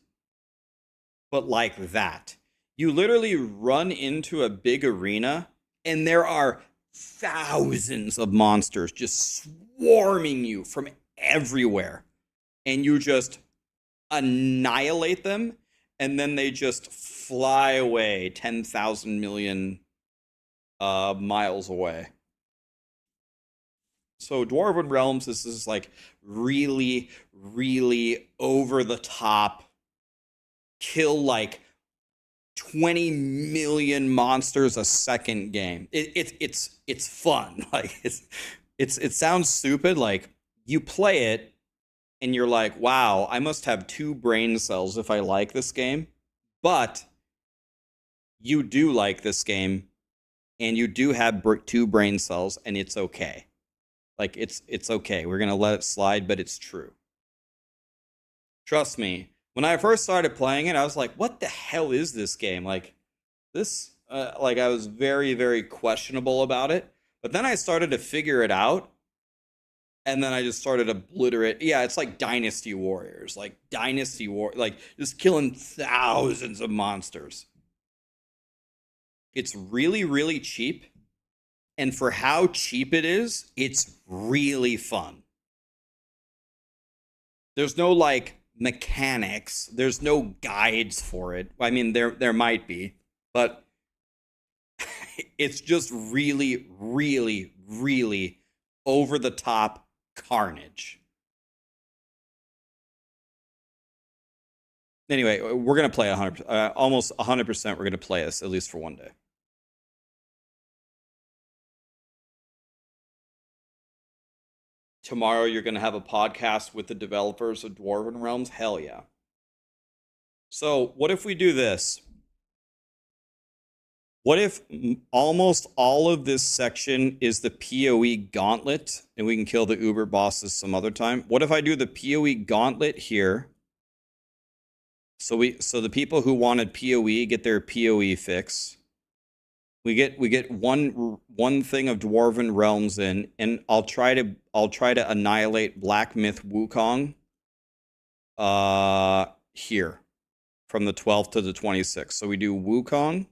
but like that. You literally run into a big arena and there are thousands of monsters just swarming you from everywhere. And you just annihilate them, and then they just fly away 10,000 million miles away. So Dwarven Realms, this is like really, really over the top. Kill like 20 million monsters a second game. It's fun. Like it sounds stupid. Like you play it and you're like, wow, I must have 2 brain cells if I like this game. But you do like this game, and you do have 2 brain cells, and it's okay. Like it's okay. We're gonna let it slide, but it's true. Trust me. When I first started playing it, I was like, what the hell is this game? Like this, like I was very, very questionable about it. But then I started to figure it out. And then I just started obliterate. Yeah, it's like Dynasty Warriors, like like just killing thousands of monsters. It's really, really cheap. And for how cheap it is, it's really fun. There's no like mechanics. There's no guides for it. I mean, there might be, but it's just really, really, really over the top carnage. Anyway, we're gonna play 100, almost 100%. We're gonna play this at least for one day. Tomorrow you're going to have a podcast with the developers of Dwarven Realms? Hell yeah. So what if we do this? What if almost all of this section is the PoE gauntlet and we can kill the Uber bosses some other time? What if I do the PoE gauntlet here? So the people who wanted PoE get their PoE fix. We get one thing of Dwarven Realms in, and I'll try to annihilate Black Myth Wukong here from the 12th to the 26th. So we do Wukong,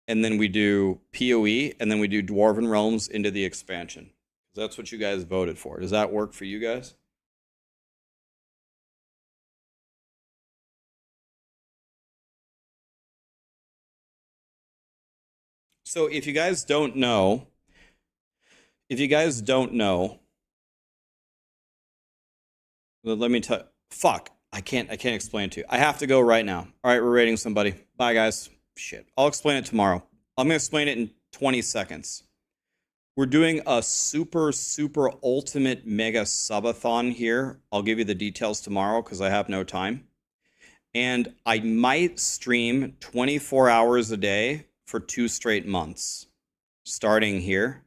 and then we do PoE, and then we do Dwarven Realms into the expansion. That's what you guys voted for. Does that work for you guys? So if you guys don't know, let me tell. Fuck, I can't explain it to you. I have to go right now. All right, we're rating somebody. Bye, guys. Shit, I'll explain it tomorrow. I'm gonna explain it in 20 seconds. We're doing a super, super ultimate mega subathon here. I'll give you the details tomorrow because I have no time. And I might stream 24 hours a day for 2 straight months, starting here.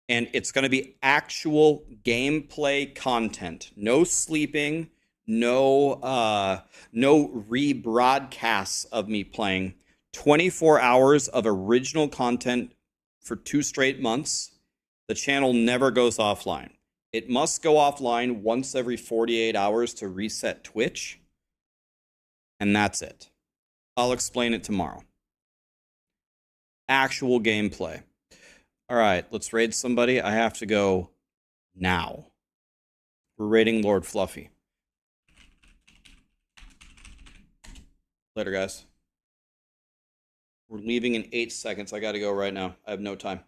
And it's going to be actual gameplay content. No sleeping, no rebroadcasts of me playing. 24 hours of original content for 2 straight months. The channel never goes offline. It must go offline once every 48 hours to reset Twitch. And that's it. I'll explain it tomorrow. Actual gameplay. All right, let's raid somebody. I have to go now. We're raiding Lord Fluffy. Later, guys. We're leaving in 8 seconds. I got to go right now. I have no time.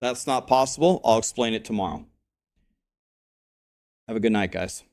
That's not possible. I'll explain it tomorrow. Have a good night, guys.